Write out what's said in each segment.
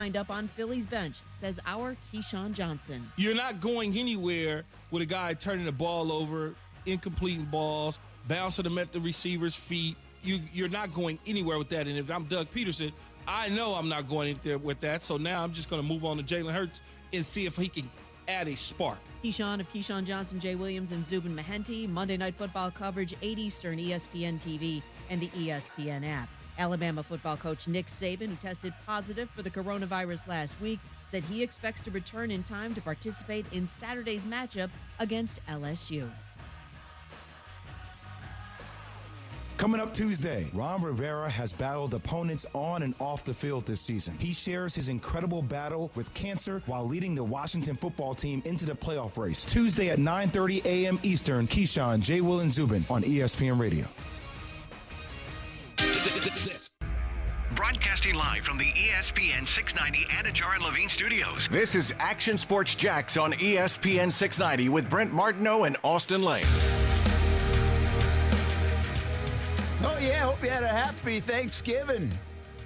Lined up on Philly's bench, says our Keyshawn Johnson. You're not going anywhere with a guy turning the ball over, incompleting balls, bouncing them at the receiver's feet. You're not going anywhere with that. And if I'm Doug Peterson, I know I'm not going anywhere with that. So now I'm just going to move on to Jalen Hurts and see if he can add a spark. Keyshawn of Keyshawn Johnson, Jay Williams, and Zubin Mehenti. Monday Night Football coverage, 8 Eastern, ESPN TV, and the ESPN app. Alabama football coach Nick Saban, who tested positive for the coronavirus last week, said he expects to return in time to participate in Saturday's matchup against LSU. Coming up Tuesday, Ron Rivera has battled opponents on and off the field this season. He shares his incredible battle with cancer while leading the Washington football team into the playoff race. Tuesday at 9:30 a.m. Eastern, Keyshawn, J. Will, and Zubin on ESPN Radio. Broadcasting live from the ESPN 690 Anajar and Levine studios. This is Action Sports Jax on ESPN 690 with Brent Martineau and Austin Lane. Oh, yeah. Hope you had a happy Thanksgiving.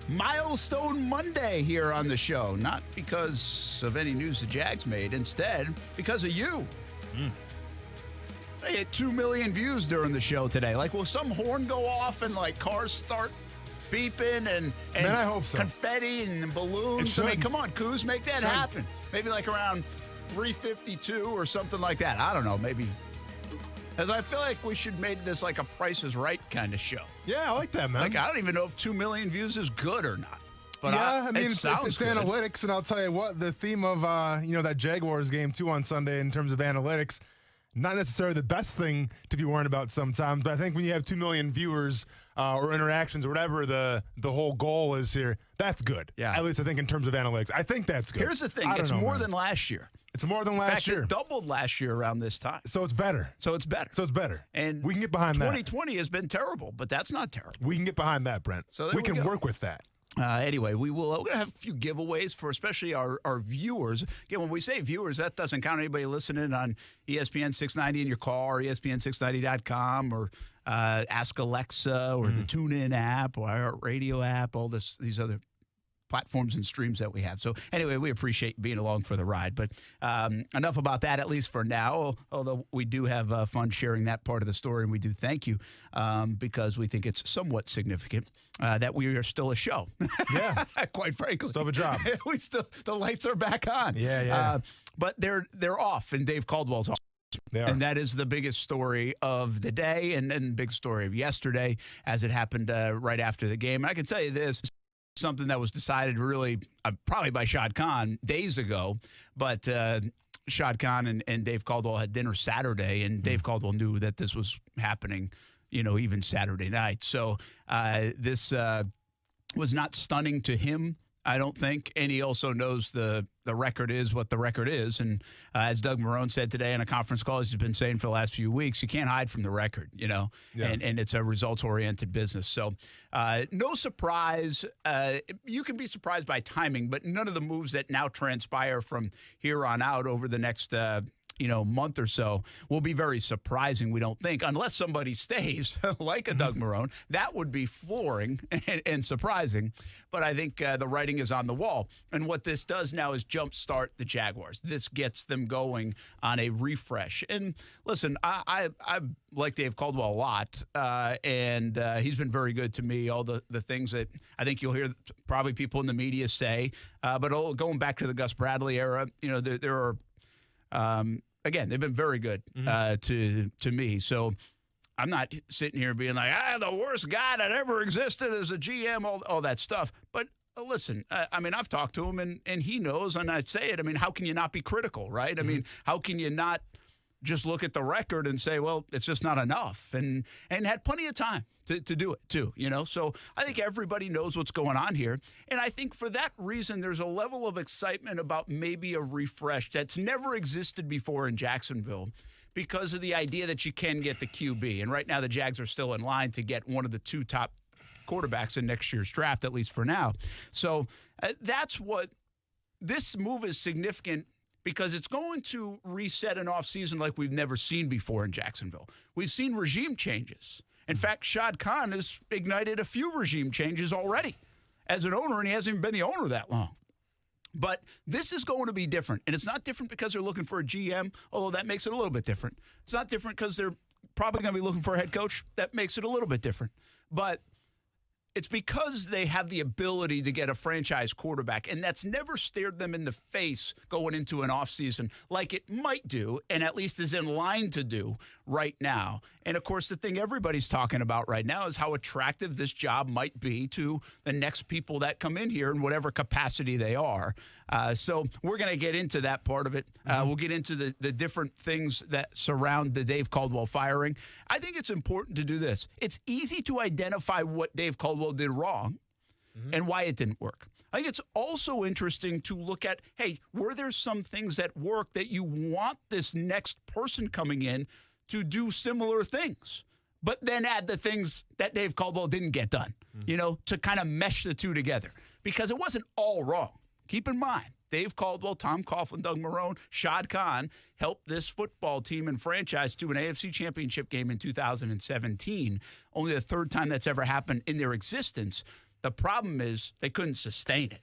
Milestone Monday here on the show. Not because of any news the Jags made. Instead, because of you. They hit 2 million views during the show today. Like, will some horn go off and, like, cars start beeping and Man, I hope so. confetti and balloons? I mean, come on, Coos, make that happen. Maybe, like, around 3:52 or something like that. I don't know, maybe. As I feel like we should make this like a Price is Right kind of show. Yeah, I like that, man. Like, I don't even know if 2 million views is good or not. But yeah, I mean, it it's sounds good. analytics, and I'll tell you what, the theme of that Jaguars game too on Sunday in terms of analytics, not necessarily the best thing to be worrying about sometimes, but I think when you have 2 million viewers or interactions or whatever the whole goal is here, that's good. Yeah. At least I think in terms of analytics. I think that's good. Here's the thing. It's more than last year. It's more than In last fact, year. it doubled last year around this time. So it's better. And we can get behind 2020 has been terrible, but that's not terrible. We can get behind that, Brent. So we can work with that. Anyway, we're going to have a few giveaways for especially our viewers. Again, when we say viewers, that doesn't count anybody listening on ESPN 690 in your car, or ESPN690.com, or Ask Alexa, or the TuneIn app, or our radio app, all these other platforms and streams that we have. So anyway, we appreciate being along for the ride. But enough about that, at least for now, although we do have fun sharing that part of the story, and we do thank you because we think it's somewhat significant that we are still a show. Yeah. Quite frankly. Still have a job. The lights are back on. Yeah. But they're off, and Dave Caldwell's off. And that is the biggest story of the day and big story of yesterday as it happened right after the game. And I can tell you this. Something that was decided really probably by Shad Khan days ago, but Shad Khan and Dave Caldwell had dinner Saturday, and Dave Caldwell knew that this was happening, even Saturday night. So this was not stunning to him, I don't think, and he also knows the record is what the record is. And as Doug Marrone said today in a conference call, as he's been saying for the last few weeks, you can't hide from the record, Yeah. And it's a results-oriented business. So no surprise. You can be surprised by timing, but none of the moves that now transpire from here on out over the next month or so will be very surprising, we don't think, unless somebody stays like a Doug Marrone. That would be flooring and surprising. But I think the writing is on the wall. And what this does now is jumpstart the Jaguars. This gets them going on a refresh. And listen, I like Dave Caldwell a lot, and he's been very good to me. All the things that I think you'll hear probably people in the media say, but going back to the Gus Bradley era, there are again, they've been very good to me. So I'm not sitting here being like, the worst guy that ever existed as a GM, all that stuff. But listen, I mean, I've talked to him, and he knows, and I say it. I mean, how can you not be critical, right? I mean, how can you not just look at the record and say, well, it's just not enough, and had plenty of time to do it too, So I think everybody knows what's going on here. And I think for that reason, there's a level of excitement about maybe a refresh that's never existed before in Jacksonville because of the idea that you can get the QB. And right now the Jags are still in line to get one of the two top quarterbacks in next year's draft, at least for now. So that's what this move is significant, because it's going to reset an offseason like we've never seen before in Jacksonville. We've seen regime changes. In fact, Shad Khan has ignited a few regime changes already as an owner, and he hasn't even been the owner that long. But this is going to be different. And it's not different because they're looking for a GM, although that makes it a little bit different. It's not different because they're probably going to be looking for a head coach. That makes it a little bit different. But it's because they have the ability to get a franchise quarterback, and that's never stared them in the face going into an offseason like it might do, and at least is in line to do right now. And, of course, the thing everybody's talking about right now is how attractive this job might be to the next people that come in here in whatever capacity they are. So we're going to get into that part of it. We'll get into the different things that surround the Dave Caldwell firing. I think it's important to do this. It's easy to identify what Dave Caldwell did wrong and why it didn't work. I think it's also interesting to look at, hey, were there some things that work that you want this next person coming in to do similar things, but then add the things that Dave Caldwell didn't get done, to kind of mesh the two together, because it wasn't all wrong. Keep in mind, Dave Caldwell, Tom Coughlin, Doug Marrone, Shad Khan helped this football team and franchise to an AFC championship game in 2017, only the third time that's ever happened in their existence. The problem is they couldn't sustain it.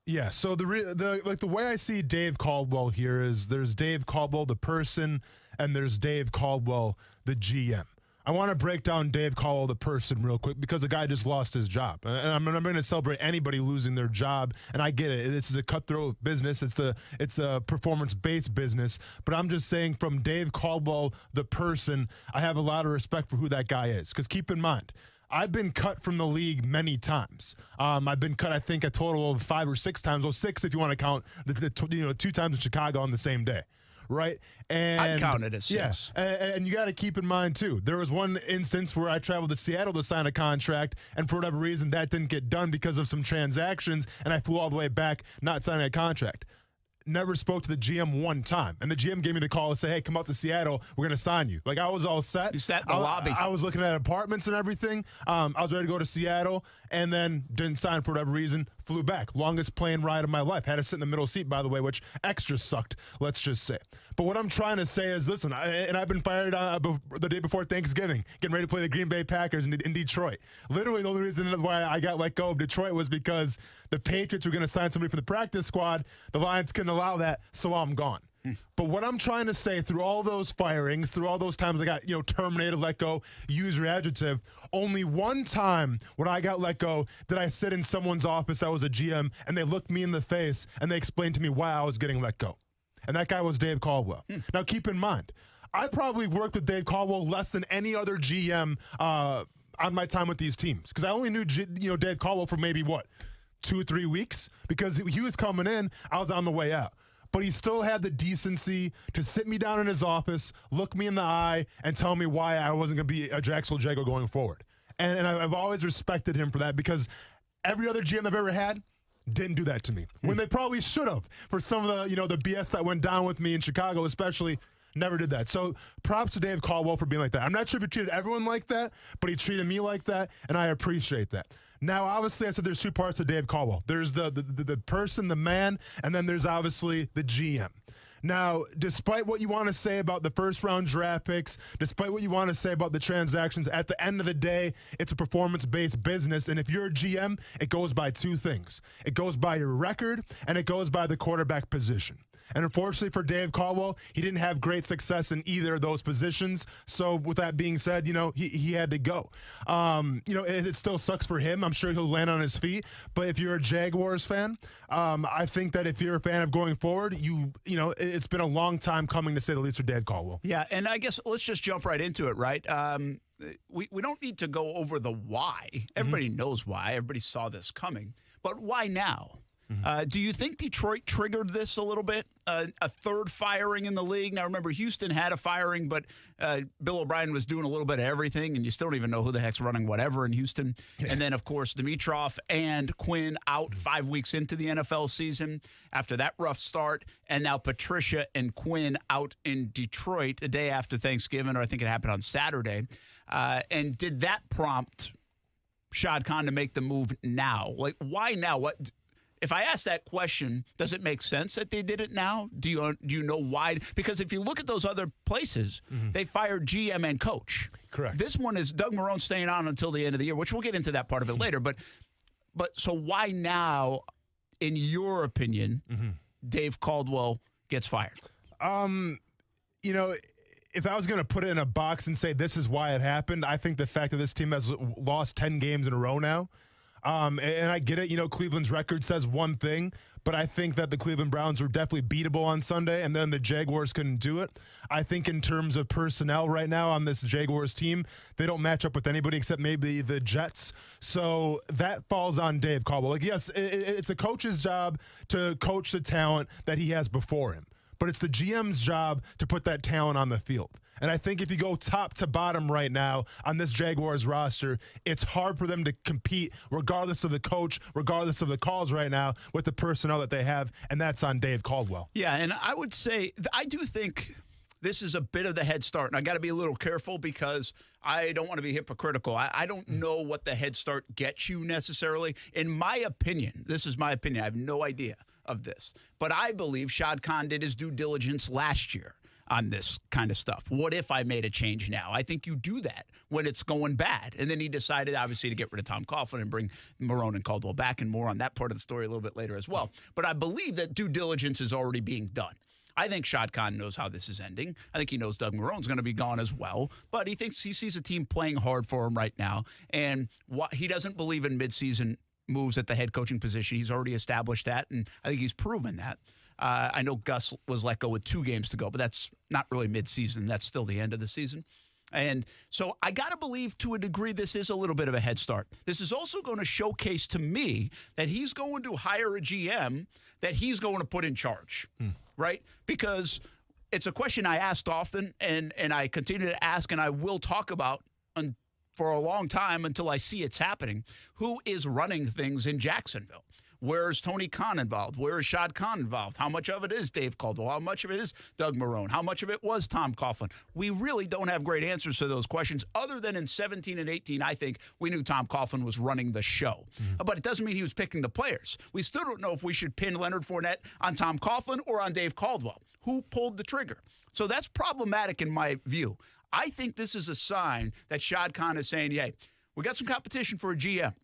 Yeah, so the way I see Dave Caldwell here is there's Dave Caldwell, the person, and there's Dave Caldwell, the GM. I want to break down Dave Caldwell, the person, real quick, because the guy just lost his job. And I'm going to celebrate anybody losing their job, and I get it. This is a cutthroat business. It's a performance-based business. But I'm just saying, from Dave Caldwell, the person, I have a lot of respect for who that guy is. Because keep in mind, I've been cut from the league many times. I've been cut, I think, a total of 5 or 6 times. Well, 6 if you want to count the 2 times in Chicago on the same day. Right? And I'd count it as 6. Yes. And you got to keep in mind, too, there was one instance where I traveled to Seattle to sign a contract, and for whatever reason, that didn't get done because of some transactions, and I flew all the way back not signing a contract. Never spoke to the GM one time. And the GM gave me the call to say, hey, come up to Seattle. We're going to sign you. Like, I was all set. You sat in the lobby. I was looking at apartments and everything. I was ready to go to Seattle, and then didn't sign for whatever reason. Flew back. Longest plane ride of my life. Had to sit in the middle seat, by the way, which extra sucked, let's just say. But what I'm trying to say is, listen, I've been fired the day before Thanksgiving, getting ready to play the Green Bay Packers in Detroit. Literally, the only reason why I got let go of Detroit was because the Patriots were going to sign somebody for the practice squad. The Lions couldn't allow that, so I'm gone. But what I'm trying to say, through all those firings, through all those times I got, terminated, let go, use your adjective, only one time when I got let go did I sit in someone's office that was a GM, and they looked me in the face, and they explained to me why I was getting let go. And that guy was Dave Caldwell. Now, keep in mind, I probably worked with Dave Caldwell less than any other GM on my time with these teams, because I only knew Dave Caldwell for maybe, 2 or 3 weeks, because he was coming in, I was on the way out. But he still had the decency to sit me down in his office, look me in the eye, and tell me why I wasn't going to be a Jacksonville Jaguar going forward. And I've always respected him for that, because every other GM I've ever had didn't do that to me, when they probably should have. For some of the BS that went down with me in Chicago especially, never did that. So props to Dave Caldwell for being like that. I'm not sure if he treated everyone like that, but he treated me like that, and I appreciate that. Now, obviously, I said there's 2 parts of Dave Caldwell. There's the person, the man, and then there's obviously the GM. Now, despite what you want to say about the first-round draft picks, despite what you want to say about the transactions, at the end of the day, it's a performance-based business, and if you're a GM, it goes by 2 things. It goes by your record, and it goes by the quarterback position. And unfortunately for Dave Caldwell, he didn't have great success in either of those positions. So with that being said, he had to go. It still sucks for him. I'm sure he'll land on his feet. But if you're a Jaguars fan, I think that if you're a fan of going forward, it's been a long time coming, to say the least, for Dave Caldwell. Yeah, and I guess let's just jump right into it, right? We don't need to go over the why. Everybody knows why. Everybody saw this coming. But why now? Do you think Detroit triggered this a little bit? A third firing in the league? Now, remember, Houston had a firing, but Bill O'Brien was doing a little bit of everything, and you still don't even know who the heck's running whatever in Houston. And then, of course, Dimitroff and Quinn out 5 weeks into the NFL season after that rough start. And now Patricia and Quinn out in Detroit the day after Thanksgiving, or I think it happened on Saturday. And did that prompt Shad Khan to make the move now? Like, why now? If I ask that question, does it make sense that they did it now? Do you know why? Because if you look at those other places, they fired GM and coach. Correct. This one is Doug Marrone staying on until the end of the year, which we'll get into that part of it later. But so why now in your opinion, Dave Caldwell gets fired? If I was going to put it in a box and say this is why it happened, I think the fact that this team has lost 10 games in a row now, and I get it, Cleveland's record says one thing, but I think that the Cleveland Browns were definitely beatable on Sunday, and then the Jaguars couldn't do it. I think in terms of personnel right now on this Jaguars team, they don't match up with anybody except maybe the Jets. So that falls on Dave Caldwell. Yes, it's the coach's job to coach the talent that he has before him, but it's the GM's job to put that talent on the field. And I think if you go top to bottom right now on this Jaguars roster, it's hard for them to compete regardless of the coach, regardless of the calls right now with the personnel that they have, and that's on Dave Caldwell. Yeah, and I would say I do think this is a bit of the head start, and I got to be a little careful because I don't want to be hypocritical. I don't know what the head start gets you necessarily. In my opinion, this is my opinion. I have no idea of this, but I believe Shad Khan did his due diligence last year on this kind of stuff. What if I made a change now? I think you do that when it's going bad. And then he decided, obviously, to get rid of Tom Coughlin and bring Marrone and Caldwell back, and more on that part of the story a little bit later as well. But I believe that due diligence is already being done. I think Shad Khan knows how this is ending. I think he knows Doug Marrone's going to be gone as well. But he thinks he sees a team playing hard for him right now. And he doesn't believe in midseason moves at the head coaching position. He's already established that, and I think he's proven that. I know Gus was let go with 2 games to go, but that's not really midseason. That's still the end of the season. And so I got to believe to a degree this is a little bit of a head start. This is also going to showcase to me that he's going to hire a GM that he's going to put in charge, right? Because it's a question I asked often, and I continue to ask, and I will talk about for a long time until I see it's happening. Who is running things in Jacksonville? Where is Tony Khan involved? Where is Shad Khan involved? How much of it is Dave Caldwell? How much of it is Doug Marrone? How much of it was Tom Coughlin? We really don't have great answers to those questions other than in 17 and 18, I think we knew Tom Coughlin was running the show. But it doesn't mean he was picking the players. We still don't know if we should pin Leonard Fournette on Tom Coughlin or on Dave Caldwell. Who pulled the trigger? So that's problematic in my view. I think this is a sign that Shad Khan is saying, hey, we got some competition for a GM.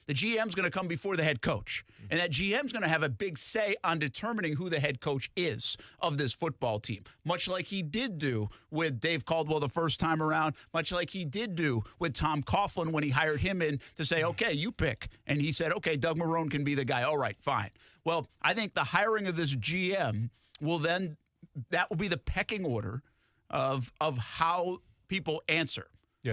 The GM's going to come before the head coach. And that GM's going to have a big say on determining who the head coach is of this football team, much like he did do with Dave Caldwell the first time around, much like he did do with Tom Coughlin when he hired him in to say, okay, you pick. And he said, okay, Doug Marrone can be the guy. All right, fine. Well, I think the hiring of this GM that will be the pecking order of how people answer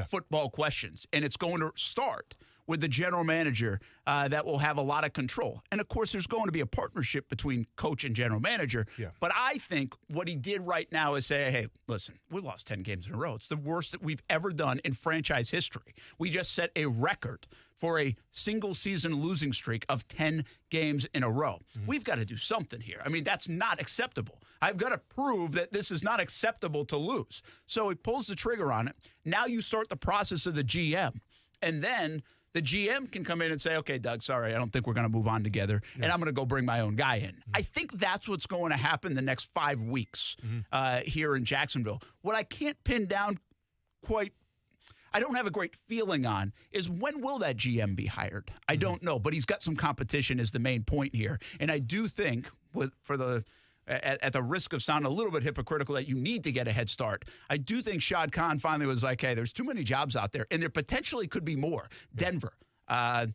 football questions. And it's going to start with the general manager that will have a lot of control. And, of course, there's going to be a partnership between coach and general manager. Yeah. But I think what he did right now is say, hey, listen, we lost 10 games in a row. It's the worst that we've ever done in franchise history. We just set a record for a single-season losing streak of 10 games in a row. We've got to do something here. I mean, that's not acceptable. I've got to prove that this is not acceptable to lose. So he pulls the trigger on it. Now you start the process of the GM. And then the GM can come in and say, okay, Doug, sorry, I don't think we're going to move on together, and I'm going to go bring my own guy in. I think that's what's going to happen the next 5 weeks here in Jacksonville. What I can't pin down I don't have a great feeling on is when will that GM be hired? I don't know, but he's got some competition is the main point here. And I do think at the risk of sounding a little bit hypocritical that you need to get a head start, I do think Shad Khan finally was like, hey, there's too many jobs out there, and there potentially could be more. Denver, L.A.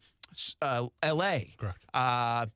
Correct. I'm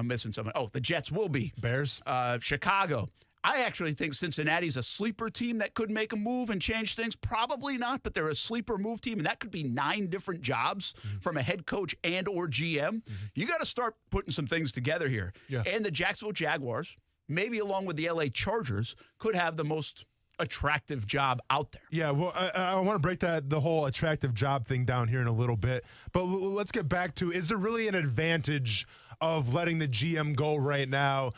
missing someone. Oh, the Jets will be. Bears. Chicago. I actually think Cincinnati's a sleeper team that could make a move and change things. Probably not, but they're a sleeper move team, and that could be 9 different jobs from a head coach and or GM. You got to start putting some things together here. Yeah. And the Jacksonville Jaguars, maybe along with the L.A. Chargers, could have the most attractive job out there. Yeah, well, I want to break the whole attractive job thing down here in a little bit. But let's get back to, is there really an advantage of letting the GM go right now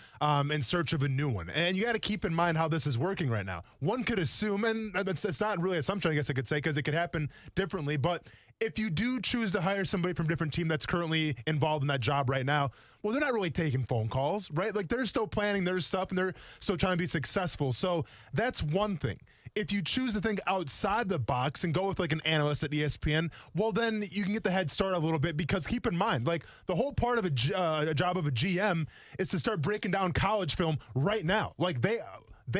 in search of a new one? And you got to keep in mind how this is working right now. One could assume, and it's not really assumption, I guess I could say, because it could happen differently, but if you do choose to hire somebody from a different team that's currently involved in that job right now, well, they're not really taking phone calls, right? Like, they're still planning their stuff, and they're still trying to be successful. So that's one thing. if you choose to think outside the box and go with like an analyst at ESPN, well, then you can get the head start a little bit, because keep in mind, like the whole part of a job of a GM is to start breaking down college film right now. Like they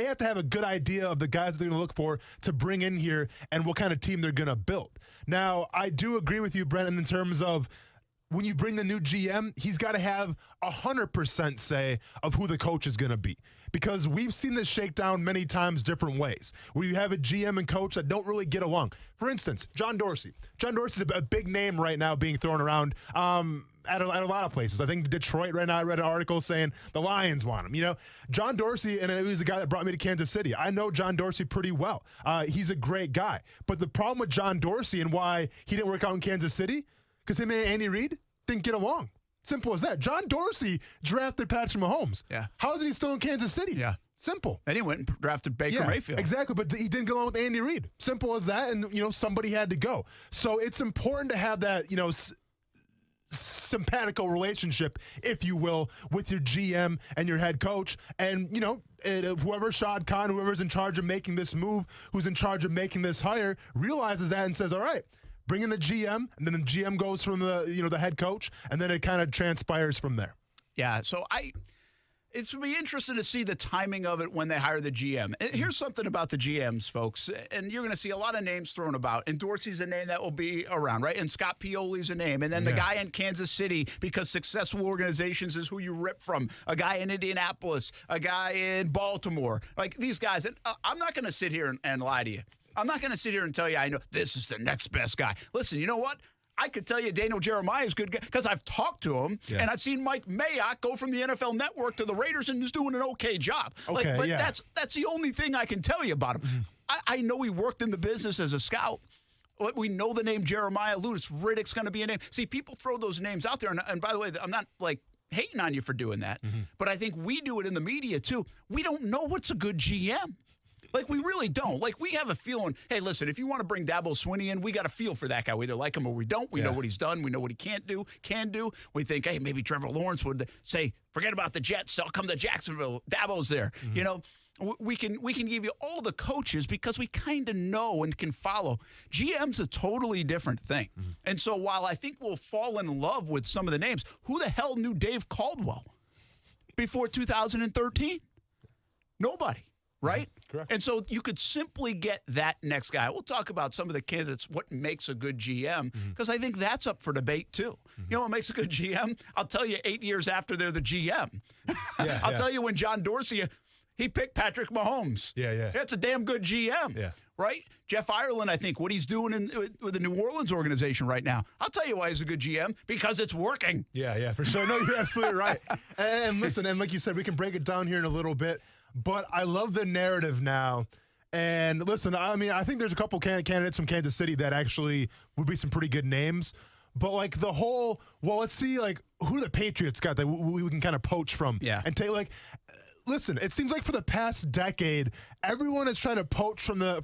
have to have a good idea of the guys they're going to look for to bring in here and what kind of team they're going to build. Now, I do agree with you, Brennan, in terms of when you bring the new GM, he's got to have 100% say of who the coach is going to be. Because we've seen this shakedown many times different ways, where you have a GM and coach that don't really get along. For instance, John Dorsey. John Dorsey's a big name right now being thrown around at a lot of places. I think Detroit right now, I read an article saying the Lions want him. You know, John Dorsey, and he was the guy that brought me to Kansas City. I know John Dorsey pretty well. He's a great guy. But the problem with John Dorsey and why he didn't work out in Kansas City, because him and Andy Reid didn't get along. Simple as that. John Dorsey drafted Patrick Mahomes. Yeah. How is he still in Kansas City? Yeah. Simple. And he went and drafted Baker Mayfield. Exactly, but he didn't get along with Andy Reid. Simple as that, and, somebody had to go. So it's important to have that, simpatico relationship, if you will, with your GM and your head coach. And, whoever Shad Khan, whoever's in charge of making this move, who's in charge of making this hire, realizes that and says, all right, bring in the GM, and then the GM goes from the head coach, and then it kind of transpires from there. Yeah, so it's going to be interesting to see the timing of it when they hire the GM. And here's something about the GMs, folks, and you're going to see a lot of names thrown about. And Dorsey's a name that will be around, right? And Scott Pioli's a name. And then the guy in Kansas City, because successful organizations is who you rip from. A guy in Indianapolis, a guy in Baltimore. Like these guys, and I'm not going to sit here and lie to you. I'm not going to sit here and tell you I know this is the next best guy. Listen, you know what? I could tell you Daniel Jeremiah is good because I've talked to him, and I've seen Mike Mayock go from the NFL Network to the Raiders and is doing an okay job. That's the only thing I can tell you about him. Mm-hmm. I know he worked in the business as a scout. We know the name Jeremiah. Louis Riddick's going to be a name. See, people throw those names out there, and by the way, I'm not hating on you for doing that, but I think we do it in the media too. We don't know what's a good GM. We really don't. We have a feeling, hey, listen, if you want to bring Dabo Swinney in, we got a feel for that guy. We either like him or we don't. We know what he's done. We know what he can do. We think, hey, maybe Trevor Lawrence would say, forget about the Jets. I'll come to Jacksonville. Dabo's there. Mm-hmm. We can give you all the coaches because we kind of know and can follow. GM's a totally different thing. Mm-hmm. And so while I think we'll fall in love with some of the names, who the hell knew Dave Caldwell before 2013? Nobody. Right? Correct. And so you could simply get that next guy. We'll talk about some of the candidates, what makes a good GM, because I think that's up for debate too. You know what makes a good GM? I'll tell you 8 years after they're the GM. I'll tell you when John Dorsey, he picked Patrick Mahomes. That's a damn good GM. Yeah. Right? Jeff Ireland, I think, what he's doing with the New Orleans organization right now. I'll tell you why he's a good GM, because it's working. Yeah, for sure. No, you're absolutely right. And listen, and like you said, we can break it down here in a little bit. But I love the narrative now. And listen, I mean, I think there's a couple candidates from Kansas City that actually would be some pretty good names. But the whole, let's see who the Patriots got that we can kind of poach from. Yeah. And take listen, it seems like for the past decade, everyone is trying to poach from the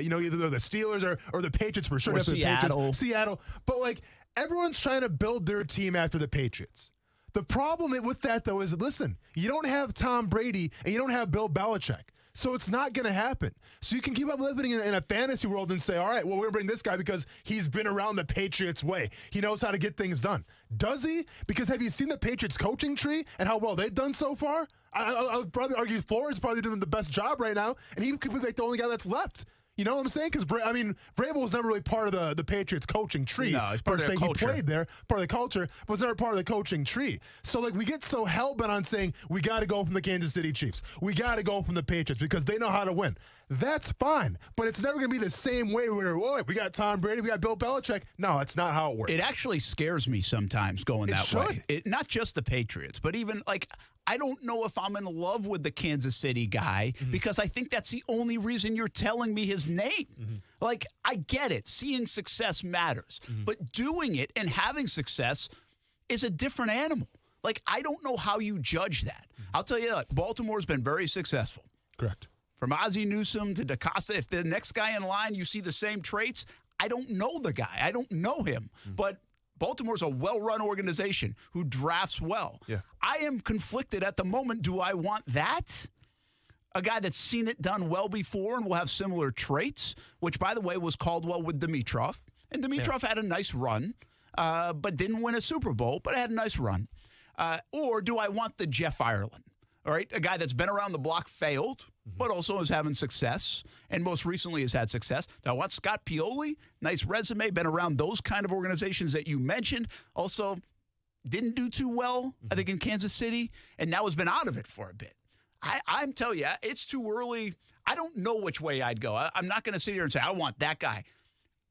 either the Steelers or the Patriots for sure. Or Seattle. Seattle. But everyone's trying to build their team after the Patriots. The problem with that, though, is, listen, you don't have Tom Brady and you don't have Bill Belichick. So it's not going to happen. So you can keep on living in a fantasy world and say, all right, well, we're going to bring this guy because he's been around the Patriots way. He knows how to get things done. Does he? Because have you seen the Patriots coaching tree and how well they've done so far? I would probably argue Flores is probably doing the best job right now, and he could be the only guy that's left. You know what I'm saying? Because, Vrabel was never really part of the Patriots coaching tree. No, he's part of their culture. He played there, part of the culture, but was never part of the coaching tree. So, we get so hell-bent on saying, we got to go from the Kansas City Chiefs. We got to go from the Patriots because they know how to win. That's fine, but it's never going to be the same way where, we got Tom Brady, we got Bill Belichick. No, that's not how it works. It actually scares me sometimes going that way. Not just the Patriots, but even, I don't know if I'm in love with the Kansas City guy because I think that's the only reason you're telling me his name. I get it. Seeing success matters. But doing it and having success is a different animal. I don't know how you judge that. I'll tell you, Baltimore's been very successful. Correct. From Ozzie Newsome to DaCosta, if the next guy in line, you see the same traits, I don't know the guy. I don't know him. But Baltimore's a well-run organization who drafts well. Yeah. I am conflicted at the moment. Do I want that? a guy that's seen it done well before and will have similar traits, which, by the way, was Caldwell with Dimitroff. And Dimitroff had a nice run, but didn't win a Super Bowl, but had a nice run. Or do I want the Jeff Ireland? All right, a guy that's been around the block, failed, but also is having success, and most recently has had success. Do I want Scott Pioli? Nice resume, been around those kind of organizations that you mentioned. Also, didn't do too well, I think, in Kansas City, and now has been out of it for a bit. I'm telling you, it's too early. I don't know which way I'd go. I'm not going to sit here and say, I want that guy.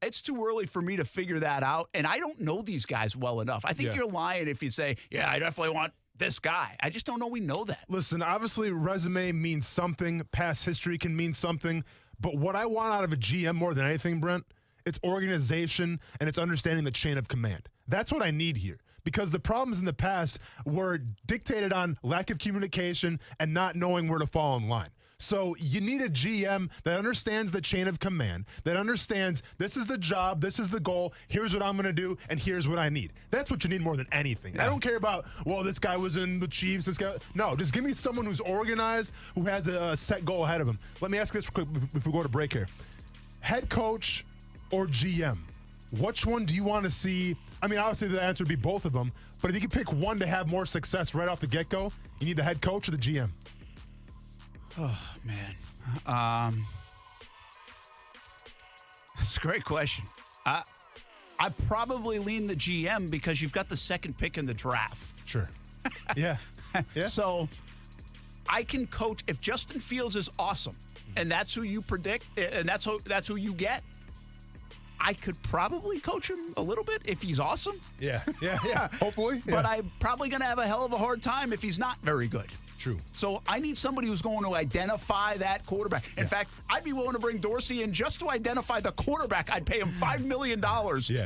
It's too early for me to figure that out, and I don't know these guys well enough. I think you're lying if you say, yeah, I definitely want this guy. I just don't know we know that. Listen, obviously, resume means something. Past history can mean something. But what I want out of a GM more than anything, Brent, it's organization and it's understanding the chain of command. That's what I need here. Because the problems in the past were dictated on lack of communication and not knowing where to fall in line. So you need a GM that understands the chain of command, that understands this is the job, this is the goal, here's what I'm going to do, and here's what I need. That's what you need more than anything. Yeah. I don't care about, well, this guy was in the Chiefs. This guy. No, just give me someone who's organized, who has a set goal ahead of him. Let me ask this quick before we go to break here. Head coach or GM? Which one do you want to see? I mean, obviously the answer would be both of them, but if you could pick one to have more success right off the get-go, you need the head coach or the GM? Oh, man. That's a great question. I probably lean the GM because you've got the second pick in the draft. Sure. Yeah. So I can coach. If Justin Fields is awesome, and that's who you predict, and that's who you get, I could probably coach him a little bit if he's awesome. Yeah. Hopefully. Yeah. But I'm probably going to have a hell of a hard time if he's not very good. True. So I need somebody who's going to identify that quarterback. In fact, I'd be willing to bring Dorsey in just to identify the quarterback. I'd pay him $5 million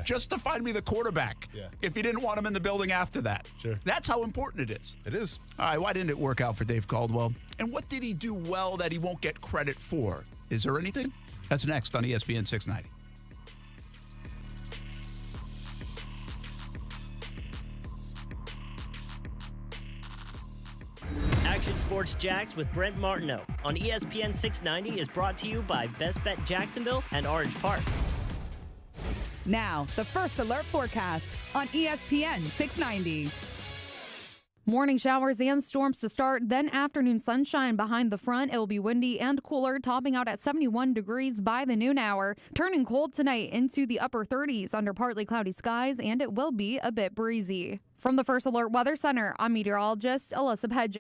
just to find me the quarterback if he didn't want him in the building after that. Sure. That's how important it is. It is. All right, why didn't it work out for Dave Caldwell? And what did he do well that he won't get credit for? Is there anything? That's next on ESPN 690. Action Sports Jacks with Brent Martineau on ESPN 690 is brought to you by Best Bet Jacksonville and Orange Park. Now, the First Alert forecast on ESPN 690. Morning showers and storms to start, then afternoon sunshine behind the front. It will be windy and cooler, topping out at 71 degrees by the noon hour. Turning cold tonight into the upper 30s under partly cloudy skies, and it will be a bit breezy. From the First Alert Weather Center, I'm meteorologist Alyssa Pedge.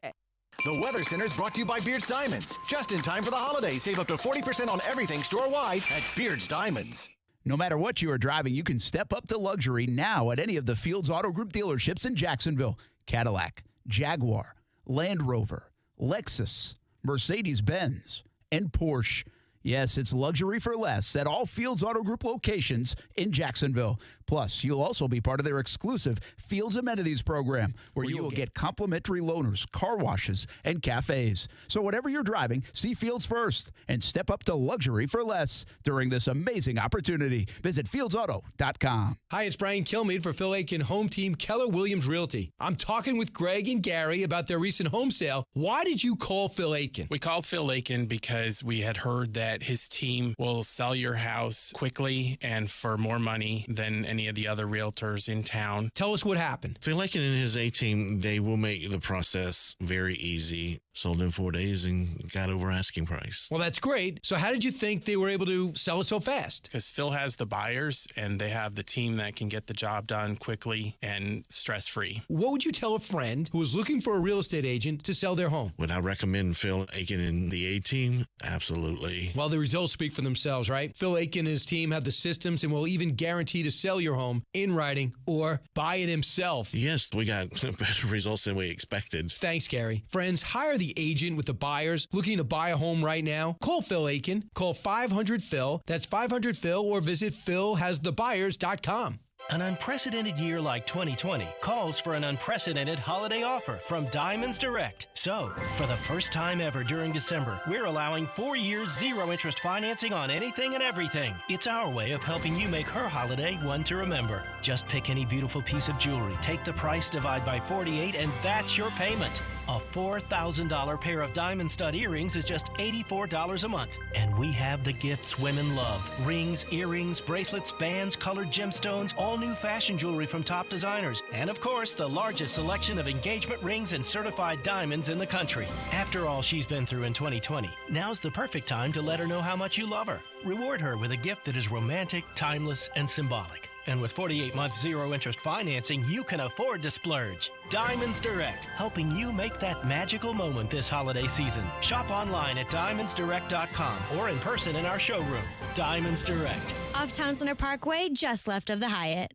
The Weather Center is brought to you by Beards Diamonds. Just in time for the holidays, save up to 40% on everything store-wide at Beards Diamonds. No matter what you are driving, you can step up to luxury now at any of the Fields Auto Group dealerships in Jacksonville. Cadillac, Jaguar, Land Rover, Lexus, Mercedes-Benz, and Porsche. Yes, it's luxury for less at all Fields Auto Group locations in Jacksonville. Plus, you'll also be part of their exclusive Fields Amenities program, where you will get complimentary loaners, car washes, and cafes. So whatever you're driving, see Fields first and step up to luxury for less during this amazing opportunity. Visit fieldsauto.com. Hi, it's Brian Kilmeade for Phil Aiken Home Team Keller Williams Realty. I'm talking with Greg and Gary about their recent home sale. Why did you call Phil Aiken? We called Phil Aiken because we had heard that his team will sell your house quickly and for more money than any of the other realtors in town. Tell us what happened. Phil Aiken and his A team, they will make the process very easy. Sold in 4 days and got over asking price. Well, that's great. So how did you think they were able to sell it so fast? Because Phil has the buyers and they have the team that can get the job done quickly and stress-free. What would you tell a friend who is looking for a real estate agent to sell their home? Would I recommend Phil Aiken and the A team? Absolutely. Well, the results speak for themselves, right? Phil Aiken and his team have the systems and will even guarantee to sell your home in writing or buy it himself. Yes, we got better results than we expected. Thanks, Gary. Friends, hire the agent with the buyers looking to buy a home right now. Call Phil Aiken. Call 500-PHIL. That's 500-PHIL, or visit philhasthebuyers.com. An unprecedented year like 2020 calls for an unprecedented holiday offer from Diamonds Direct. So, for the first time ever during December, we're allowing 4 years zero-interest financing on anything and everything. It's our way of helping you make her holiday one to remember. Just pick any beautiful piece of jewelry, take the price, divide by 48, and that's your payment. A $4,000 pair of diamond stud earrings is just $84 a month. And we have the gifts women love. Rings, earrings, bracelets, bands, colored gemstones, all new fashion jewelry from top designers. And of course, the largest selection of engagement rings and certified diamonds in the country. After all she's been through in 2020, now's the perfect time to let her know how much you love her. Reward her with a gift that is romantic, timeless, and symbolic. And with 48 months zero-interest financing, you can afford to splurge. Diamonds Direct, helping you make that magical moment this holiday season. Shop online at diamondsdirect.com or in person in our showroom. Diamonds Direct. Off Town Center Parkway, just left of the Hyatt.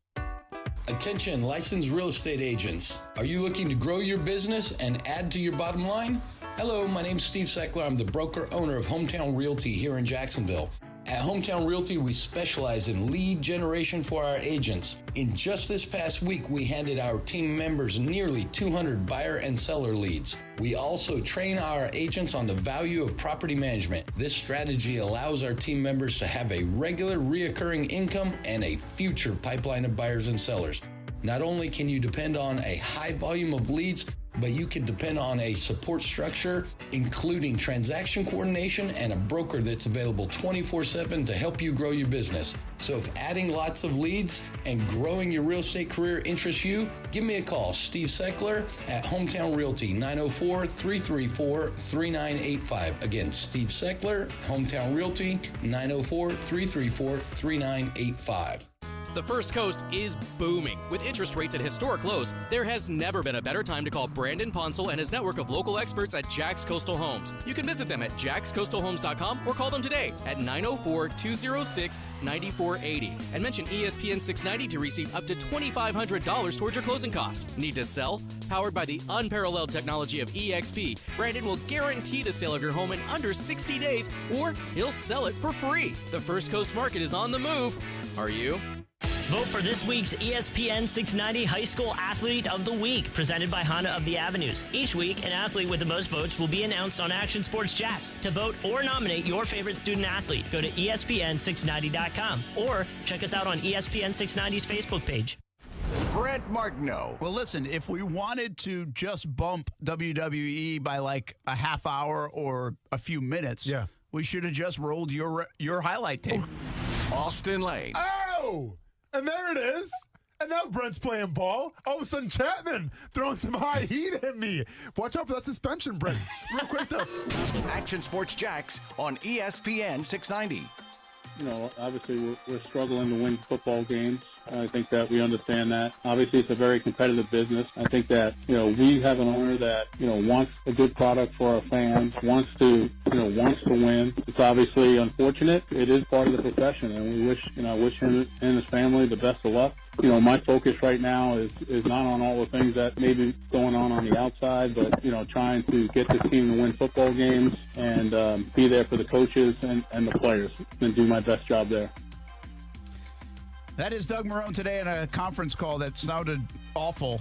Attention licensed real estate agents. Are you looking to grow your business and add to your bottom line? Hello, my name's Steve Seckler. I'm the broker owner of Hometown Realty here in Jacksonville. At Hometown Realty, we specialize in lead generation for our agents. In just this past week, we handed our team members nearly 200 buyer and seller leads. We also train our agents on the value of property management. This strategy allows our team members to have a regular, reoccurring income and a future pipeline of buyers and sellers. Not only can you depend on a high volume of leads, but you can depend on a support structure, including transaction coordination and a broker that's available 24/7 to help you grow your business. So if adding lots of leads and growing your real estate career interests you, give me a call, Steve Seckler at Hometown Realty, 904-334-3985. Again, Steve Seckler, Hometown Realty, 904-334-3985. The First Coast is booming. With interest rates at historic lows, there has never been a better time to call Brandon Ponsel and his network of local experts at Jack's Coastal Homes. You can visit them at jackscoastalhomes.com or call them today at 904-206-9480 and mention ESPN 690 to receive up to $2,500 towards your closing cost. Need to sell? Powered by the unparalleled technology of EXP, Brandon will guarantee the sale of your home in under 60 days, or he'll sell it for free. The First Coast market is on the move. Are you? Vote for this week's ESPN 690 High School Athlete of the Week, presented by Honda of the Avenues. Each week, an athlete with the most votes will be announced on Action Sports Jacks. To vote or nominate your favorite student athlete, go to ESPN690.com or check us out on ESPN 690's Facebook page. Brent Martineau. Well, listen, if we wanted to just bump WWE by like a half hour or a few minutes, we should have just rolled your highlight tape. Austin Lane. Oh! And there it is. And now Brent's playing ball. All of a sudden, Chapman throwing some high heat at me. Watch out for that suspension, Brent. Real quick, though. Action Sports Jacks on ESPN 690. You know, obviously we're struggling to win football games. I think that we understand that. Obviously, it's a very competitive business. I think that, you know, we have an owner that, you know, wants a good product for our fans, wants to win. It's obviously unfortunate. It is part of the profession, and we wish him and his family the best of luck. You know, my focus right now is not on all the things that may be going on the outside, but, you know, trying to get this team to win football games and be there for the coaches and the players and do my best job there. That is Doug Marrone today in a conference call that sounded awful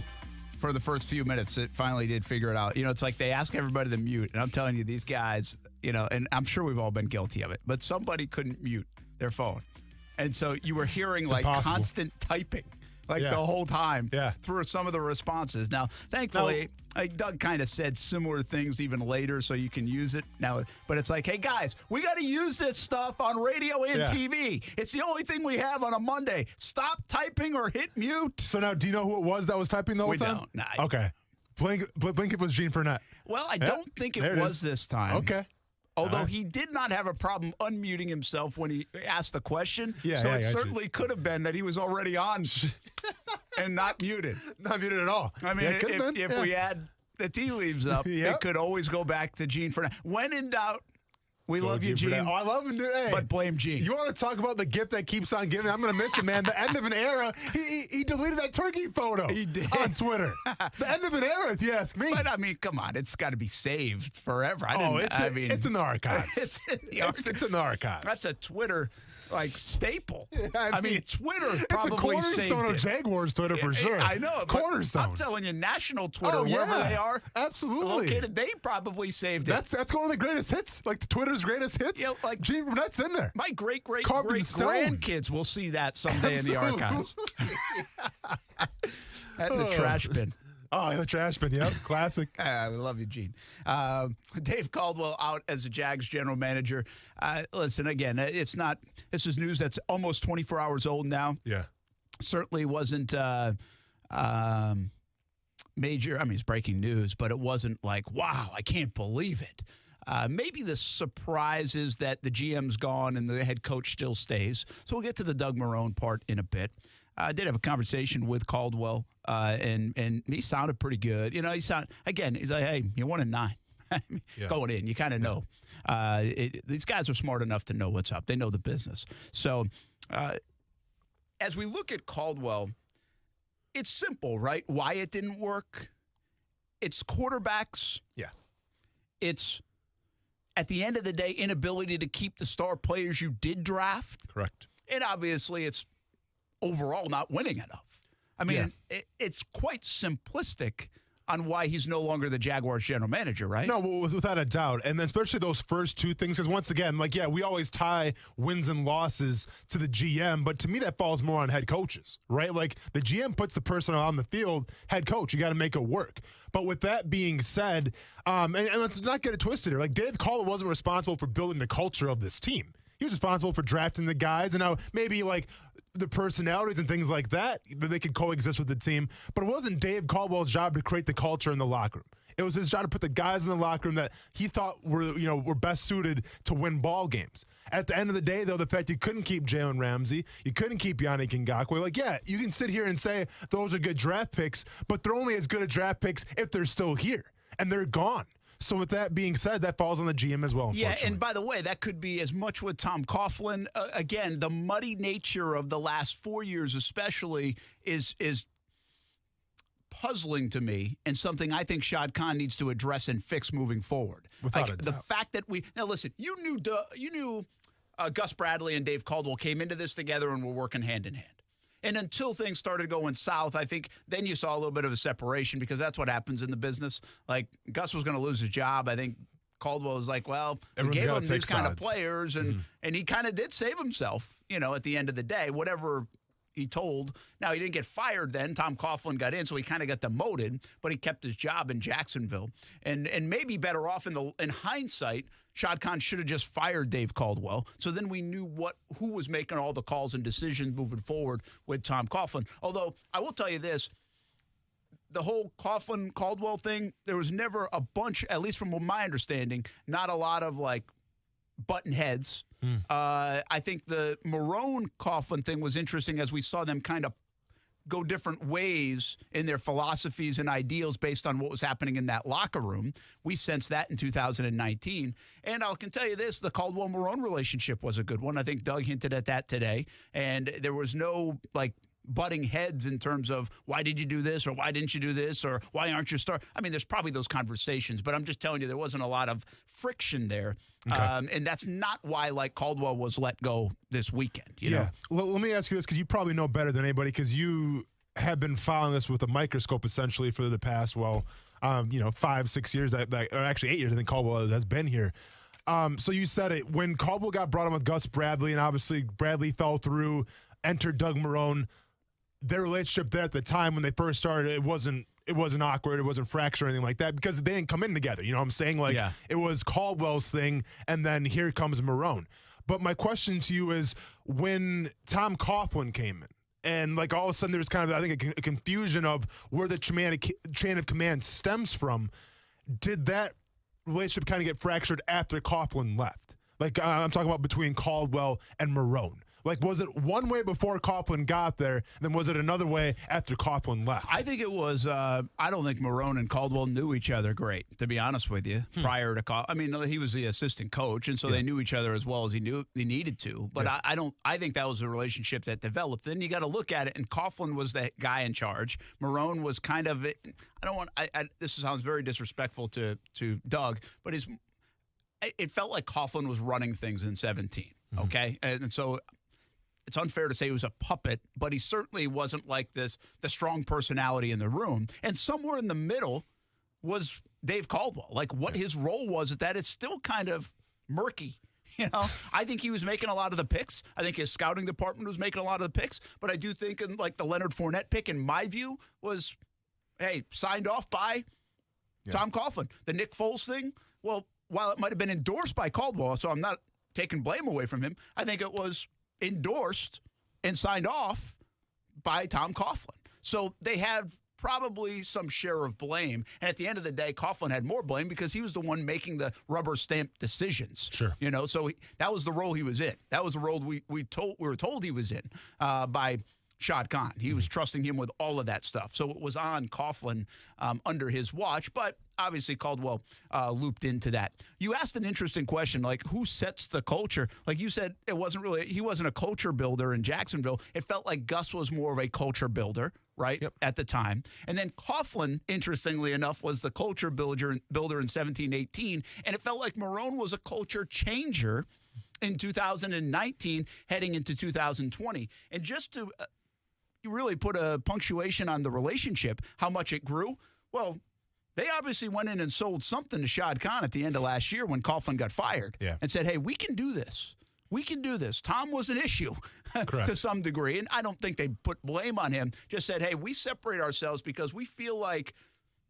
for the first few minutes. It finally did figure it out. You know, it's like they ask everybody to mute, and I'm telling you, these guys, you know, and I'm sure we've all been guilty of it, but somebody couldn't mute their phone. And so you were hearing it's like impossible. Constant typing, like the whole time through some of the responses. Now, thankfully, Doug kind of said similar things even later, so you can use it now. But it's like, hey, guys, we got to use this stuff on radio and TV. It's the only thing we have on a Monday. Stop typing or hit mute. So now, do you know who it was that was typing the whole time? We don't. Nah, okay. Blink it was Gene Fournette. Well, I don't think it was this time. Okay. Although he did not have a problem unmuting himself when he asked the question. So it certainly could have been that he was already on and not muted. Not muted at all. I mean, if we had the tea leaves up, it could always go back to Gene Fournette. When in doubt, we love you, Gene. Oh, I love him, dude. Hey, but blame Gene. You want to talk about the gift that keeps on giving? I'm going to miss him, man. The end of an era. He deleted that turkey photo on Twitter. The end of an era, if you ask me. But, I mean, come on. It's got to be saved forever. It's in the archives. It's in the archives. That's a Twitter staple. I mean, Twitter probably it's a cornerstone of Jaguars Twitter for sure. I know. Cornerstone. I'm telling you, national Twitter, wherever they are, absolutely located, they probably saved it. That's one of the greatest hits, like Twitter's greatest hits. Yeah, like Gene Fournette's in there. My great grandkids will see that someday in the archives. That in the trash bin. Oh, the trash bin. Yep, classic. I love you, Gene. Dave Caldwell out as the Jags general manager. Listen, again, this is news that's almost 24 hours old now. Yeah. Certainly wasn't major. I mean, it's breaking news, but it wasn't like, wow, I can't believe it. Maybe the surprise is that the GM's gone and the head coach still stays. So we'll get to the Doug Marrone part in a bit. I did have a conversation with Caldwell, and he sounded pretty good. You know, he's like, hey, you're 1-9. Going in, you kind of know. These guys are smart enough to know what's up. They know the business. So as we look at Caldwell, it's simple, right? Why it didn't work. It's quarterbacks. Yeah. It's, at the end of the day, inability to keep the star players you did draft. Correct. And obviously it's overall not winning enough. I mean, it's quite simplistic on why he's no longer the Jaguars general manager, right? No, without a doubt. And especially those first two things, because once again, we always tie wins and losses to the GM, but to me that falls more on head coaches, right? Like the GM puts the person on the field, head coach, you got to make it work. But with that being said, and let's not get it twisted here, like Dave Caldwell wasn't responsible for building the culture of this team. He was responsible for drafting the guys and now maybe like the personalities and things like that they could coexist with the team. But it wasn't Dave Caldwell's job to create the culture in the locker room. It was his job to put the guys in the locker room that he thought were best suited to win ball games. At the end of the day, though, the fact you couldn't keep Jalen Ramsey, you couldn't keep Yannick Ngakoue, you can sit here and say those are good draft picks, but they're only as good as draft picks if they're still here, and they're gone. So with that being said, that falls on the GM as well, Yeah, and by the way, that could be as much with Tom Coughlin. Again, the muddy nature of the last 4 years especially is puzzling to me and something I think Shad Khan needs to address and fix moving forward. Without a doubt. The fact that now listen, you knew Gus Bradley and Dave Caldwell came into this together and were working hand in hand. And until things started going south, I think then you saw a little bit of a separation because that's what happens in the business. Like Gus was going to lose his job. I think Caldwell was like, well, we gave him these kind of players, and he kind of did save himself, at the end of the day, whatever he told. Now, he didn't get fired then. Tom Coughlin got in, so he kind of got demoted, but he kept his job in Jacksonville. And maybe better off in hindsight, Shad Khan should have just fired Dave Caldwell. So then we knew who was making all the calls and decisions moving forward with Tom Coughlin. Although I will tell you this, the whole Coughlin-Caldwell thing, there was never a bunch, at least from my understanding, not a lot of button heads. I think the Marrone-Coughlin thing was interesting as we saw them kind of go different ways in their philosophies and ideals based on what was happening in that locker room. We sensed that in 2019. And I can tell you this, the Caldwell-Marrone relationship was a good one. I think Doug hinted at that today. And there was no, butting heads in terms of why did you do this or why didn't you do this or why aren't you star? I mean, there's probably those conversations, but I'm just telling you there wasn't a lot of friction there. Okay. And that's not why Caldwell was let go this weekend. You know? Well, let me ask you this because you probably know better than anybody because you have been following this with a microscope essentially for the past, 5-6 years, or actually 8 years I think Caldwell has been here. So you said it when Caldwell got brought on with Gus Bradley and obviously Bradley fell through, entered Doug Marrone. Their relationship there at the time when they first started, it wasn't awkward, it wasn't fractured or anything like that because they didn't come in together. You know what I'm saying? It was Caldwell's thing, and then here comes Marrone. But my question to you is, when Tom Coughlin came in, and all of a sudden there was kind of, I think, a confusion of where the chain of command stems from, did that relationship kind of get fractured after Coughlin left? I'm talking about between Caldwell and Marrone. Was it one way before Coughlin got there, and then was it another way after Coughlin left? I think it was, I don't think Marrone and Caldwell knew each other great, to be honest with you, prior to Coughlin. I mean, he was the assistant coach, and so they knew each other as well as he needed to. But I think that was a relationship that developed. Then you got to look at it, and Coughlin was the guy in charge. Marrone was kind of, this sounds very disrespectful to Doug, but it felt like Coughlin was running things in 17, okay? And so it's unfair to say he was a puppet, but he certainly wasn't the strong personality in the room. And somewhere in the middle was Dave Caldwell. What his role was at that is still kind of murky. I think he was making a lot of the picks. I think his scouting department was making a lot of the picks. But I do think the Leonard Fournette pick, in my view, was hey, signed off by Tom Coughlin. The Nick Foles thing, well, while it might have been endorsed by Caldwell, so I'm not taking blame away from him, I think it was endorsed and signed off by Tom Coughlin. So they have probably some share of blame. And at the end of the day, Coughlin had more blame because he was the one making the rubber stamp decisions. Sure. So that was the role he was in. That was the role we were told he was in by Shad Khan. He was trusting him with all of that stuff. So it was on Coughlin under his watch, but obviously Caldwell looped into that. You asked an interesting question, like who sets the culture? Like you said, he wasn't a culture builder in Jacksonville. It felt like Gus was more of a culture builder, right, at the time. And then Coughlin, interestingly enough, was the culture builder in 17-18, and it felt like Marrone was a culture changer in 2019 heading into 2020. And just to really put a punctuation on the relationship, how much it grew, well, they obviously went in and sold something to Shad Khan at the end of last year when Coughlin got fired and said, hey, we can do this. We can do this. Tom was an issue to some degree, and I don't think they put blame on him. Just said, hey, we separate ourselves because we feel like,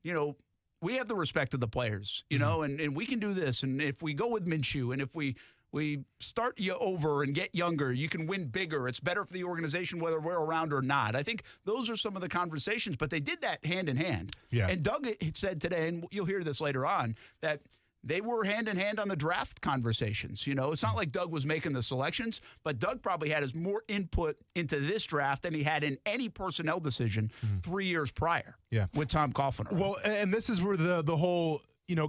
we have the respect of the players, and we can do this. And if we go with Minshew and if we start you over and get younger, you can win bigger. It's better for the organization whether we're around or not. I think those are some of the conversations, but they did that hand in hand. Yeah. And Doug had said today, and you'll hear this later on, that they were hand in hand on the draft conversations. It's not like Doug was making the selections, but Doug probably had as more input into this draft than he had in any personnel decision 3 years prior with Tom Coughlin around. Well, and this is where the whole,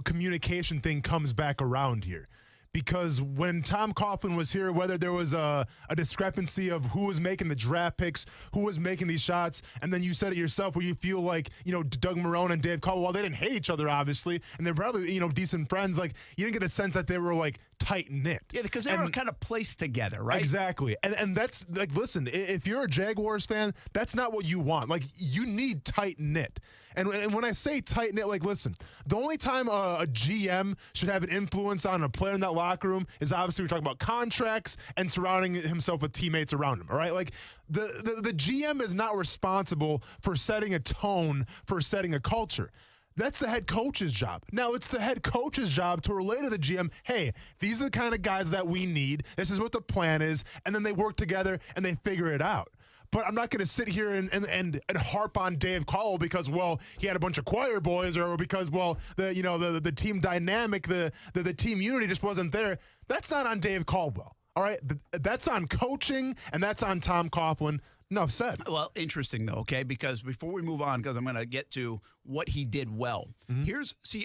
communication thing comes back around here. Because when Tom Coughlin was here, whether there was a discrepancy of who was making the draft picks, who was making these shots, and then you said it yourself where you feel like, Doug Marrone and Dave Caldwell, they didn't hate each other, obviously, and they're probably, decent friends. Like, you didn't get a sense that they were, like, tight-knit. Yeah, because they were kind of placed together, right? Exactly. And that's, like, listen, if you're a Jaguars fan, that's not what you want. Like, you need tight-knit. And when I say tight-knit, like, listen, the only time a GM should have an influence on a player in that locker room is obviously we're talking about contracts and surrounding himself with teammates around him, all right? Like, the GM is not responsible for setting a tone, for setting a culture. That's the head coach's job. Now, it's the head coach's job to relay to the GM, hey, these are the kind of guys that we need. This is what the plan is. And then they work together and they figure it out. But I'm not going to sit here and harp on Dave Caldwell because, well, he had a bunch of choir boys or because, well, the team dynamic, the team unity just wasn't there. That's not on Dave Caldwell. All right? That's on coaching, and that's on Tom Coughlin. Enough said. Well, interesting, though, okay? Because before we move on, because I'm going to get to what he did well.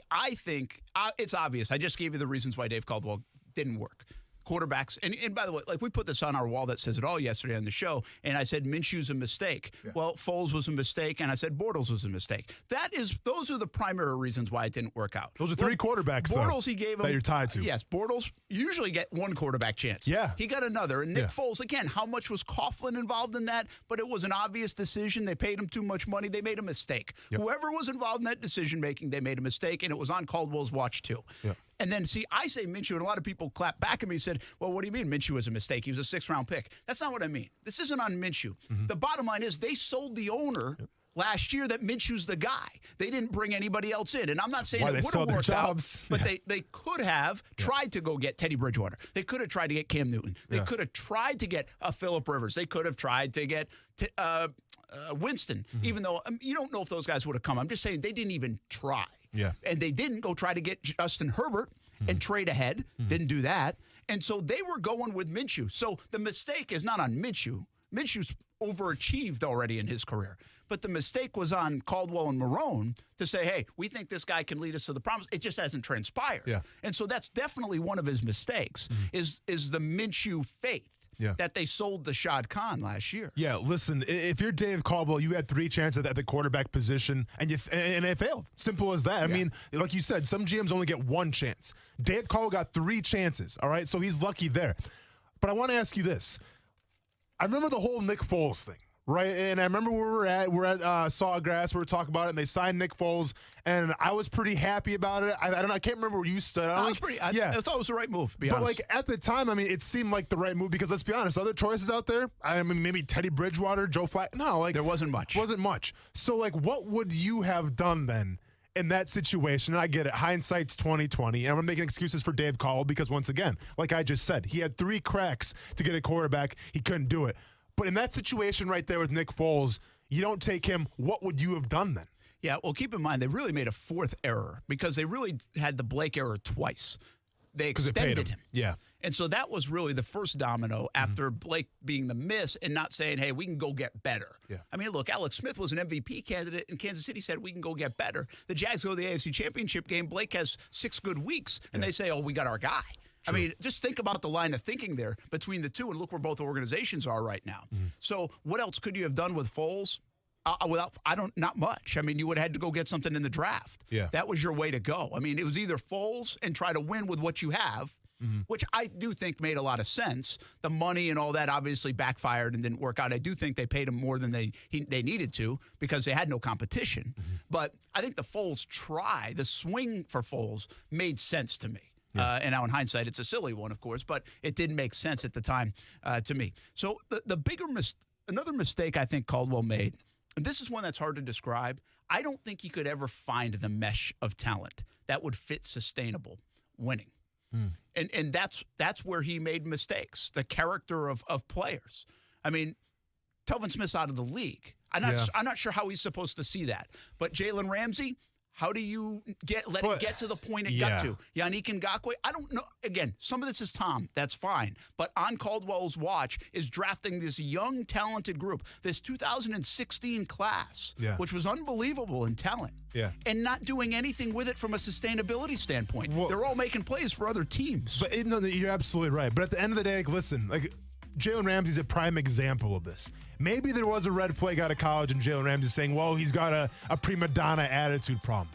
I think it's obvious. I just gave you the reasons why Dave Caldwell didn't work. Quarterbacks, and by the way, like we put this on our wall that says it all yesterday on the show, and I said Minshew's a mistake. Yeah. Well, Foles was a mistake, and I said Bortles was a mistake. Those are the primary reasons why it didn't work out. Those are three quarterbacks, Bortles, he gave him that you're tied to. Yes, Bortles usually get one quarterback chance. Yeah. He got another. And Nick Foles, again, how much was Coughlin involved in that? But it was an obvious decision. They paid him too much money. They made a mistake. Yep. Whoever was involved in that decision-making, they made a mistake, and it was on Caldwell's watch, too. Yep. And then, I say Minshew, and a lot of people clap back at me and said, well, what do you mean Minshew was a mistake? He was a sixth-round pick. That's not what I mean. This isn't on Minshew. Mm-hmm. The bottom line is they sold the owner last year that Minshew's the guy. They didn't bring anybody else in. And I'm not saying it would have worked out, but they could have tried to go get Teddy Bridgewater. They could have tried to get Cam Newton. They could have tried to get Phillip Rivers. They could have tried to get Winston, even though you don't know if those guys would have come. I'm just saying they didn't even try. Yeah. And they didn't go try to get Justin Herbert and trade ahead. Didn't do that. And so they were going with Minshew. So the mistake is not on Minshew. Minshew's overachieved already in his career. But the mistake was on Caldwell and Marrone to say, hey, we think this guy can lead us to the promise. It just hasn't transpired. Yeah. And so that's definitely one of his mistakes is the Minshew faith. Yeah. That they sold the Shad Khan last year. Yeah, listen, if you're Dave Caldwell, you had 3 chances at the quarterback position, and it failed. Simple as that. I mean, like you said, some GMs only get 1 chance. Dave Caldwell got 3 chances, all right? So he's lucky there. But I want to ask you this. I remember the whole Nick Foles thing, right? And I remember where we're at Sawgrass, we were talking about it, and they signed Nick Foles, and I was pretty happy about it. I can't remember where you stood. I thought it was the right move, to be honest. But, like, at the time, I mean, it seemed like the right move because, let's be honest, other choices out there, I mean, maybe Teddy Bridgewater, Joe Flacco. No, like. There wasn't much. So, like, what would you have done then in that situation? And I get it. Hindsight's 20/20. And I'm making excuses for Dave Caldwell because, once again, like I just said, he had 3 cracks to get a quarterback. He couldn't do it. But in that situation right there with Nick Foles, you don't take him. What would you have done then? Yeah, well, keep in mind, they really made a 4th error because they really had the Blake error twice. They extended him. Yeah. And so that was really the first domino after Blake being the miss and not saying, hey, we can go get better. Yeah. I mean, look, Alex Smith was an MVP candidate, and Kansas City said we can go get better. The Jags go to the AFC Championship game. Blake has 6 good weeks, and they say, oh, we got our guy. True. I mean, just think about the line of thinking there between the two, and look where both organizations are right now. So what else could you have done with Foles? Not much. I mean, you would have had to go get something in the draft. Yeah. That was your way to go. I mean, it was either Foles and try to win with what you have, which I do think made a lot of sense. The money and all that obviously backfired and didn't work out. I do think they paid him more than they needed to because they had no competition. But I think the Foles try, the swing for Foles made sense to me. Yeah. And now in hindsight, it's a silly one, of course, but it didn't make sense at the time to me. So another mistake I think Caldwell made, and this is one that's hard to describe. I don't think he could ever find the mesh of talent that would fit sustainable winning. And that's where he made mistakes, the character of players. I mean, Telvin Smith's out of the league. I'm not sure how he's supposed to see that. But Jalen Ramsey, how do you let it get to the point it got to? Yannick Ngakoue, I don't know. Again, some of this is Tom. That's fine. But on Caldwell's watch is drafting this young, talented group, this 2016 class, which was unbelievable in talent, and not doing anything with it from a sustainability standpoint. Well, they're all making plays for other teams. But you're absolutely right. But at the end of the day, like, listen, like, Jalen Ramsey's a prime example of this. Maybe there was a red flag out of college and Jalen Ramsey saying, well, he's got a prima donna attitude problem.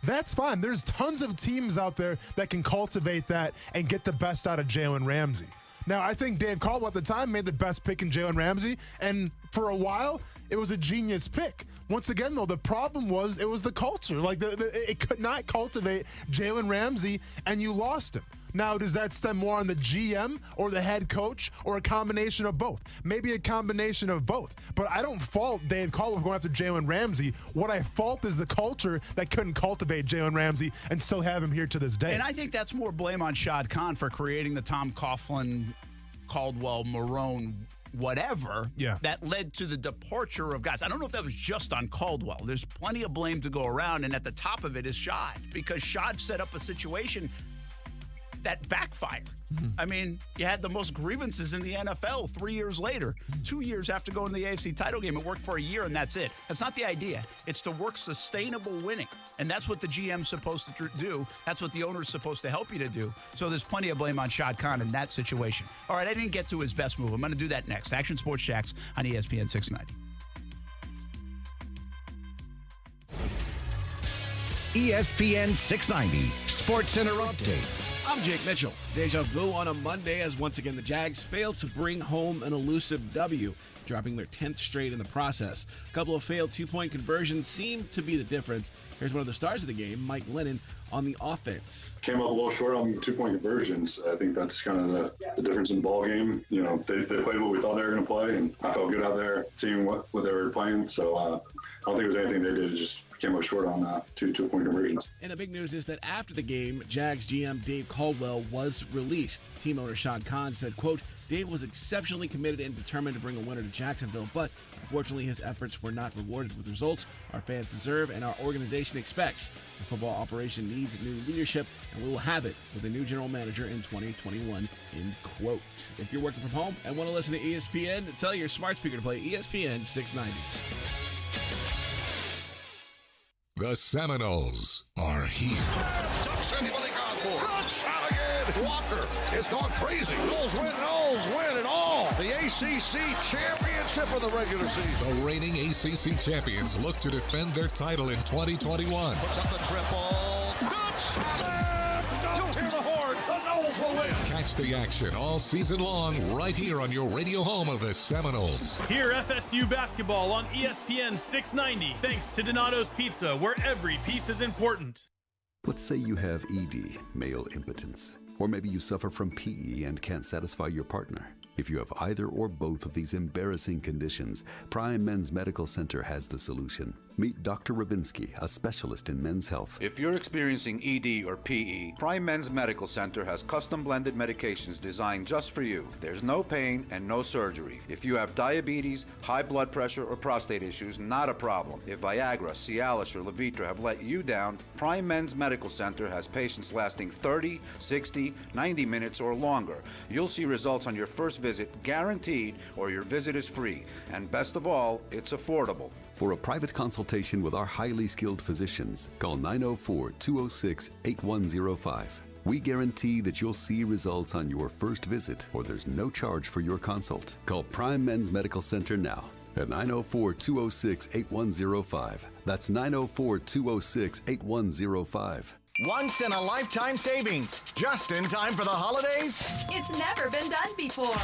That's fine. There's tons of teams out there that can cultivate that and get the best out of Jalen Ramsey. Now, I think Dave Caldwell at the time made the best pick in Jalen Ramsey, and for a while, it was a genius pick. Once again, though, the problem was it was the culture. Like, it could not cultivate Jalen Ramsey, and you lost him. Now, does that stem more on the GM or the head coach or a combination of both? Maybe a combination of both. But I don't fault Dave Caldwell going after Jalen Ramsey. What I fault is the culture that couldn't cultivate Jalen Ramsey and still have him here to this day. And I think that's more blame on Shad Khan for creating the Tom Coughlin, Caldwell, Marrone, whatever, that led to the departure of guys. I don't know if that was just on Caldwell. There's plenty of blame to go around, and at the top of it is Shad, because Shad set up a situation that backfired. I mean, you had the most grievances in the NFL 3 years later. 2 years after going to the AFC title game, it worked for a year, and that's it. That's not the idea. It's to work sustainable winning, and that's what the GM's supposed to do. That's what the owner's supposed to help you to do. So there's plenty of blame on Shad Khan in that situation. All right, I didn't get to his best move. I'm going to do that next. Action Sports Jacks on ESPN 690. ESPN 690 Sports Center Update. I'm Jake Mitchell. Deja vu on a Monday as once again the Jags failed to bring home an elusive W, dropping their 10th straight in the process. A couple of failed two-point conversions seem to be the difference. Here's one of the stars of the game, Mike Glennon, on the offense. Came up a little short on two-point conversions. I think that's kind of the difference in the ball game. You know, they played what we thought they were going to play, and I felt good out there seeing what they were playing. So I don't think it was anything they did. It just came up short on two-point conversions. And the big news is that after the game, Jags GM Dave Caldwell was released. Team owner Shad Khan said, quote, Dave was exceptionally committed and determined to bring a winner to Jacksonville, but unfortunately his efforts were not rewarded with results our fans deserve and our organization expects. The football operation needs new leadership, and we will have it with a new general manager in 2021, end quote. If you're working from home and want to listen to ESPN, tell your smart speaker to play ESPN 690. The Seminoles are here. Good shot again. Walker has gone crazy. Knowles win it all. The ACC championship of the regular season. The reigning ACC champions look to defend their title in 2021. Puts up the triple. Good shot. Don't hear the horn. The Knowles will win. Catch the action all season long right here on your radio home of the Seminoles. Hear FSU basketball on ESPN 690, thanks to Donato's Pizza, where every piece is important. Let's say you have ED, male impotence, or maybe you suffer from PE and can't satisfy your partner. If you have either or both of these embarrassing conditions, Prime Men's Medical Center has the solution. Meet Dr. Rabinski, a specialist in men's health. If you're experiencing ED or PE, Prime Men's Medical Center has custom blended medications designed just for you. There's no pain and no surgery. If you have diabetes, high blood pressure, or prostate issues, not a problem. If Viagra, Cialis, or Levitra have let you down, Prime Men's Medical Center has patients lasting 30, 60, 90 minutes or longer. You'll see results on your first visit guaranteed, or your visit is free. And best of all, it's affordable. For a private consultation with our highly skilled physicians, call 904-206-8105. We guarantee that you'll see results on your first visit, or there's no charge for your consult. Call Prime Men's Medical Center now at 904-206-8105. That's 904-206-8105. Once in a lifetime savings, just in time for the holidays. It's never been done before.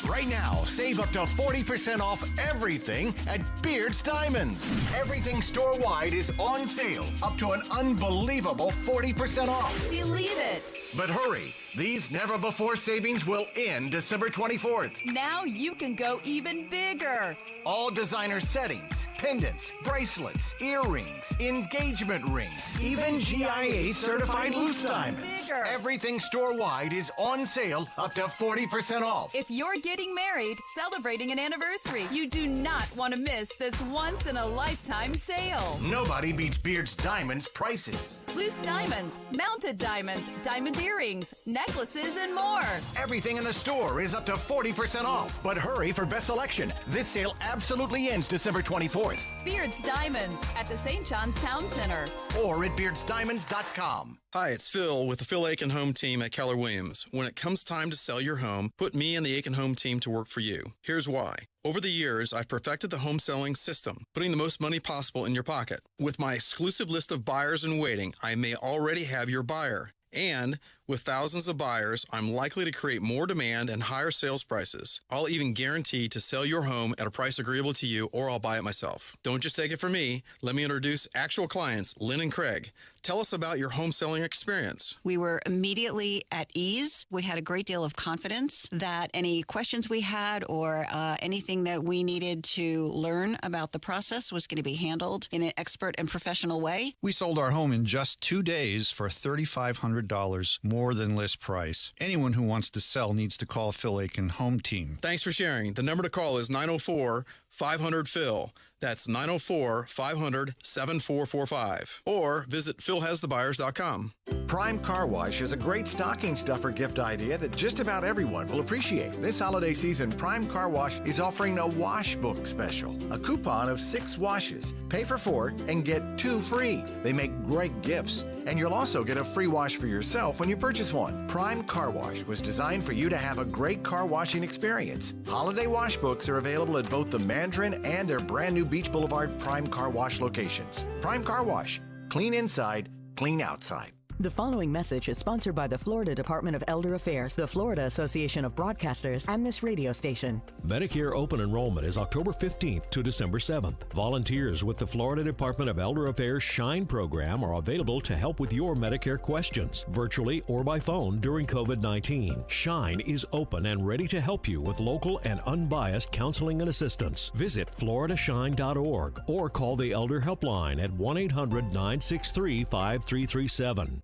Right now, save up to 40% off everything at Beard's Diamonds. Everything store-wide is on sale, up to an unbelievable 40% off. Believe it. But hurry, these never-before savings will end December 24th. Now you can go even bigger. All designer settings, pendants, bracelets, earrings, engagement rings, even GIA certified loose diamonds. Bigger. Everything store-wide is on sale, up to 40% off. If you're getting married, celebrating an anniversary, you do not want to miss this once-in-a-lifetime sale. Nobody beats Beard's Diamonds prices. Loose diamonds, mounted diamonds, diamond earrings, necklaces, and more. Everything in the store is up to 40% off. But hurry for best selection. This sale absolutely ends December 24th. Beard's Diamonds at the St. John's Town Center. Or at beardsdiamonds.com. Hi, it's Phil with the Phil Aiken Home Team at Keller Williams. When it comes time to sell your home, put me and the Aiken Home Team to work for you. Here's why. Over the years, I've perfected the home selling system, putting the most money possible in your pocket. With my exclusive list of buyers in waiting, I may already have your buyer. And with thousands of buyers, I'm likely to create more demand and higher sales prices. I'll even guarantee to sell your home at a price agreeable to you, or I'll buy it myself. Don't just take it from me. Let me introduce actual clients, Lynn and Craig. Tell us about your home selling experience. We were immediately at ease. We had a great deal of confidence that any questions we had or anything that we needed to learn about the process was going to be handled in an expert and professional way. We sold our home in just 2 days for $3,500 more than list price. Anyone who wants to sell needs to call Phil Aiken Home Team. Thanks for sharing. The number to call is 904-500-PHIL. That's 904-500-7445. Or visit philhasthebuyers.com. Prime Car Wash is a great stocking stuffer gift idea that just about everyone will appreciate. This holiday season, Prime Car Wash is offering a wash book special. A coupon of 6 washes. Pay for 4 and get 2 free. They make great gifts. And you'll also get a free wash for yourself when you purchase one. Prime Car Wash was designed for you to have a great car washing experience. Holiday wash books are available at both the Mandarin and their brand new Beach Boulevard Prime Car Wash locations. Prime Car Wash. Clean inside, clean outside. The following message is sponsored by the Florida Department of Elder Affairs, the Florida Association of Broadcasters, and this radio station. Medicare open enrollment is October 15th to December 7th. Volunteers with the Florida Department of Elder Affairs SHINE program are available to help with your Medicare questions, virtually or by phone during COVID-19. SHINE is open and ready to help you with local and unbiased counseling and assistance. Visit floridashine.org or call the Elder Helpline at 1-800-963-5337.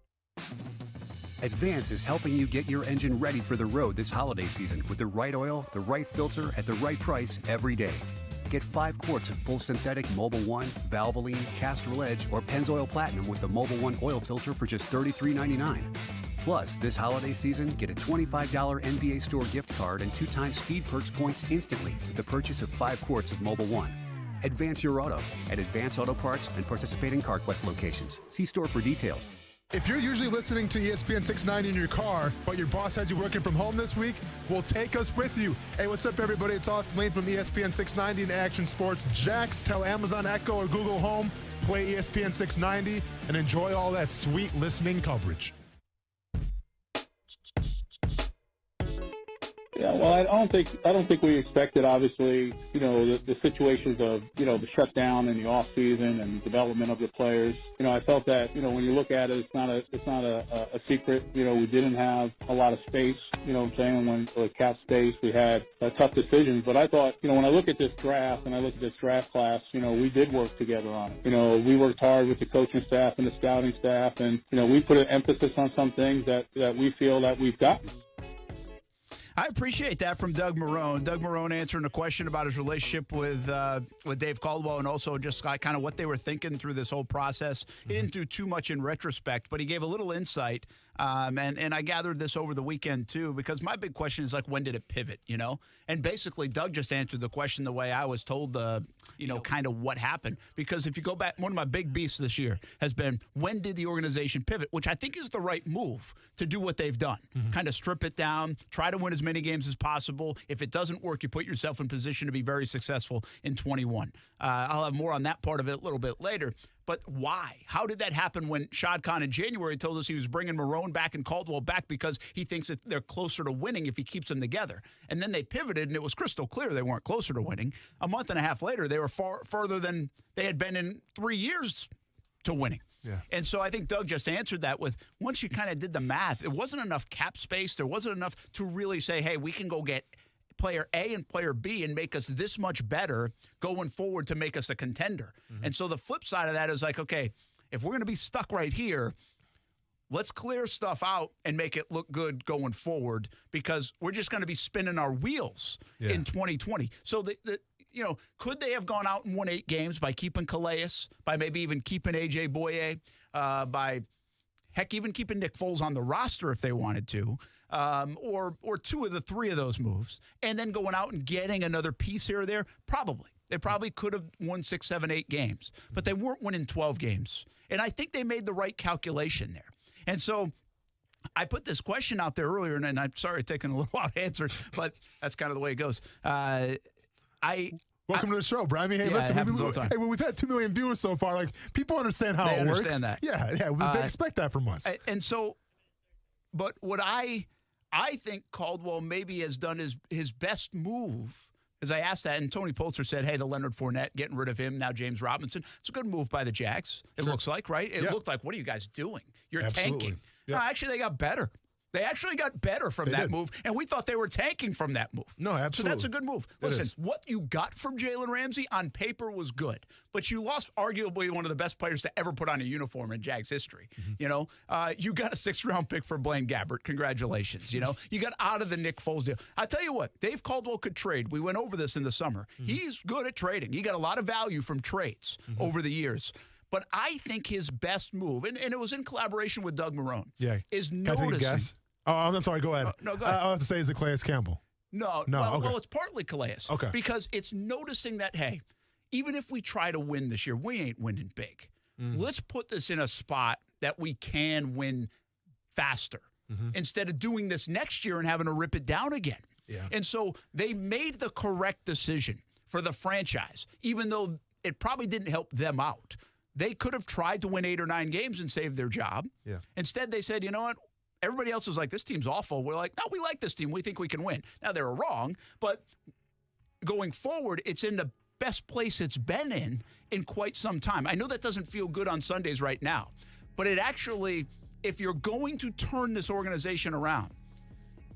Advance is helping you get your engine ready for the road this holiday season with the right oil, the right filter, at the right price every day. Get 5 quarts of full synthetic Mobil 1, Valvoline, Castrol Edge, or Pennzoil Platinum with the Mobil 1 oil filter for just $33.99. Plus, this holiday season, get a $25 NBA store gift card and 2 times Speed Perks points instantly with the purchase of 5 quarts of Mobil 1. Advance your auto at Advance Auto Parts and participating CarQuest locations. See store for details. If you're usually listening to ESPN 690 in your car, but your boss has you working from home this week, well, take us with you. Hey, what's up, everybody? It's Austin Lane from ESPN 690 and Action Sports Jax. Tell Amazon Echo or Google Home, play ESPN 690, and enjoy all that sweet listening coverage. Yeah, well, I don't think we expected, obviously, the situations of, the shutdown in the off season and development of the players. I felt that, when you look at it, it's not a secret. We didn't have a lot of space, what I'm saying, when cap space, we had tough decisions. But I thought, when I look at this draft and I look at this draft class, we did work together on it. We worked hard with the coaching staff and the scouting staff, and, we put an emphasis on some things that we feel that we've gotten. I appreciate that from Doug Marrone. Doug Marrone answering a question about his relationship with Dave Caldwell and also just kind of what they were thinking through this whole process. He didn't do too much in retrospect, but he gave a little insight. And I gathered this over the weekend, too, because my big question is, when did it pivot, And basically, Doug just answered the question the way I was told, kind of what happened. Because if you go back, one of my big beefs this year has been, when did the organization pivot? Which I think is the right move to do what they've done. Kind of strip it down, try to win as many games as possible. If it doesn't work, you put yourself in position to be very successful in 21. I'll have more on that part of it a little bit later. But why? How did that happen when Shad Khan in January told us he was bringing Marrone back and Caldwell back because he thinks that they're closer to winning if he keeps them together? And then they pivoted, and it was crystal clear they weren't closer to winning. A month and a half later, they were further than they had been in 3 years to winning. Yeah. And so I think Doug just answered that with, once you kind of did the math, it wasn't enough cap space. There wasn't enough to really say, hey, we can go get player A and player B and make us this much better going forward to make us a contender. And so the flip side of that is okay, if we're going to be stuck right here, let's clear stuff out and make it look good going forward, because we're just going to be spinning our wheels in 2020. So could they have gone out and won 8 games by keeping Calais, by maybe even keeping A.J. Boye, by heck, even keeping Nick Foles on the roster if they wanted to, or 2 of the 3 of those moves, and then going out and getting another piece here or there? Probably. They probably could have won 6, 7, 8 games, but they weren't winning 12 games. And I think they made the right calculation there. And so I put this question out there earlier, and I'm sorry taking a little while to answer, but that's kind of the way it goes. Welcome to the show, Brian. Hey, listen, we've had 2 million viewers so far. People understand how it works. They understand that. Yeah, they expect that from us. And so, but what I think Caldwell maybe has done his best move, as I asked that, and Tony Polster said, hey, the Leonard Fournette, getting rid of him, now James Robinson. It's a good move by the Jags, it looks like, right? It looked like, what are you guys doing? You're tanking. No, actually, they got better. They actually got better from that move, and we thought they were tanking from that move. No, absolutely. So that's a good move. Listen, what you got from Jalen Ramsey on paper was good, but you lost arguably one of the best players to ever put on a uniform in Jags history. You got a 6th-round pick for Blaine Gabbert. Congratulations. You got out of the Nick Foles deal. I tell you what, Dave Caldwell could trade. We went over this in the summer. He's good at trading. He got a lot of value from trades over the years. But I think his best move, and it was in collaboration with Doug Marrone, is Can I take a guess? Oh, I'm sorry. Go ahead. No, go ahead. I have to say, is it Calais Campbell? No. Well, it's partly Calais. Okay. Because it's noticing that, hey, even if we try to win this year, we ain't winning big. Let's put this in a spot that we can win faster instead of doing this next year and having to rip it down again. Yeah. And so they made the correct decision for the franchise, even though it probably didn't help them out. They could have tried to win 8 or 9 games and save their job. Yeah. Instead, they said, you know what? Everybody else was like, this team's awful. We're like, no, we like this team. We think we can win. Now, they were wrong, but going forward, it's in the best place it's been in quite some time. I know that doesn't feel good on Sundays right now, but it actually, if you're going to turn this organization around,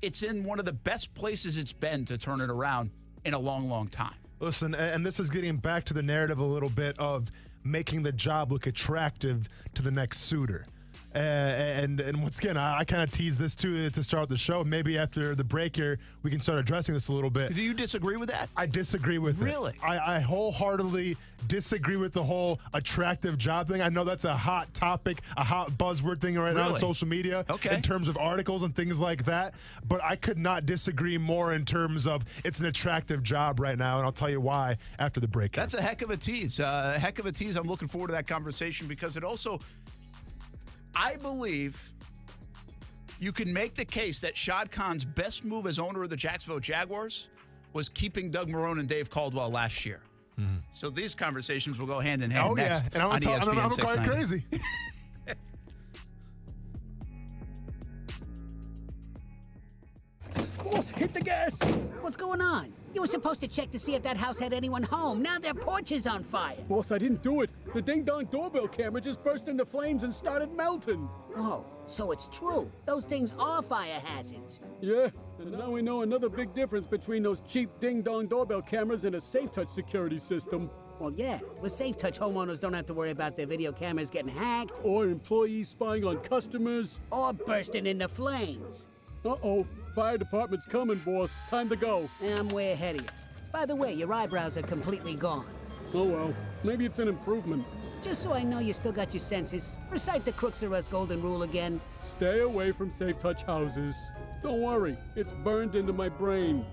it's in one of the best places it's been to turn it around in a long, long time. Listen, and this is getting back to the narrative a little bit of making the job look attractive to the next suitor. And once again, I kind of teased this too to start the show. Maybe after the break here, we can start addressing this a little bit. Do you disagree with that? I disagree with it. Really? I wholeheartedly disagree with the whole attractive job thing. I know that's a hot topic, a hot buzzword thing right now on social media in terms of articles and things like that. But I could not disagree more in terms of it's an attractive job right now, and I'll tell you why after the break. That's a heck of a tease. A heck of a tease. I'm looking forward to that conversation because it also – I believe you can make the case that Shad Khan's best move as owner of the Jacksonville Jaguars was keeping Doug Marrone and Dave Caldwell last year. So these conversations will go hand in hand next and on ESPN I'm quite crazy. Boss, hit the gas! What's going on? You were supposed to check to see if that house had anyone home. Now their porch is on fire. Boss, I didn't do it. The ding-dong doorbell camera just burst into flames and started melting. Oh, so it's true. Those things are fire hazards. Yeah, and now we know another big difference between those cheap ding-dong doorbell cameras and a SafeTouch security system. Well, yeah. With SafeTouch, homeowners don't have to worry about their video cameras getting hacked. Or employees spying on customers. Or bursting into flames. Uh-oh. Fire department's coming, boss. Time to go. I'm way ahead of you. By the way, your eyebrows are completely gone. Oh, well. Maybe it's an improvement. Just so I know you still got your senses, recite the Crooks R Us golden rule again. Stay away from SafeTouch houses. Don't worry. It's burned into my brain.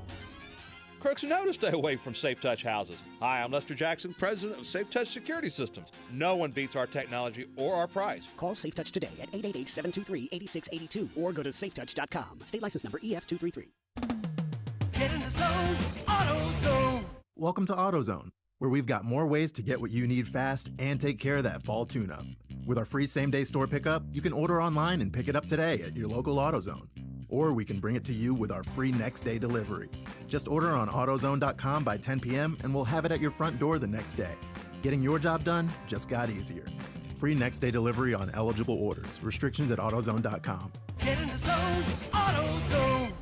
Crooks know to stay away from SafeTouch houses. Hi, I'm Lester Jackson, president of SafeTouch Security Systems. No one beats our technology or our price. Call SafeTouch today at 888-723-8682 or go to safetouch.com. State license number EF233. Get in the zone, AutoZone. Welcome to AutoZone, where we've got more ways to get what you need fast and take care of that fall tune-up. With our free same-day store pickup, you can order online and pick it up today at your local AutoZone. Or we can bring it to you with our free next-day delivery. Just order on AutoZone.com by 10 p.m. and we'll have it at your front door the next day. Getting your job done just got easier. Free next-day delivery on eligible orders. Restrictions at AutoZone.com. Get in the zone, AutoZone.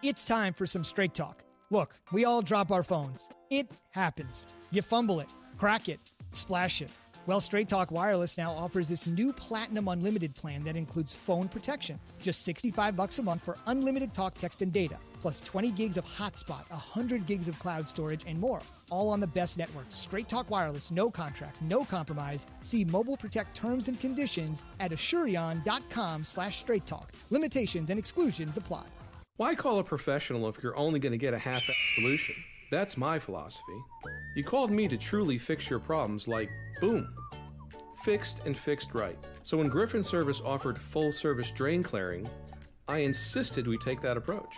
It's time for some straight talk. Look, we all drop our phones. It happens. You fumble it, crack it, splash it. Well, Straight Talk Wireless now offers this new Platinum Unlimited plan that includes phone protection. Just $65 a month for unlimited talk, text, and data, plus 20 gigs of hotspot, 100 gigs of cloud storage, and more. All on the best network. Straight Talk Wireless, no contract, no compromise. See Mobile Protect terms and conditions at Assurion.com/Straight Talk. Limitations and exclusions apply. Why call a professional if you're only going to get a half solution? That's my philosophy. You called me to truly fix your problems like, boom. Fixed and fixed right. So when Griffin Service offered full service drain clearing, I insisted we take that approach.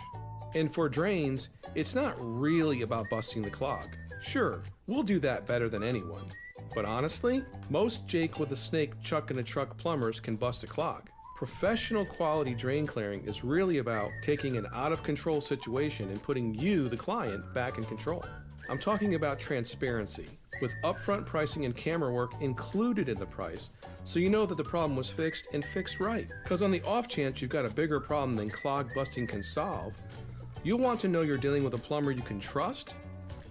And for drains, it's not really about busting the clog. Sure, we'll do that better than anyone. But honestly, most Jake with a snake chuck in a truck plumbers can bust a clog. Professional quality drain clearing is really about taking an out of control situation and putting you, the client, back in control. I'm talking about transparency, with upfront pricing and camera work included in the price, so you know that the problem was fixed and fixed right. Because on the off chance you've got a bigger problem than clog busting can solve, you'll want to know you're dealing with a plumber you can trust,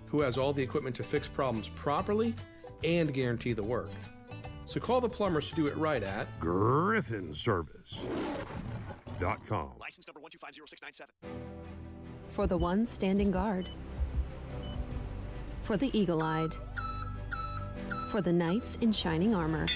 who has all the equipment to fix problems properly and guarantee the work. So call the plumbers to do it right at GriffinService.com. License number 1250697. For the ones standing guard. For the eagle-eyed. For the knights in shining armor.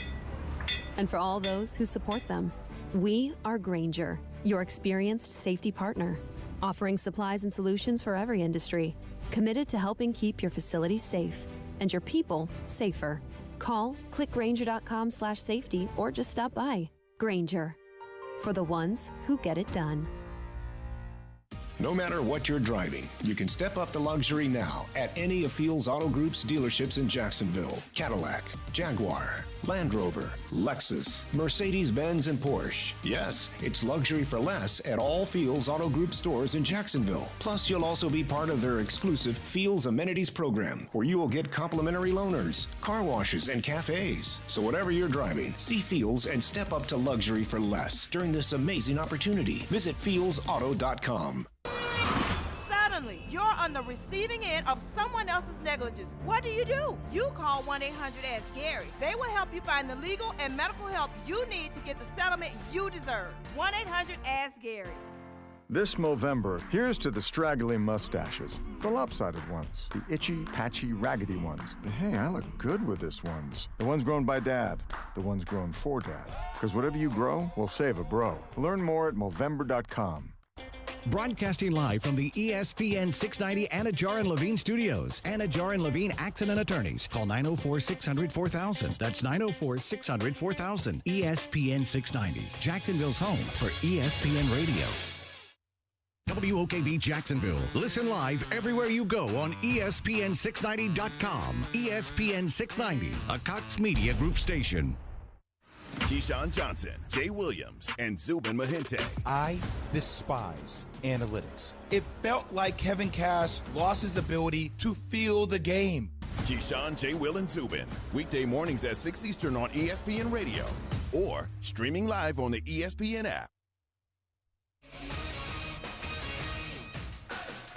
And for all those who support them. We are Grainger, your experienced safety partner, offering supplies and solutions for every industry, committed to helping keep your facilities safe and your people safer. Call, click Grainger.com/safety, or just stop by. Grainger, for the ones who get it done. No matter what you're driving, you can step up to luxury now at any of Fields Auto Group's dealerships in Jacksonville. Cadillac, Jaguar, Land Rover, Lexus, Mercedes-Benz, and Porsche. Yes, it's luxury for less at all Fields Auto Group stores in Jacksonville. Plus, you'll also be part of their exclusive Fields Amenities program, where you will get complimentary loaners, car washes, and cafes. So whatever you're driving, see Fields and step up to luxury for less during this amazing opportunity. Visit fieldsauto.com. Suddenly, you're on the receiving end of someone else's negligence. What do? You call 1-800-ASK-GARY. They will help you find the legal and medical help you need to get the settlement you deserve. 1-800-ASK-GARY. This Movember, here's to the straggly mustaches, the lopsided ones, the itchy, patchy, raggedy ones. But hey, I look good with this ones. The ones grown by Dad, the ones grown for Dad. Because whatever you grow will save a bro. Learn more at Movember.com. Broadcasting live from the ESPN 690 Anajar and Levine studios. Anajar and Levine Accident Attorneys. Call 904-600-4000. That's 904-600-4000. ESPN 690. Jacksonville's home for ESPN Radio. WOKV Jacksonville. Listen live everywhere you go on ESPN690.com. ESPN 690, a Cox Media Group station. Keyshawn Johnson, Jay Williams, and Zubin Mehenti. I despise analytics. It felt like Kevin Cash lost his ability to feel the game. Keyshawn, Jay, Will, and Zubin. Weekday mornings at 6 Eastern on ESPN Radio or streaming live on the ESPN app.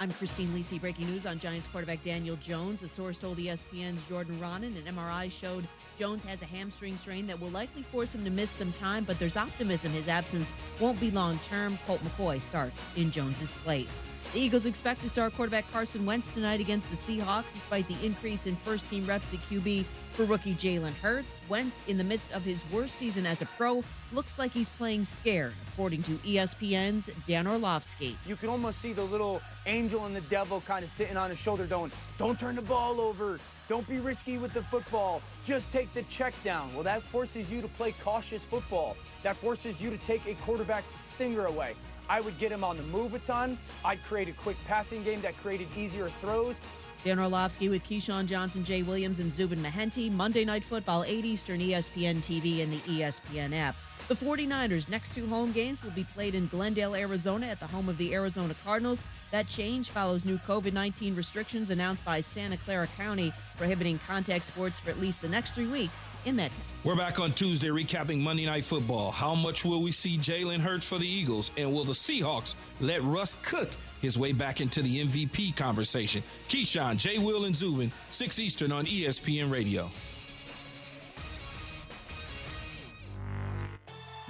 I'm Christine Lisi. Breaking news on Giants quarterback Daniel Jones. A source told ESPN's Jordan Ronan an MRI showed Jones has a hamstring strain that will likely force him to miss some time, but there's optimism his absence won't be long-term. Colt McCoy starts in Jones's place. The Eagles expect to start quarterback Carson Wentz tonight against the Seahawks, despite the increase in first-team reps at QB for rookie Jalen Hurts. Wentz, in the midst of his worst season as a pro, looks like he's playing scared, according to ESPN's Dan Orlovsky. You can almost see the little angel and the devil kind of sitting on his shoulder going, don't turn the ball over. Don't be risky with the football. Just take the check down. Well, that forces you to play cautious football. That forces you to take a quarterback's stinger away. I would get him on the move a ton. I'd create a quick passing game that created easier throws. Dan Orlovsky with Keyshawn Johnson, Jay Williams, and Zubin Mehenti. Monday Night Football, 8 Eastern, ESPN TV and the ESPN app. The 49ers' next two home games will be played in Glendale, Arizona at the home of the Arizona Cardinals. That change follows new COVID-19 restrictions announced by Santa Clara County, prohibiting contact sports for at least the next 3 weeks in that county. We're back on Tuesday recapping Monday Night Football. How much will we see Jalen Hurts for the Eagles? And will the Seahawks let Russ cook his way back into the MVP conversation? Keyshawn, Jay, Will, and Zubin, 6 Eastern on ESPN Radio.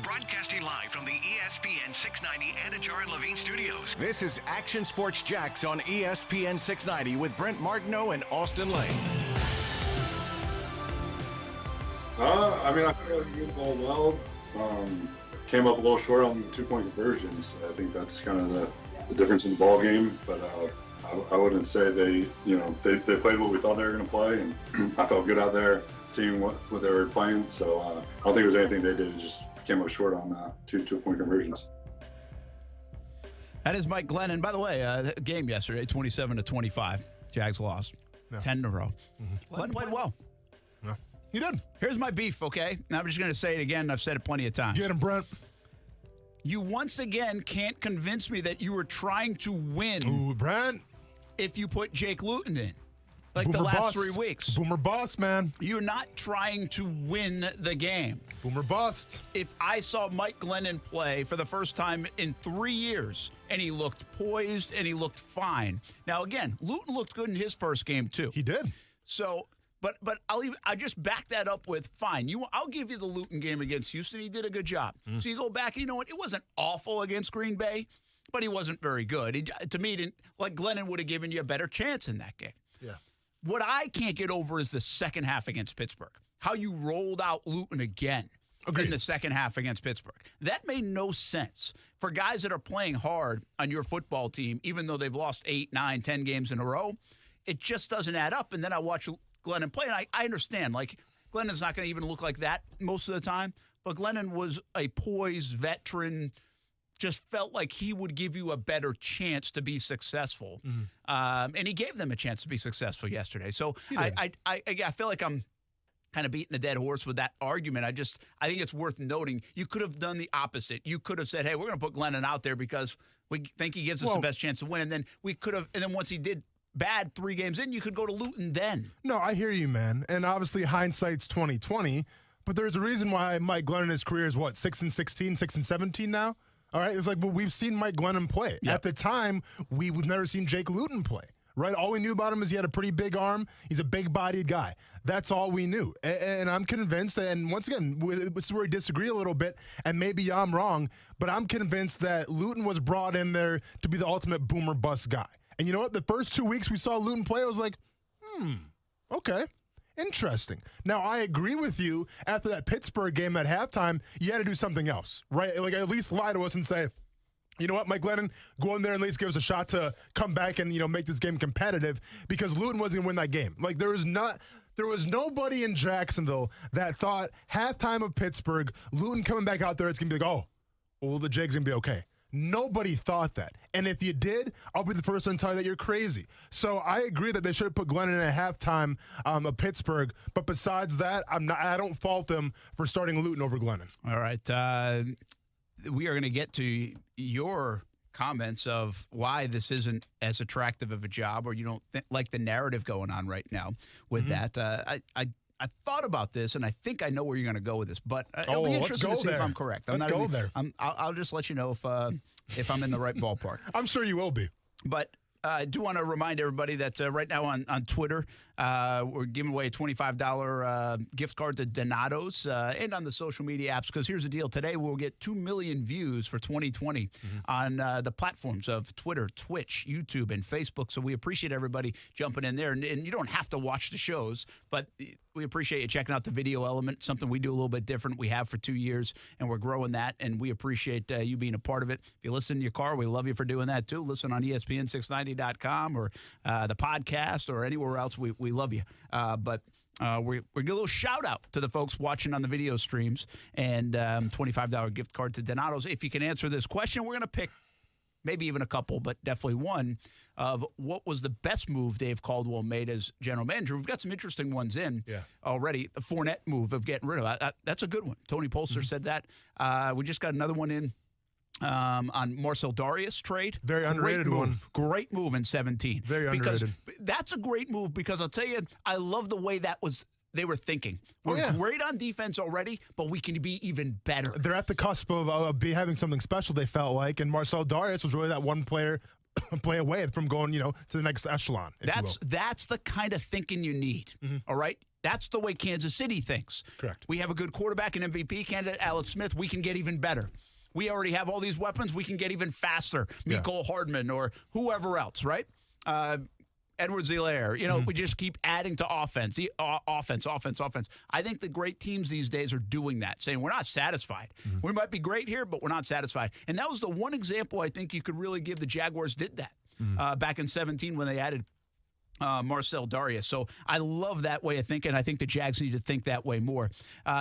Broadcasting live from the ESPN 690 Anajar and Levine studios. This is Action Sports Jacks on ESPN 690 with Brent Martineau and Austin Lane. I feel like we did the ball well. Came up a little short on 2-point conversions. I think that's kind of the difference in the ball game. But I wouldn't say they played what we thought they were going to play, and I felt good out there seeing what they were playing. So I don't think it was anything they did. It just came up short on 2-point conversions. That is Mike Glennon. By the way, game yesterday, 27-25. Jags lost. 10 in a row. Glenn played well. No. He did. Here's my beef, okay? Now I'm just going to say it again. I've said it plenty of times. Get him, Brent. You once again can't convince me that you were trying to win. Ooh, Brent. If you put Jake Luton in. Like Boomer the last bust. 3 weeks. Boomer bust, man. You're not trying to win the game. Boomer bust. If I saw Mike Glennon play for the first time in 3 years, and he looked poised and he looked fine. Now, again, Luton looked good in his first game, too. He did. So, but I just back that up with, fine, I'll give you the Luton game against Houston. He did a good job. So you go back, and you know what? It wasn't awful against Green Bay, but he wasn't very good. To me, Glennon would have given you a better chance in that game. Yeah. What I can't get over is the second half against Pittsburgh. How you rolled out Luton again in the second half against Pittsburgh. That made no sense. For guys that are playing hard on your football team, even though they've lost 8, 9, 10 games in a row, it just doesn't add up. And then I watch Glennon play, and I understand. Like, Glennon's not going to even look like that most of the time, but Glennon was a poised veteran, just felt like he would give you a better chance to be successful. And he gave them a chance to be successful yesterday. So I feel like I'm kind of beating a dead horse with that argument. I think it's worth noting. You could have done the opposite. You could have said, hey, we're going to put Glennon out there because we think he gives us the best chance to win. And then once he did bad 3 games in, you could go to Luton then. No, I hear you, man. And obviously hindsight's 20/20, but there's a reason why Mike Glennon in his career is 6-16, 6-17 now? All right, it's like, well, we've seen Mike Glennon play. Yep. At the time, we've never seen Jake Luton play, right? All we knew about him is he had a pretty big arm. He's a big-bodied guy. That's all we knew. And I'm convinced, and once again, this is where we disagree a little bit, and maybe I'm wrong, but I'm convinced that Luton was brought in there to be the ultimate boomer bust guy. And you know what? The first 2 weeks we saw Luton play, I was like, okay. Interesting. Now, I agree with you. After that Pittsburgh game at halftime, you had to do something else, right? Like, at least lie to us and say, you know what, Mike Glennon, go in there and at least give us a shot to come back and, make this game competitive, because Luton wasn't going to win that game. Like, there was nobody in Jacksonville that thought halftime of Pittsburgh, Luton coming back out there, it's going to be like, oh, well, the Jags going to be okay. Nobody thought that. And if you did, I'll be the first one to tell you that you're crazy. So I agree that they should have put Glennon in at halftime of Pittsburgh. But besides that, I don't fault them for starting Luton over Glennon. All right. We are going to get to your comments of why this isn't as attractive of a job, or you don't like the narrative going on right now with that. I thought about this, and I think I know where you're going to go with this, but it'll be interesting to see if I'm correct. Let's go there. I'll just let you know if I'm in the right ballpark. I'm sure you will be. But I do want to remind everybody that right now on Twitter, we're giving away a $25 gift card to Donato's and on the social media apps, because here's the deal. Today we'll get 2 million views for 2020 on the platforms of Twitter, Twitch, YouTube, and Facebook. So we appreciate everybody jumping in there. And you don't have to watch the shows, but we appreciate you checking out the video element, something we do a little bit different. We have for 2 years, and we're growing that, and we appreciate you being a part of it. If you listen in your car, we love you for doing that too. Listen on ESPN690.com or the podcast or anywhere else. We love you. But we give a little shout out to the folks watching on the video streams, and $25 gift card to Donato's. If you can answer this question, we're going to pick maybe even a couple, but definitely one of what was the best move Dave Caldwell made as general manager. We've got some interesting ones in already. The Fournette move of getting rid of that, that's a good one. Tony Polster said that. We just got another one in on Marcel Darius trade. Very underrated one. Great move in 17. Very underrated. That's a great move because I'll tell you, I love the way they were thinking. We're great on defense already, but we can be even better. They're at the cusp of having something special, they felt like, and Marcel Darius was really that one player play away from going, to the next echelon. That's the kind of thinking you need. All right. That's the way Kansas City thinks. Correct. We have a good quarterback and MVP candidate, Alex Smith. We can get even better. We already have all these weapons. We can get even faster. Mecole Hardman or whoever else, right? Edwards-Helaire. We just keep adding to offense. Offense. I think the great teams these days are doing that, saying we're not satisfied. We might be great here, but we're not satisfied. And that was the one example I think you could really give. The Jaguars did that back in 17 when they added Marcel Darius. So I love that way of thinking. I think the Jags need to think that way more.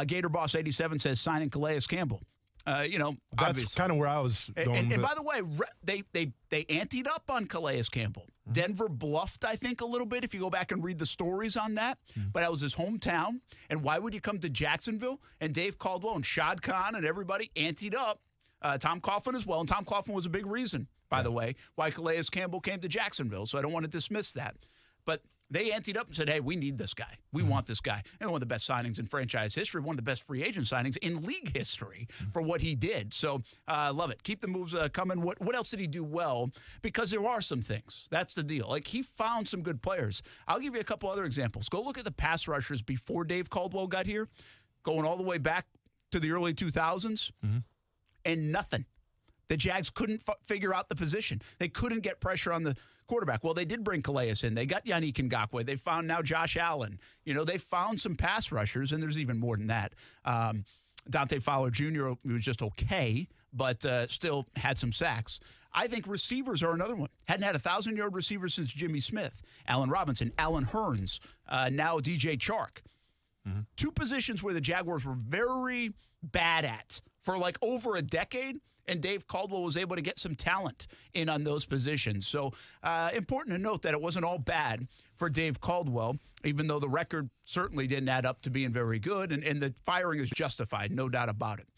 Gator Boss 87 says signing Calais Campbell. That's kind of where I was going. And by the way, they anteed up on Calais Campbell. Denver bluffed, I think, a little bit if you go back and read the stories on that. But that was his hometown. And why would you come to Jacksonville? And Dave Caldwell and Shad Khan and everybody anteed up. Tom Coughlin as well. And Tom Coughlin was a big reason, by the way, why Calais Campbell came to Jacksonville. So I don't want to dismiss that. But they anteed up and said, hey, we need this guy. We want this guy. And one of the best signings in franchise history, one of the best free agent signings in league history for what he did. So I love it. Keep the moves coming. What else did he do well? Because there are some things. That's the deal. Like, he found some good players. I'll give you a couple other examples. Go look at the pass rushers before Dave Caldwell got here, going all the way back to the early 2000s, and nothing. The Jags couldn't figure out the position. They couldn't get pressure on the quarterback. Well, they did bring Calais in. They got Yannick Ngakoue. They found now Josh Allen. They found some pass rushers, and there's even more than that. Dante Fowler Jr. was just okay, but still had some sacks. I think receivers are another one. Hadn't had a 1,000-yard receiver since Jimmy Smith. Allen Robinson, Allen Hurns, now DJ Chark. Two positions where the Jaguars were very bad at for like over a decade, and Dave Caldwell was able to get some talent in on those positions. So important to note that it wasn't all bad for Dave Caldwell, even though the record certainly didn't add up to being very good, and the firing is justified, no doubt about it.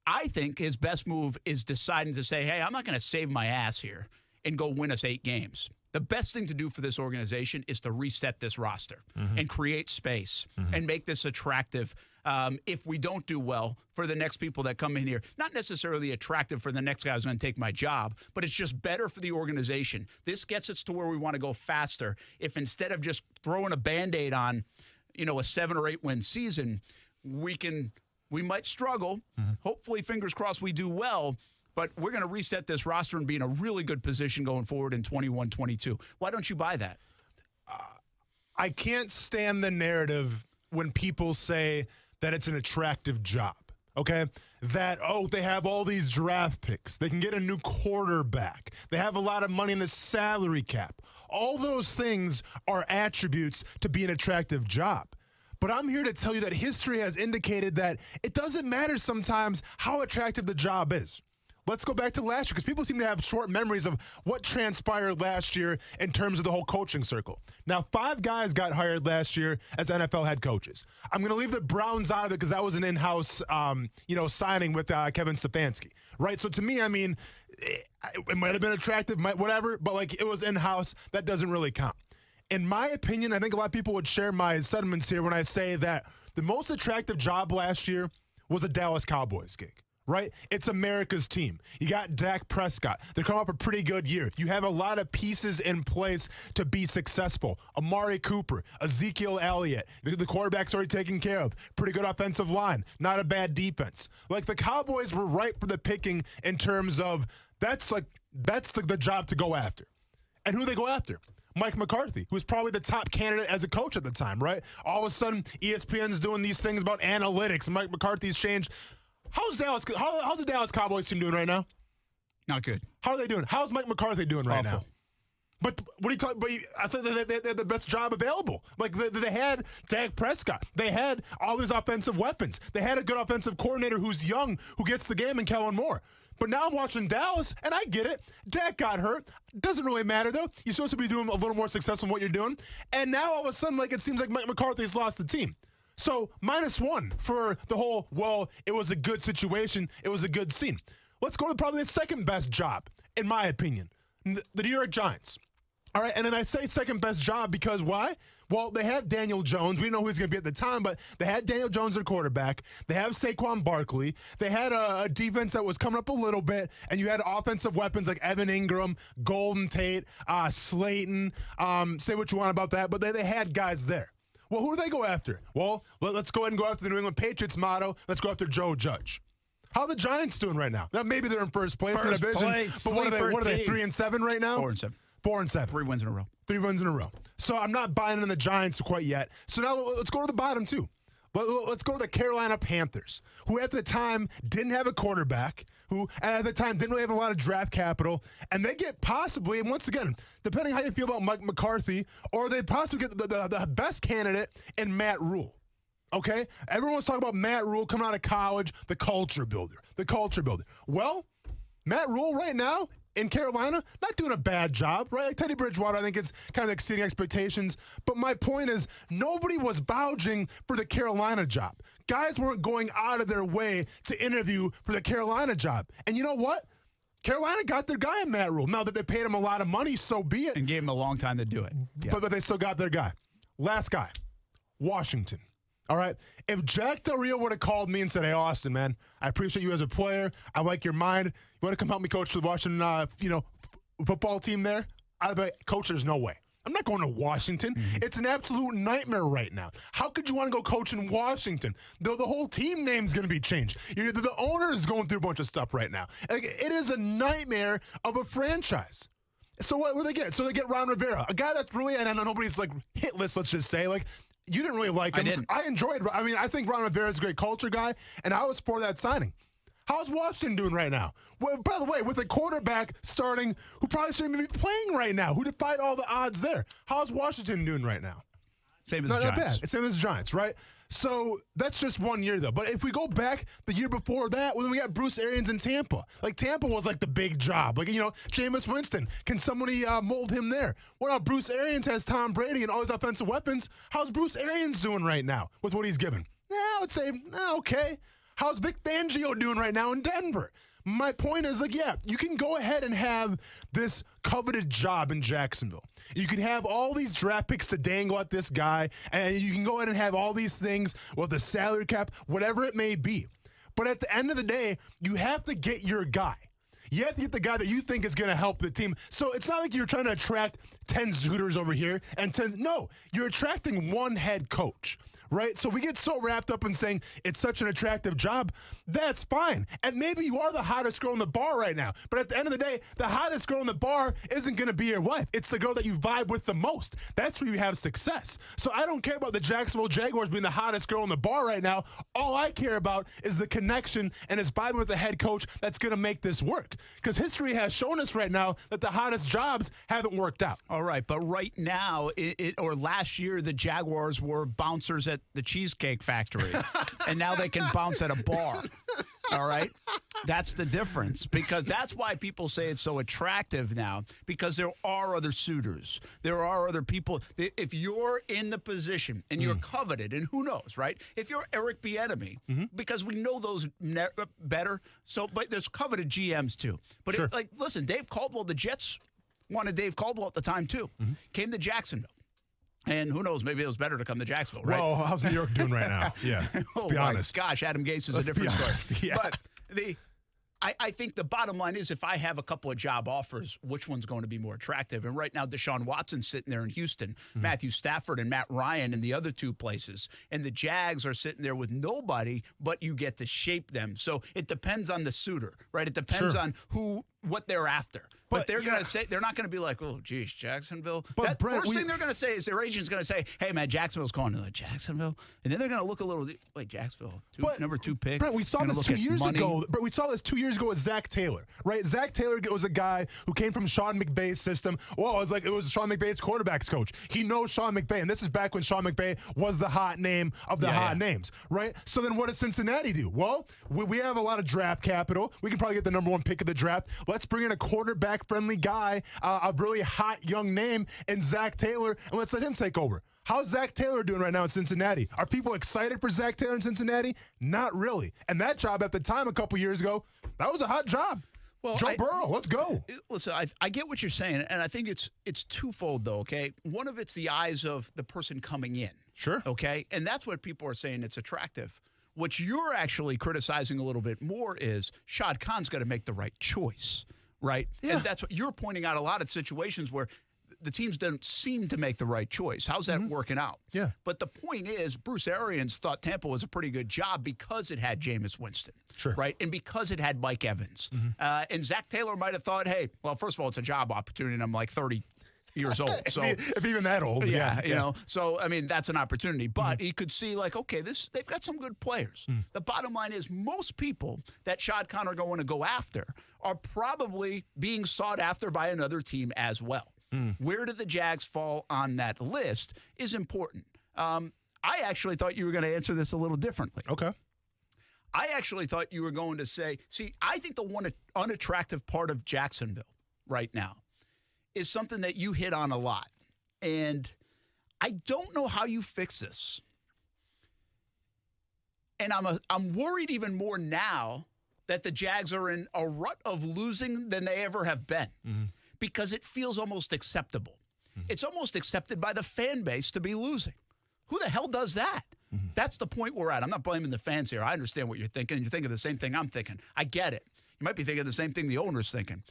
I think his best move is deciding to say, hey, I'm not going to save my ass here and go win us 8 games. The best thing to do for this organization is to reset this roster and create space and make this attractive. If we don't do well for the next people that come in here, not necessarily attractive for the next guy who's going to take my job, but it's just better for the organization. This gets us to where we want to go faster. If instead of just throwing a Band-Aid on, a 7 or 8 win season, we might struggle. Hopefully, fingers crossed, we do well. But we're going to reset this roster and be in a really good position going forward in 21-22. Why don't you buy that? I can't stand the narrative when people say that it's an attractive job, okay? That, they have all these draft picks. They can get a new quarterback. They have a lot of money in the salary cap. All those things are attributes to be an attractive job. But I'm here to tell you that history has indicated that it doesn't matter sometimes how attractive the job is. Let's go back to last year because people seem to have short memories of what transpired last year in terms of the whole coaching circle. Now, 5 guys got hired last year as NFL head coaches. I'm going to leave the Browns out of it because that was an in-house, signing with Kevin Stefanski, right? So to me, I mean, it might have been attractive, whatever, but like it was in-house. That doesn't really count. In my opinion, I think a lot of people would share my sentiments here when I say that the most attractive job last year was a Dallas Cowboys gig. Right? It's America's team. You got Dak Prescott. They're coming up a pretty good year. You have a lot of pieces in place to be successful. Amari Cooper, Ezekiel Elliott. The quarterback's already taken care of. Pretty good offensive line. Not a bad defense. Like the Cowboys were ripe for the picking in terms of that's the job to go after. And who they go after? Mike McCarthy, who was probably the top candidate as a coach at the time, right? All of a sudden, ESPN's doing these things about analytics. Mike McCarthy's changed. How's the Dallas Cowboys team doing right now? Not good. How are they doing? How's Mike McCarthy doing right now? But what are you talking? But I think they had the best job available. Like they had Dak Prescott. They had all these offensive weapons. They had a good offensive coordinator who's young, who gets the game, in Kellen Moore. But now I'm watching Dallas, and I get it. Dak got hurt. Doesn't really matter, though. You're supposed to be doing a little more successful in what you're doing. And now all of a sudden, like it seems like Mike McCarthy's lost the team. So -1 for the whole, well, it was a good situation. It was a good scene. Let's go to probably the second best job, in my opinion, the New York Giants. All right, and then I say second best job because why? Well, they have Daniel Jones. We know who he's going to be at the time, but they had Daniel Jones at quarterback. They have Saquon Barkley. They had a defense that was coming up a little bit, and you had offensive weapons like Evan Ingram, Golden Tate, Slayton. Say what you want about that, but they had guys there. Well, who do they go after? Well, let's go ahead and go after the New England Patriots motto. Let's go after Joe Judge. How are the Giants doing right now? Now maybe they're in first place in the division, but what are they? 3-7 right now? 4-7. 4-7. 3 wins in a row. 3 wins in a row. So I'm not buying in the Giants quite yet. So now let's go to the bottom two. Let's go to the Carolina Panthers, who at the time didn't have a quarterback, who at the time didn't really have a lot of draft capital, and they get possibly, and once again, depending how you feel about Mike McCarthy, or they possibly get the best candidate in Matt Rule. Okay? Everyone's talking about Matt Rule coming out of college, the culture builder. Well, Matt Rule right now in Carolina, not doing a bad job, right? Like Teddy Bridgewater, I think it's kind of exceeding expectations. But my point is, nobody was vouching for the Carolina job. Guys weren't going out of their way to interview for the Carolina job. And you know what? Carolina got their guy in Matt Rule. Now that they paid him a lot of money, so be it. And gave him a long time to do it. Yeah. But they still got their guy. Last guy, Washington. All right. If Jack Del Rio would have called me and said, "Hey, Austin, man, I appreciate you as a player. I like your mind. You want to come help me coach the Washington, football team there?" I'd be like, "Coach, there's no way. I'm not going to Washington. It's an absolute nightmare right now. How could you want to go coach in Washington? The whole team name's going to be changed. The owner is going through a bunch of stuff right now. Like, it is a nightmare of a franchise." So what do they get? So they get Ron Rivera, a guy that's really, and I know nobody's like hit list, let's just say, like, you didn't really like him. I didn't. I enjoyed. I mean, I think Ron Rivera is a great culture guy, and I was for that signing. How's Washington doing right now? Well, by the way, with a quarterback starting who probably shouldn't even be playing right now, who defied all the odds there. How's Washington doing right now? Same as the Giants. Not bad. Same as the Giants, right? So that's just 1 year, though. But if we go back the year before that, well, then we got Bruce Arians in Tampa. Like, Tampa was like the big job. Like, Jameis Winston. Can somebody mold him there? Well, now Bruce Arians has Tom Brady and all his offensive weapons. How's Bruce Arians doing right now with what he's given? I would say, okay. How's Vic Fangio doing right now in Denver? My point is, like, yeah, you can go ahead and have this coveted job in Jacksonville. You can have all these draft picks to dangle at this guy, and you can go ahead and have all these things with the salary cap, whatever it may be. But at the end of the day, you have to get your guy. You have to get the guy that you think is going to help the team. So it's not like you're trying to attract 10 Zooters over here and 10. No, you're attracting one head coach. Right? So we get so wrapped up in saying it's such an attractive job. That's fine. And maybe you are the hottest girl in the bar right now. But at the end of the day, the hottest girl in the bar isn't going to be your wife. It's the girl that you vibe with the most. That's where you have success. So I don't care about the Jacksonville Jaguars being the hottest girl in the bar right now. All I care about is the connection and is vibing with the head coach that's going to make this work. Because history has shown us right now that the hottest jobs haven't worked out. All right. But right now, or last year, the Jaguars were bouncers at the Cheesecake Factory, and now they can bounce at a bar. All right? That's the difference, because that's why people say it's so attractive now, because there are other suitors. There are other people. If you're in the position and you're coveted, and who knows, right? If you're Eric Bieniemy, because we know those better, but there's coveted GMs too. But Sure. listen, Dave Caldwell, the Jets wanted Dave Caldwell at the time too. Came to Jacksonville. And who knows, maybe it was better to come to Jacksonville, right? Well, how's New York doing right now? Yeah, let's be honest. Gosh, Adam Gase is Let's a different be honest, story. yeah. But I think the bottom line is, if I have a couple of job offers, which one's going to be more attractive? And right now, Deshaun Watson's sitting there in Houston, Matthew Stafford and Matt Ryan in the other two places. And the Jags are sitting there with nobody, but you get to shape them. So it depends on the suitor, right? It depends on what they're after. But they're going to say, they're not going to be like, oh, geez, Jacksonville. But Brent, first thing they're going to say is their agent's going to say, hey, man, Jacksonville's calling. They're like, Jacksonville? And then they're going to look a little, wait, Jacksonville, number 2 pick. Brent, we saw this 2 years ago. But we saw this 2 years ago with Zach Taylor, right? Zach Taylor was a guy who came from Sean McVay's system. Well, it was Sean McVay's quarterbacks coach. He knows Sean McVay, and this is back when Sean McVay was the hot name of the hot names, right? So then what does Cincinnati do? Well, we have a lot of draft capital. We can probably get the number 1 pick of the draft. Let's bring in a quarterback-friendly guy, a really hot young name, and Zach Taylor, and let's let him take over. How's Zach Taylor doing right now in Cincinnati? Are people excited for Zach Taylor in Cincinnati? Not really. And that job at the time a couple years ago, that was a hot job. Well, Joe Burrow, let's go. Listen, I get what you're saying, and I think it's twofold, though, okay? One of it's the eyes of the person coming in. Sure. Okay? And that's what people are saying it's attractive. What you're actually criticizing a little bit more is Shad Khan's got to make the right choice, right? Yeah. And that's what you're pointing out, a lot of situations where the teams don't seem to make the right choice. How's that working out? Yeah. But the point is, Bruce Arians thought Tampa was a pretty good job because it had Jameis Winston. Sure. Right? And because it had Mike Evans. And Zach Taylor might have thought, hey, well, first of all, it's a job opportunity, and I'm like 30 years old. So if even that old. Yeah, you know. So, I mean, that's an opportunity. But he could see, like, okay, they've got some good players. The bottom line is most people that Shad Khan are going to go after are probably being sought after by another team as well. Where do the Jags fall on that list is important. I actually thought you were going to answer this a little differently. Okay. I actually thought you were going to say, I think the one unattractive part of Jacksonville right now is something that you hit on a lot. And I don't know how you fix this. And I'm worried even more now that the Jags are in a rut of losing than they ever have been. Because it feels almost acceptable. It's almost accepted by the fan base to be losing. Who the hell does that? That's the point we're at. I'm not blaming the fans here. I understand what you're thinking. You're thinking the same thing I'm thinking. I get it. You might be thinking the same thing the owner's thinking.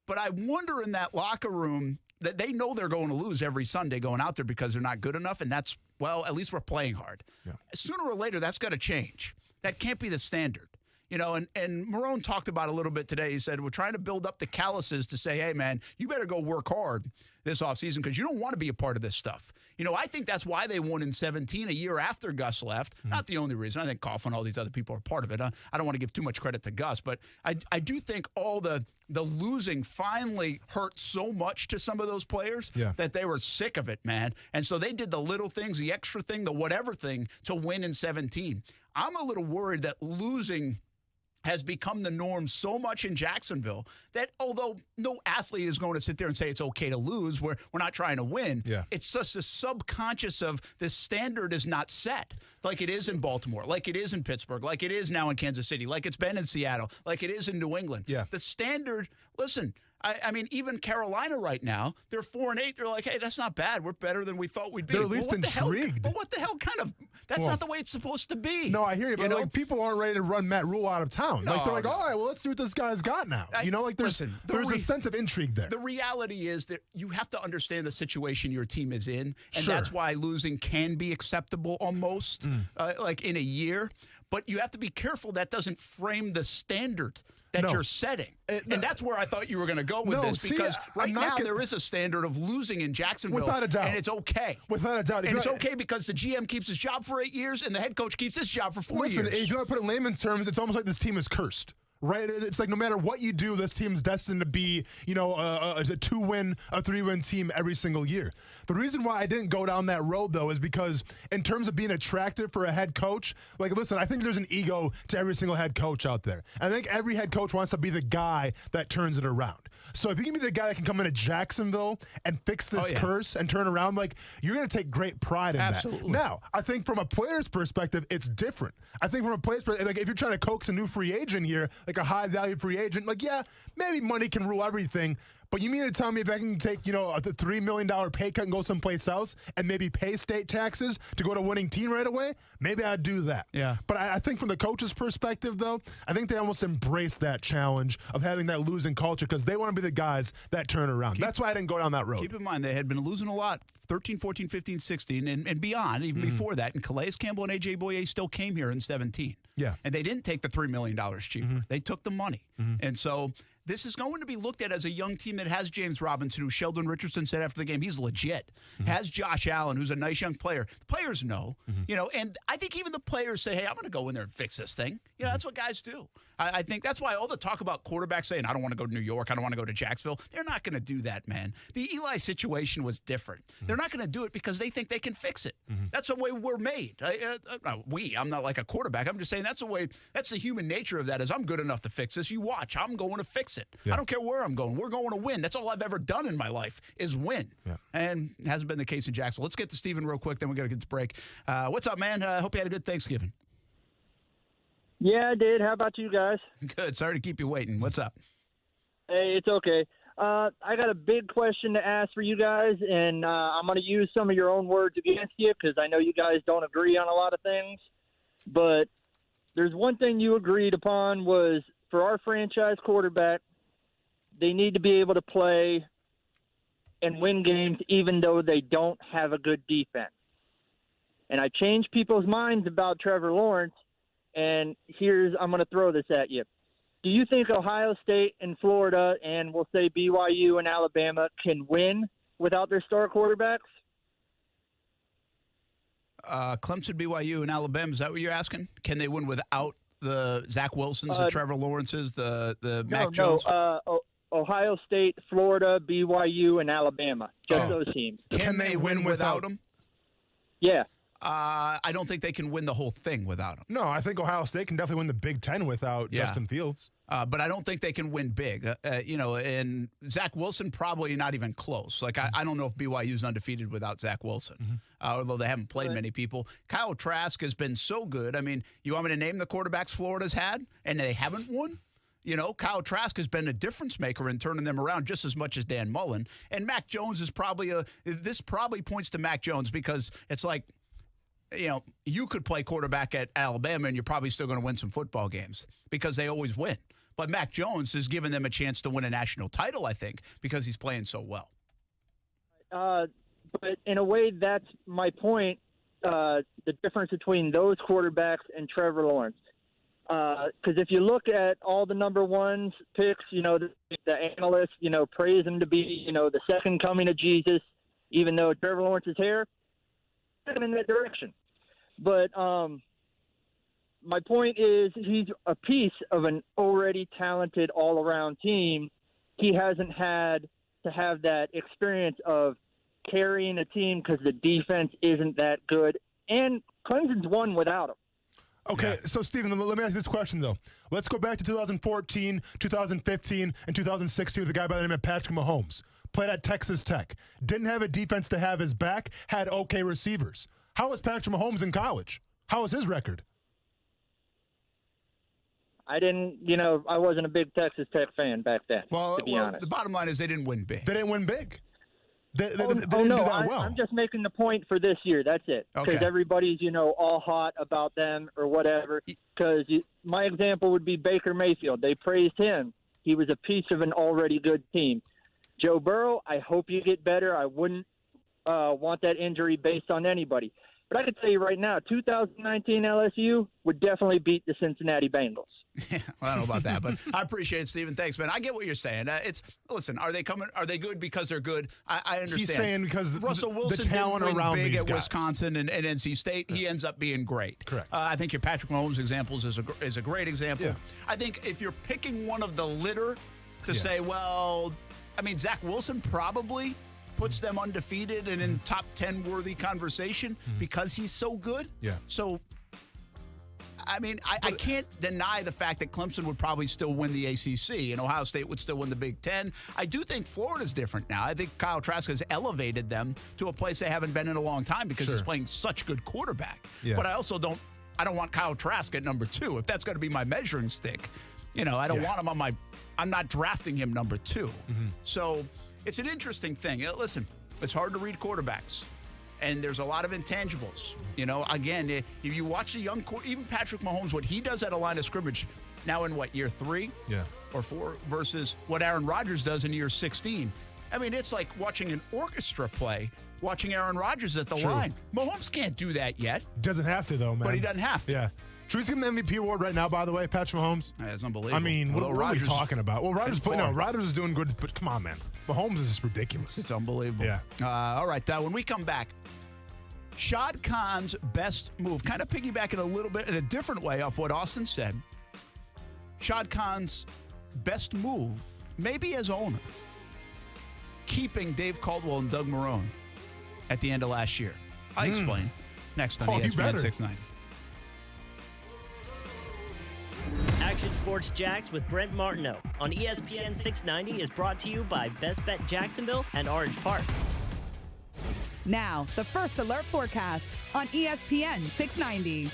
But I wonder in that locker room that they know they're going to lose every Sunday going out there because they're not good enough, and that's, well, at least we're playing hard. Yeah. Sooner or later, that's got to change. That can't be the standard. You know, and Marrone talked about it a little bit today. He said, we're trying to build up the calluses to say, hey, man, you better go work hard this offseason because you don't want to be a part of this stuff. You know, I think that's why they won in 17, a year after Gus left. Not the only reason. I think Koff and all these other people are part of it. I don't want to give too much credit to Gus, but I do think all the losing finally hurt so much to some of those players that they were sick of it, man. And so they did the little things, the extra thing, the whatever thing to win in 17. I'm a little worried that losing has become the norm so much in Jacksonville that although no athlete is going to sit there and say it's okay to lose, we're not trying to win. It's just a subconscious of the standard is not set like it is in Baltimore, like it is in Pittsburgh, like it is now in Kansas City, like it's been in Seattle, like it is in New England. The standard, listen, I mean, even Carolina right now, they're 4-8. They're like, hey, that's not bad. We're better than we thought we'd be. They're at least intrigued. But what the hell kind of, that's not the way it's supposed to be. No, I hear you, but like, people aren't ready to run Matt Rule out of town. No, like, they're like, all right, well, let's see what this guy's got now. You know, like there's a sense of intrigue there. The reality is that you have to understand the situation your team is in, and that's why losing can be acceptable almost, like in a year. But you have to be careful that doesn't frame the standard that you're setting. And that's where I thought you were going to go with this, because right now there is a standard of losing in Jacksonville. Without a doubt. And it's okay. Without a doubt. And it's okay because the GM keeps his job for 8 years and the head coach keeps his job for 4 years. Listen, if you want to put it in layman's terms, it's almost like this team is cursed. right? It's like no matter what you do, this team's destined to be, a 2-win, a 3-win team every single year. The reason why I didn't go down that road, though, is because in terms of being attractive for a head coach, like, listen, I think there's an ego to every single head coach out there. I think every head coach wants to be the guy that turns it around. So if you give me the guy that can come into Jacksonville and fix this curse and turn around, like, you're going to take great pride in that. Now, I think from a player's perspective, it's different. I think from a player's perspective, like, if you're trying to coax a new free agent here, like a high-value free agent, like, yeah, maybe money can rule everything. But you mean to tell me if I can take, a $3 million pay cut and go someplace else and maybe pay state taxes to go to a winning team right away? Maybe I'd do that. Yeah. But I think from the coach's perspective, though, I think they almost embrace that challenge of having that losing culture because they want to be the guys that turn around. That's why I didn't go down that road. Keep in mind, they had been losing a lot, 13, 14, 15, 16, and beyond, even before that. And Calais Campbell and A.J. Boye still came here in 17. Yeah. And they didn't take the $3 million cheaper. They took the money. And so this is going to be looked at as a young team that has James Robinson, who Sheldon Richardson said after the game, he's legit. Has Josh Allen, who's a nice young player. The players know, and I think even the players say, hey, I'm going to go in there and fix this thing. That's what guys do. I think that's why all the talk about quarterbacks saying, I don't want to go to New York, I don't want to go to Jacksonville. They're not going to do that, man. The Eli situation was different. They're not going to do it because they think they can fix it. That's the way we're made. I'm not like a quarterback. I'm just saying that's the human nature of that is I'm good enough to fix this. You watch, I'm going to fix it. I don't care where I'm going. We're going to win. That's all I've ever done in my life is win. And it hasn't been the case in Jacksonville. Let's get to Steven real quick, then we got to get to break. What's up, man? Hope you had a good Thanksgiving. Yeah, I did. How about you guys? Good. Sorry to keep you waiting. What's up? Hey, it's okay. I got a big question to ask for you guys, and I'm going to use some of your own words against you because I know you guys don't agree on a lot of things. But there's one thing you agreed upon was for our franchise quarterback, they need to be able to play and win games even though they don't have a good defense. And I changed people's minds about Trevor Lawrence, and I'm going to throw this at you. Do you think Ohio State and Florida and we'll say BYU and Alabama can win without their star quarterbacks? Clemson, BYU, and Alabama, is that what you're asking? Can they win without the Zach Wilsons, the Trevor Lawrences, the Mac Jones? Ohio State, Florida, BYU, and Alabama. Just those teams. Can they win without them? Yeah. I don't think they can win the whole thing without him. No, I think Ohio State can definitely win the Big Ten without Justin Fields. But I don't think they can win big. And Zach Wilson probably not even close. Like, I don't know if BYU's undefeated without Zach Wilson, although they haven't played many people. Kyle Trask has been so good. I mean, you want me to name the quarterbacks Florida's had, and they haven't won? Kyle Trask has been a difference maker in turning them around just as much as Dan Mullen. And Mac Jones is this probably points to Mac Jones because it's like, you could play quarterback at Alabama and you're probably still going to win some football games because they always win. But Mac Jones has given them a chance to win a national title, I think, because he's playing so well. But in a way, that's my point, the difference between those quarterbacks and Trevor Lawrence. Because if you look at all the number ones picks, the analysts, praise him to be, the second coming of Jesus, even though Trevor Lawrence's hair, in that direction. But my point is he's a piece of an already talented all-around team. He hasn't had to have that experience of carrying a team because the defense isn't that good. And Clemson's won without him. Okay, so Steven, let me ask you this question, though. Let's go back to 2014, 2015, and 2016 with a guy by the name of Patrick Mahomes. Played at Texas Tech. Didn't have a defense to have his back. Had okay receivers. How was Patrick Mahomes in college? How was his record? I wasn't a big Texas Tech fan back then, to be honest. The bottom line is they didn't win big. They didn't win big. They didn't do that well. I'm just making the point for this year. That's it. Because everybody's, all hot about them or whatever. Because my example would be Baker Mayfield. They praised him. He was a piece of an already good team. Joe Burrow, I hope you get better. I wouldn't want that injury based on anybody. But I can tell you right now, 2019 LSU would definitely beat the Cincinnati Bengals. Yeah, well, I don't know about that, but I appreciate it, Stephen. Thanks, man. I get what you're saying. Listen, are they coming? Are they good because they're good? I understand. He's saying because Russell Wilson the talent didn't win around big these at guys. Wisconsin and NC State. He ends up being great. Correct. I think your Patrick Mahomes examples is a great example. Yeah. I think if you're picking one of the litter to say, well, I mean, Zach Wilson probably puts them undefeated and in top 10 worthy conversation because he's so good. Yeah. So, I mean, I can't deny the fact that Clemson would probably still win the ACC and Ohio State would still win the Big Ten. I do think Florida's different now. I think Kyle Trask has elevated them to a place they haven't been in a long time because he's playing such good quarterback. Yeah. But I also don't want Kyle Trask at number 2. If that's going to be my measuring stick, I don't want him on I'm not drafting him number 2. So it's an interesting thing. Listen, it's hard to read quarterbacks. And there's a lot of intangibles. Again, if you watch the young, even Patrick Mahomes, what he does at a line of scrimmage now in year 3 or 4 versus what Aaron Rodgers does in year 16. I mean, it's like watching an orchestra play, watching Aaron Rodgers at the line. Mahomes can't do that yet. Doesn't have to, though, man. But he doesn't have to. Yeah. Should we give him the MVP award right now, by the way, Patrick Mahomes? That's unbelievable. I mean, what are we talking about? Well, Rodgers is doing good, but come on, man. Mahomes is just ridiculous. It's unbelievable. Yeah. All right, when we come back, Shad Khan's best move, kind of piggybacking a little bit in a different way off what Austin said. Shad Khan's best move, maybe as owner, keeping Dave Caldwell and Doug Marrone at the end of last year. I'll explain next on ESPN 690. Action Sports Jax with Brent Martineau on ESPN 690 is brought to you by Best Bet Jacksonville and Orange Park. Now, the First Alert forecast on ESPN 690.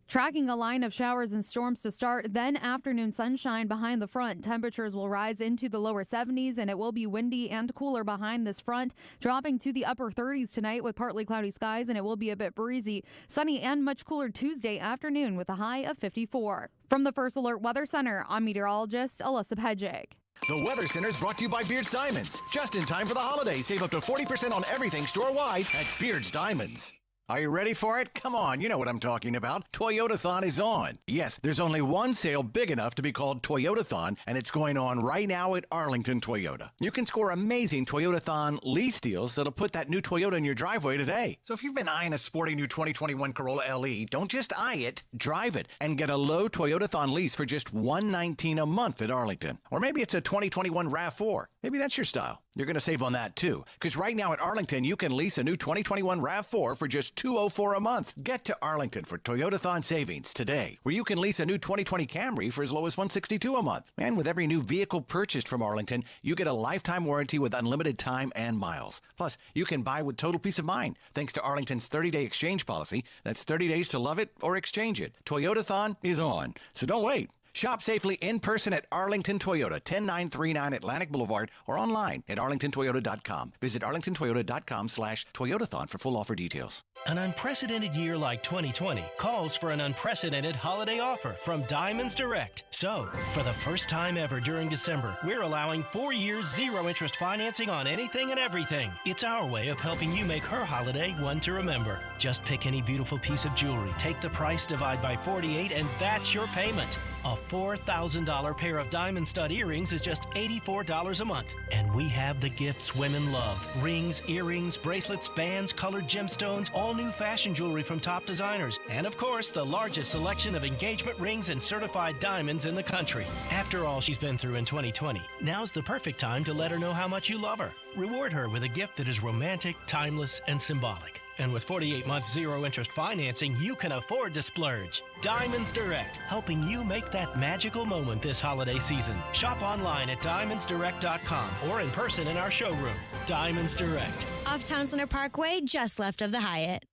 Tracking a line of showers and storms to start, then afternoon sunshine behind the front. Temperatures will rise into the lower 70s, and it will be windy and cooler behind this front, dropping to the upper 30s tonight with partly cloudy skies, and it will be a bit breezy. Sunny and much cooler Tuesday afternoon with a high of 54. From the First Alert Weather Center, I'm meteorologist Alyssa Pedjig. The Weather Center is brought to you by Beards Diamonds. Just in time for the holidays, save up to 40% on everything store-wide at Beards Diamonds. Are you ready for it? Come on, you know what I'm talking about. Toyotathon is on. Yes, there's only one sale big enough to be called Toyotathon, and it's going on right now at Arlington Toyota. You can score amazing Toyotathon lease deals that'll put that new Toyota in your driveway today. So if you've been eyeing a sporty new 2021 Corolla LE, don't just eye it, drive it, and get a low Toyotathon lease for just $119 a month at Arlington. Or maybe it's a 2021 RAV4. Maybe that's your style. You're going to save on that too, because right now at Arlington, you can lease a new 2021 RAV4 for just $204 a month. Get to Arlington for Toyotathon savings today, where you can lease a new 2020 Camry for as low as $162 a month. And with every new vehicle purchased from Arlington, you get a lifetime warranty with unlimited time and miles. Plus, you can buy with total peace of mind, thanks to Arlington's 30-day exchange policy. That's 30 days to love it or exchange it. Toyotathon is on, so don't wait. Shop safely in person at Arlington Toyota, 10939 Atlantic Boulevard, or online at arlingtontoyota.com. Visit arlingtontoyota.com/Toyotathon for full offer details. An unprecedented year like 2020 calls for an unprecedented holiday offer from Diamonds Direct. So, for the first time ever during December, we're allowing 4 years zero-interest financing on anything and everything. It's our way of helping you make her holiday one to remember. Just pick any beautiful piece of jewelry, take the price, divide by 48, and that's your payment. A $4,000 pair of diamond stud earrings is just $84 a month. And we have the gifts women love. Rings, earrings, bracelets, bands, colored gemstones, all new fashion jewelry from top designers. And of course, the largest selection of engagement rings and certified diamonds in the country. After all she's been through in 2020, now's the perfect time to let her know how much you love her. Reward her with a gift that is romantic, timeless, and symbolic. And with 48 months zero-interest financing, you can afford to splurge. Diamonds Direct, helping you make that magical moment this holiday season. Shop online at diamondsdirect.com or in person in our showroom. Diamonds Direct. Off Town Center Parkway, just left of the Hyatt.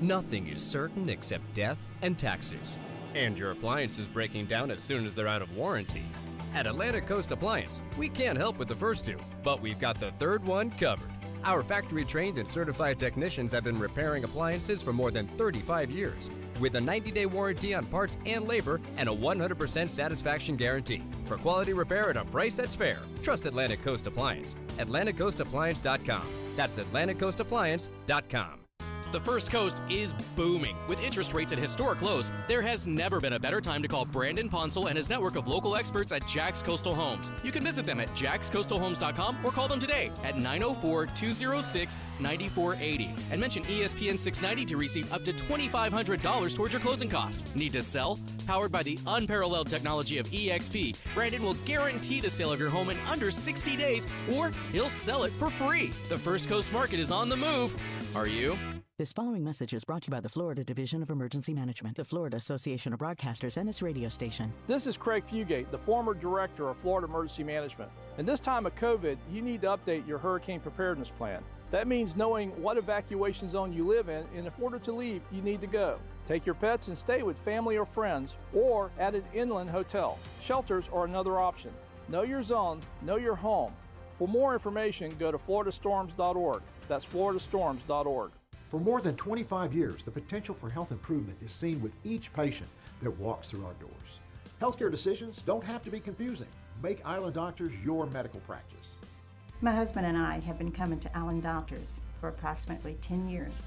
Nothing is certain except death and taxes. And your appliances breaking down as soon as they're out of warranty. At Atlantic Coast Appliance, we can't help with the first two, but we've got the third one covered. Our factory-trained and certified technicians have been repairing appliances for more than 35 years, with a 90-day warranty on parts and labor and a 100% satisfaction guarantee. For quality repair at a price that's fair, trust Atlantic Coast Appliance. AtlanticCoastAppliance.com. That's AtlanticCoastAppliance.com. The First Coast is booming. With interest rates at historic lows, there has never been a better time to call Brandon Ponsel and his network of local experts at Jack's Coastal Homes. You can visit them at jackscoastalhomes.com or call them today at 904-206-9480 and mention ESPN 690 to receive up to $2,500 towards your closing cost. Need to sell? Powered by the unparalleled technology of EXP, Brandon will guarantee the sale of your home in under 60 days, or he'll sell it for free. The First Coast market is on the move. Are you? This following message is brought to you by the Florida Division of Emergency Management, the Florida Association of Broadcasters, and its radio station. This is Craig Fugate, the former director of Florida Emergency Management. In this time of COVID, you need to update your hurricane preparedness plan. That means knowing what evacuation zone you live in, and if ordered to leave, you need to go. Take your pets and stay with family or friends, or at an inland hotel. Shelters are another option. Know your zone, know your home. For more information, go to floridastorms.org. That's floridastorms.org. For more than 25 years, the potential for health improvement is seen with each patient that walks through our doors. Healthcare decisions don't have to be confusing. Make Island Doctors your medical practice. My husband and I have been coming to Island Doctors for approximately 10 years,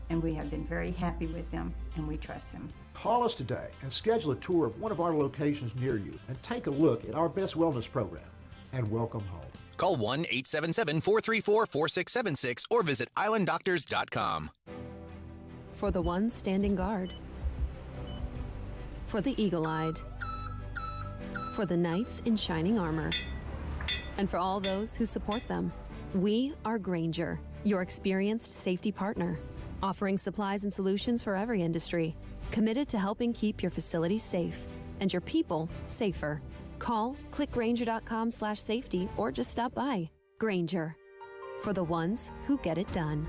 and we have been very happy with them, and we trust them. Call us today and schedule a tour of one of our locations near you and take a look at our best wellness program. And welcome home. Call 1-877-434-4676 or visit islanddoctors.com. For the ones standing guard. For the eagle-eyed. For the knights in shining armor. And for all those who support them. We are Grainger, your experienced safety partner, offering supplies and solutions for every industry, committed to helping keep your facilities safe and your people safer. Call, click Grainger.com/safety, or just stop by. Grainger, for the ones who get it done.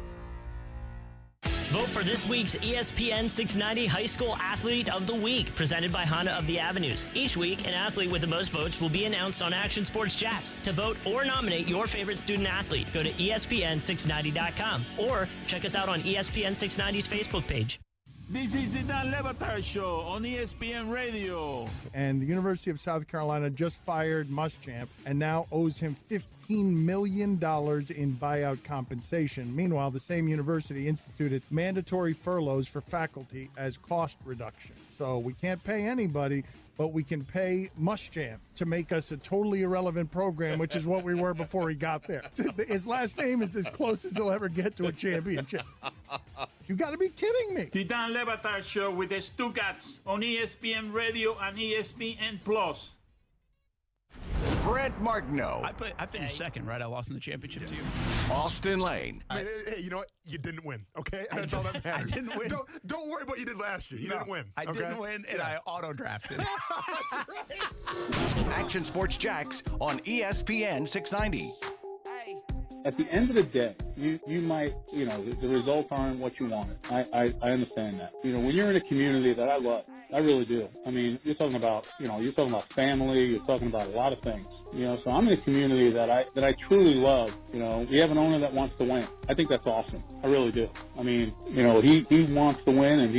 Vote for this week's ESPN 690 High School Athlete of the Week, presented by Honda of the Avenues. Each week, an athlete with the most votes will be announced on Action Sports Jacks. To vote or nominate your favorite student athlete, go to ESPN690.com or check us out on ESPN 690's Facebook page. This is the Dan Le Batard Show on ESPN Radio. And the University of South Carolina just fired Muschamp and now owes him $15 million in buyout compensation. Meanwhile, the same university instituted mandatory furloughs for faculty as cost reduction. So we can't pay anybody, but we can pay Muschamp to make us a totally irrelevant program, which is what we were before he got there. His last name is as close as he'll ever get to a championship. You got to be kidding me. The Dan Le Batard Show with the Stugatz on ESPN Radio and ESPN Plus. Brent Martineau. I finished second, right? I lost in the championship to you. Austin Lane. Hey, you know what? You didn't win, okay? That's all that matters. I didn't win. Don't worry what you did last year. You didn't win. I didn't win, and I auto-drafted. That's right. Action Sports Jacks on ESPN 690. At the end of the day, you might, the results aren't what you wanted. I understand that. When you're in a community that I love, I really do. I mean, you're talking about family, you're talking about a lot of things. So I'm in a community that I truly love. We have an owner that wants to win. I think that's awesome. I really do. I mean, he wants to win, and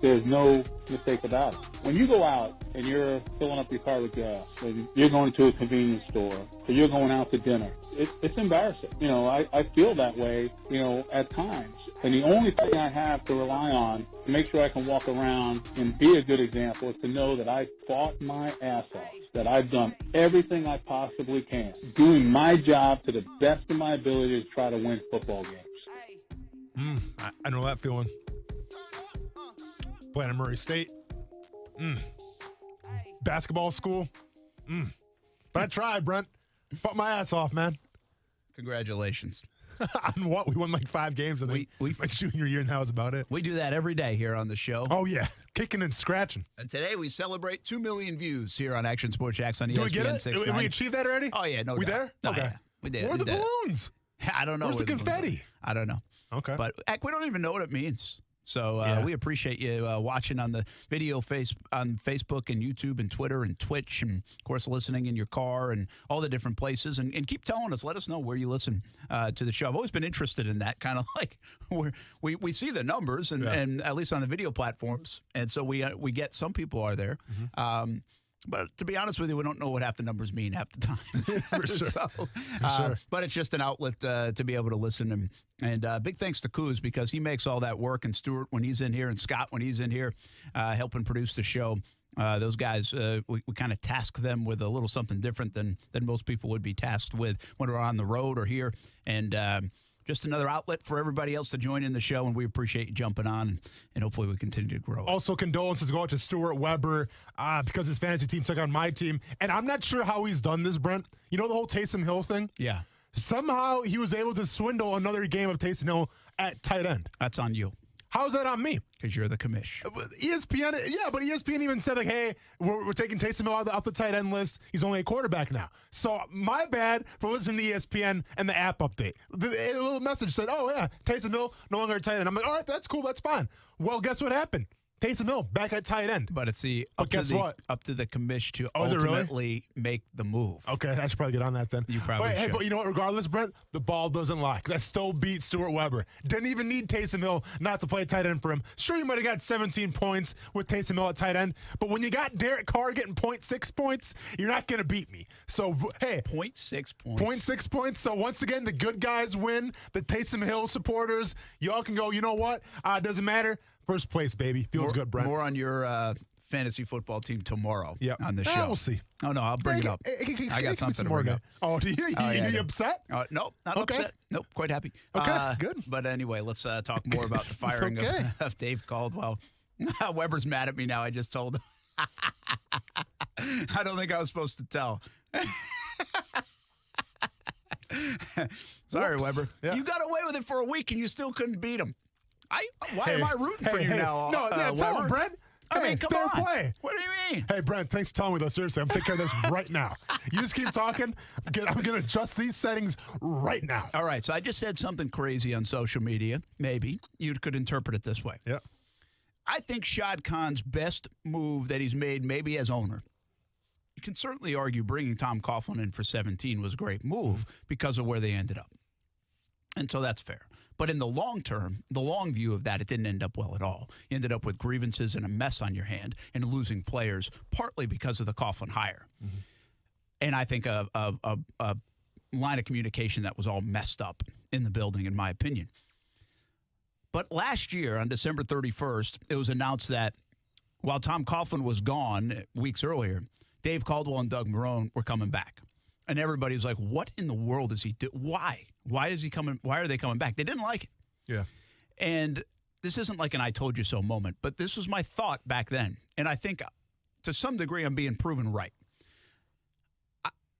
there's no mistake about it. When you go out and you're filling up your car with gas, and you're going to a convenience store, or you're going out to dinner, it's embarrassing. I feel that way, at times. And the only thing I have to rely on to make sure I can walk around and be a good example is to know that I fought my ass off, that I've done everything I possibly can, doing my job to the best of my ability to try to win football games. I know that feeling. Playing at Murray State. Basketball school. But I tried, Brent. Fought my ass off, man. Congratulations. On what? We won like 5 games, I think. My junior year, and that was about it. We do that every day here on the show. Oh, yeah. Kicking and scratching. And today we celebrate 2 million views here on Action Sports Jacks on ESPN Did we get it? 690. Did we achieve that already? Oh, yeah. No We doubt. there? Oh, Okay. yeah. We did. Where are the balloons? I don't know. Where's the confetti? I don't know. Okay. But, heck, we don't even know what it means. So we appreciate you watching on the video on Facebook and YouTube and Twitter and Twitch, and, of course, listening in your car and all the different places. And keep telling us. Let us know where you listen to the show. I've always been interested in that, kind of like we see the numbers, and at least on the video platforms. And so we get some people are there. But to be honest with you, we don't know what half the numbers mean half the time. For sure. So, For sure. But it's just an outlet to be able to listen. And big thanks to Kuz because he makes all that work. And Stuart when he's in here and Scott when he's in here helping produce the show. Those guys, we kind of task them with a little something different than most people would be tasked with when we're on the road or here. And just another outlet for everybody else to join in the show, and we appreciate you jumping on, and hopefully we continue to grow. Also, condolences go out to Stuart Weber because his fantasy team took on my team, and I'm not sure how he's done this, Brent. You know the whole Taysom Hill thing? Yeah. Somehow he was able to swindle another game of Taysom Hill at tight end. That's on you. How's that on me? Because you're the commish. ESPN, yeah, but ESPN even said, like, hey, we're taking Taysom Hill off the tight end list. He's only a quarterback now. So my bad for listening to ESPN and the app update. The little message said, oh, yeah, Taysom Hill no longer a tight end. I'm like, all right, that's cool, that's fine. Well, guess what happened? Taysom Hill back at tight end. But it's up to the commish to ultimately make the move. Okay, I should probably get on that then. You probably should. Hey, but you know what? Regardless, Brent, the ball doesn't lie because I still beat Stuart Weber. Didn't even need Taysom Hill not to play tight end for him. Sure, you might have got 17 points with Taysom Hill at tight end, but when you got Derek Carr getting 0.6 points, you're not going to beat me. So, hey. 0.6 points. 0.6 points. So, once again, the good guys win. The Taysom Hill supporters, y'all can go, you know what? Doesn't matter. First place, baby. Feels good, Brent. More on your fantasy football team tomorrow on the show. We'll see. Oh, no, I'll bring it up. I got something to bring up. Oh, do you? You upset? Nope, not upset. Nope, quite happy. Okay, good. But anyway, let's talk more about the firing of Dave Caldwell. Weber's mad at me now. I just told him. I don't think I was supposed to tell. Sorry, Weber. Yeah. You got away with it for a week and you still couldn't beat him. Why am I rooting for you now? No, tell him, Brent. I mean, come on. Play. What do you mean? Hey, Brent, thanks for telling me, though. Seriously, I'm taking care of this right now. You just keep talking. I'm going to adjust these settings right now. All right, so I just said something crazy on social media. Maybe you could interpret it this way. Yeah. I think Shad Khan's best move that he's made, maybe as owner, you can certainly argue bringing Tom Coughlin in for 17 was a great move because of where they ended up. And so that's fair. But in the long term, the long view of that, it didn't end up well at all. You ended up with grievances and a mess on your hand and losing players, partly because of the Coughlin hire. Mm-hmm. And I think a line of communication that was all messed up in the building, in my opinion. But last year, on December 31st, it was announced that while Tom Coughlin was gone weeks earlier, Dave Caldwell and Doug Marrone were coming back. And everybody was like, what in the world is he doing? Why? Why is he coming? Why are they coming back? They didn't like it. Yeah. And this isn't like an I told you so moment, but this was my thought back then. And I think to some degree I'm being proven right.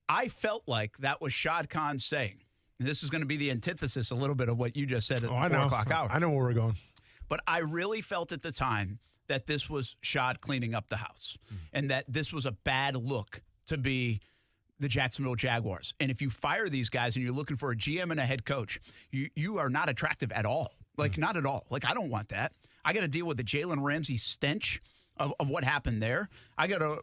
I felt like that was Shad Khan saying, and this is going to be the antithesis a little bit of what you just said at the 4 o'clock hour. I know where we're going. But I really felt at the time that this was Shad cleaning up the house and that this was a bad look to be the Jacksonville Jaguars. And if you fire these guys and you're looking for a GM and a head coach, you are not attractive at all. Like, not at all. Like, I don't want that. I got to deal with the Jalen Ramsey stench of what happened there. I got to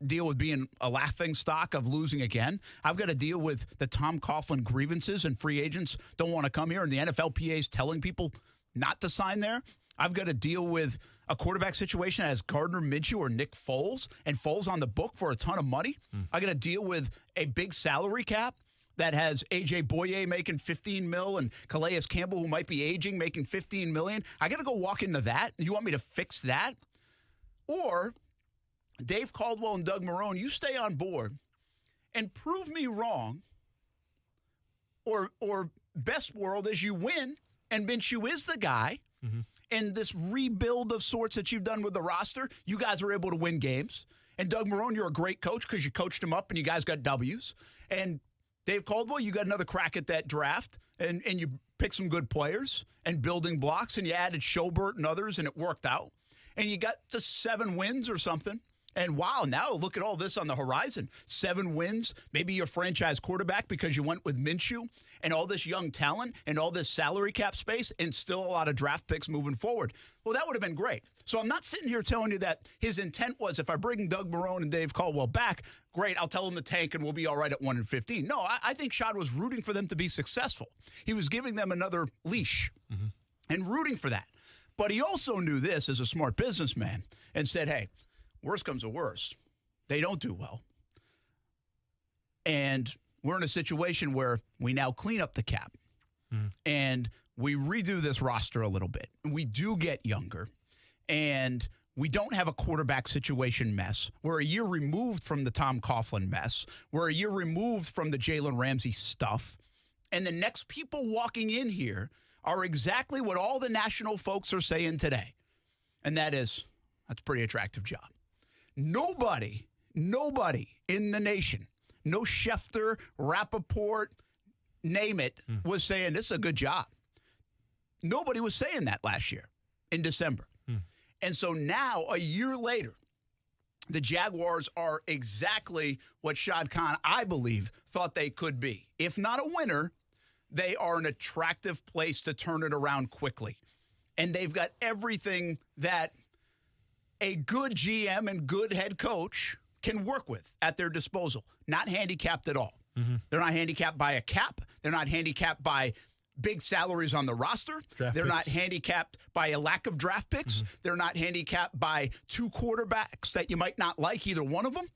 deal with being a laughing stock of losing again. I've got to deal with the Tom Coughlin grievances and free agents don't want to come here and the NFLPA's telling people not to sign there. I've got to deal with a quarterback situation as Gardner Minshew or Nick Foles, and Foles on the book for a ton of money. I got to deal with a big salary cap that has A.J. Boye making $15 million and Calais Campbell, who might be aging, making $15 million. I got to go walk into that. You want me to fix that? Or Dave Caldwell and Doug Marrone, you stay on board and prove me wrong, or best world is you win and Minshew is the guy. Mm-hmm. And this rebuild of sorts that you've done with the roster, you guys were able to win games. And Doug Marrone, you're a great coach because you coached him up and you guys got W's. And Dave Caldwell, you got another crack at that draft and you picked some good players and building blocks and you added Schobert and others and it worked out. And you got to 7 wins or something. And wow, now look at all this on the horizon. 7 wins, maybe your franchise quarterback because you went with Minshew and all this young talent and all this salary cap space and still a lot of draft picks moving forward. Well, that would have been great. So I'm not sitting here telling you that his intent was if I bring Doug Marrone and Dave Caldwell back, great, I'll tell them to tank and we'll be all right at 1-15. No, I think Shad was rooting for them to be successful. He was giving them another leash and rooting for that. But he also knew this as a smart businessman and said, hey, worst comes to worst. They don't do well. And we're in a situation where we now clean up the cap and we redo this roster a little bit. We do get younger, and we don't have a quarterback situation mess. We're a year removed from the Tom Coughlin mess. We're a year removed from the Jalen Ramsey stuff. And the next people walking in here are exactly what all the national folks are saying today. And that is, that's a pretty attractive job. Nobody in the nation, no Schefter, Rappaport, name it, was saying this is a good job. Nobody was saying that last year in December. And so now, a year later, the Jaguars are exactly what Shad Khan, I believe, thought they could be. If not a winner, they are an attractive place to turn it around quickly. And they've got everything that a good GM and good head coach can work with at their disposal. Not handicapped at all. They're not handicapped by a cap. They're not handicapped by big salaries on the roster. They're not handicapped by a lack of draft picks. They're not handicapped by two quarterbacks that you might not like, either one of them.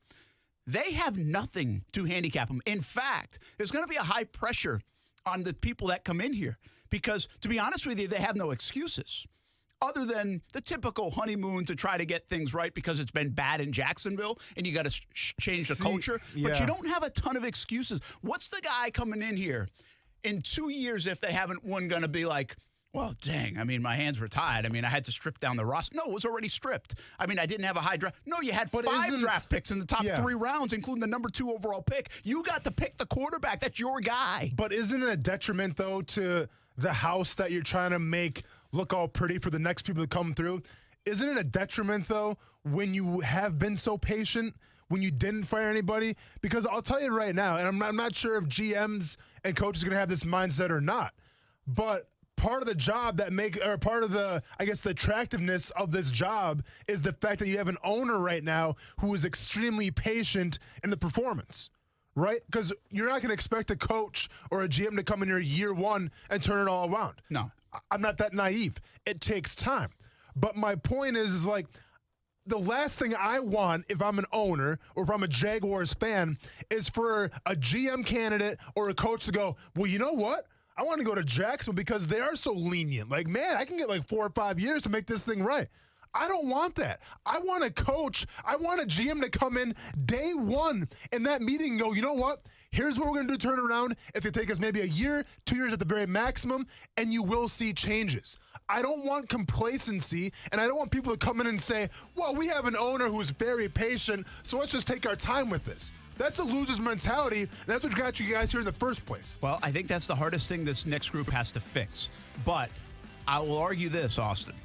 They have nothing to handicap them. In fact, there's going to be a high pressure on the people that come in here because, to be honest with you, they have no excuses other than the typical honeymoon to try to get things right because it's been bad in Jacksonville and you got to change the culture. But you don't have a ton of excuses. What's the guy coming in here in 2 years, if they haven't won, going to be like, well, dang, I mean, my hands were tied. I mean, I had to strip down the roster. No, it was already stripped. I mean, I didn't have a high draft. No, you had 5 draft picks in the top 3 rounds, including the number 2 overall pick. You got to pick the quarterback. That's your guy. But isn't it a detriment, though, to the house that you're trying to make look all pretty for the next people to come through? Isn't it a detriment, though, when you have been so patient, when you didn't fire anybody? Because I'll tell you right now, and I'm not sure if GMs and coaches are going to have this mindset or not, but part of the job part of the, I guess, the attractiveness of this job is the fact that you have an owner right now who is extremely patient in the performance, right? Because you're not going to expect a coach or a GM to come in here year one and turn it all around. No. I'm not that naive. It takes time. But my point is like, the last thing I want if I'm an owner or if I'm a Jaguars fan is for a GM candidate or a coach to go, well, you know what? I want to go to Jacksonville because they are so lenient. Like, man, I can get like 4 or 5 years to make this thing right. I don't want that. I want a coach. I want a GM to come in day one in that meeting and go, you know what? Here's what we're going to do to turn around. It's going to take us maybe a year, 2 years at the very maximum, and you will see changes. I don't want complacency, and I don't want people to come in and say, well, we have an owner who's very patient, so let's just take our time with this. That's a loser's mentality, and that's what got you guys here in the first place. Well, I think that's the hardest thing this next group has to fix. But I will argue this, Austin,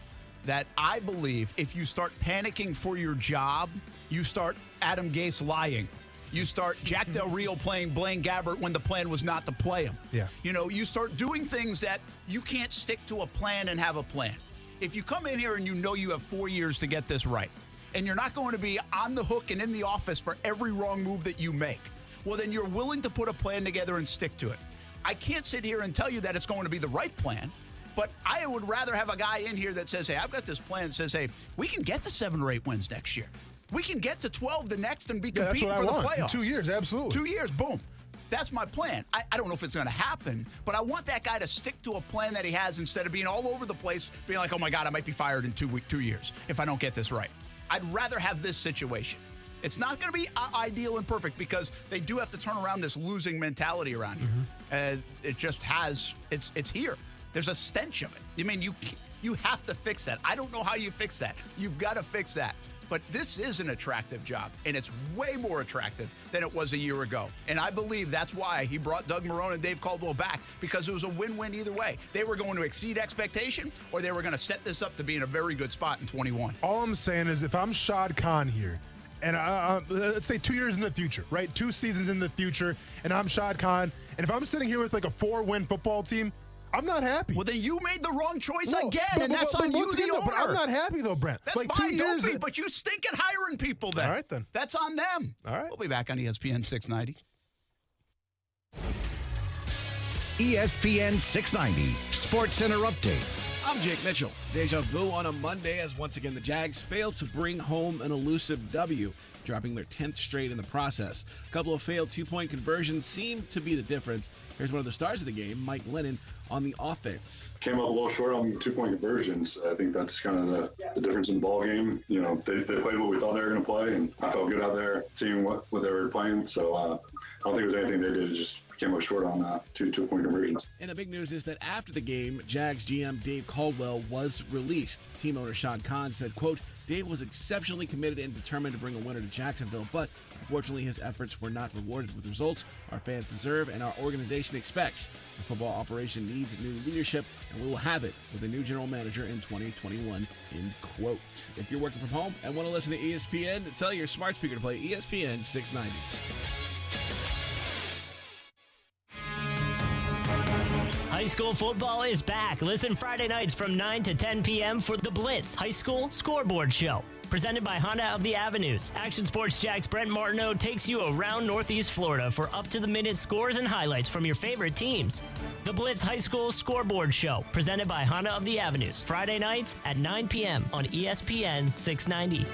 that I believe if you start panicking for your job, you start Adam Gase lying. You start Jack Del Rio playing Blaine Gabbert when the plan was not to play him. Yeah. You know, you start doing things that you can't stick to a plan and have a plan. If you come in here and you know you have 4 years to get this right, and you're not going to be on the hook and in the office for every wrong move that you make, well, then you're willing to put a plan together and stick to it. I can't sit here and tell you that it's going to be the right plan, but I would rather have a guy in here that says, hey, I've got this plan that says, hey, we can get to 7 or 8 wins next year. We can get to 12 the next and be competing for the playoffs. In 2 years, absolutely. 2 years, boom. That's my plan. I don't know if it's going to happen, but I want that guy to stick to a plan that he has instead of being all over the place, being like, oh, my God, I might be fired in 2 years if I don't get this right. I'd rather have this situation. It's not going to be ideal and perfect because they do have to turn around this losing mentality around here. It just has, it's here. There's a stench of it. I mean, you have to fix that. I don't know how you fix that. You've got to fix that. But this is an attractive job, and it's way more attractive than it was a year ago. And I believe that's why he brought Doug Marrone and Dave Caldwell back, because it was a win-win either way. They were going to exceed expectation, or they were going to set this up to be in a very good spot in 21. All I'm saying is if I'm Shad Khan here, and let's say 2 years in the future, right? 2 seasons in the future, and I'm Shad Khan, and if I'm sitting here with like a 4-win football team, I'm not happy. Well, then you made the wrong choice again, and that's on you, the owner. But I'm not happy, though, Brent. That's like fine, 2 don't years be, but you stink at hiring people then. All right, then. That's on them. All right. We'll be back on ESPN 690. ESPN 690 Sports Center Update. I'm Jake Mitchell. Deja vu on a Monday as once again the Jags failed to bring home an elusive W, dropping their 10th straight in the process. A couple of failed two-point conversions seemed to be the difference. Here's one of the stars of the game, Mike Glennon, on the offense. Came up a little short on two-point conversions. I think that's kind of the difference in the ball game. You know, they played what we thought they were going to play, and I felt good out there seeing what they were playing. So I don't think it was anything they did. It just came up short on two-point conversions. And the big news is that after the game, Jags GM Dave Caldwell was released. Team owner Sean Kahn said, quote, Dave was exceptionally committed and determined to bring a winner to Jacksonville, but unfortunately his efforts were not rewarded with results our fans deserve and our organization expects. The football operation needs new leadership, and we will have it with a new general manager in 2021, end quote. If you're working from home and want to listen to ESPN, tell your smart speaker to play ESPN 690. High school football is back. Listen Friday nights from 9 to 10 p.m. for the Blitz High School Scoreboard Show. Presented by Honda of the Avenues. Action Sports Jack's Brent Martineau takes you around Northeast Florida for up-to-the-minute scores and highlights from your favorite teams. The Blitz High School Scoreboard Show. Presented by Honda of the Avenues. Friday nights at 9 p.m. on ESPN 690.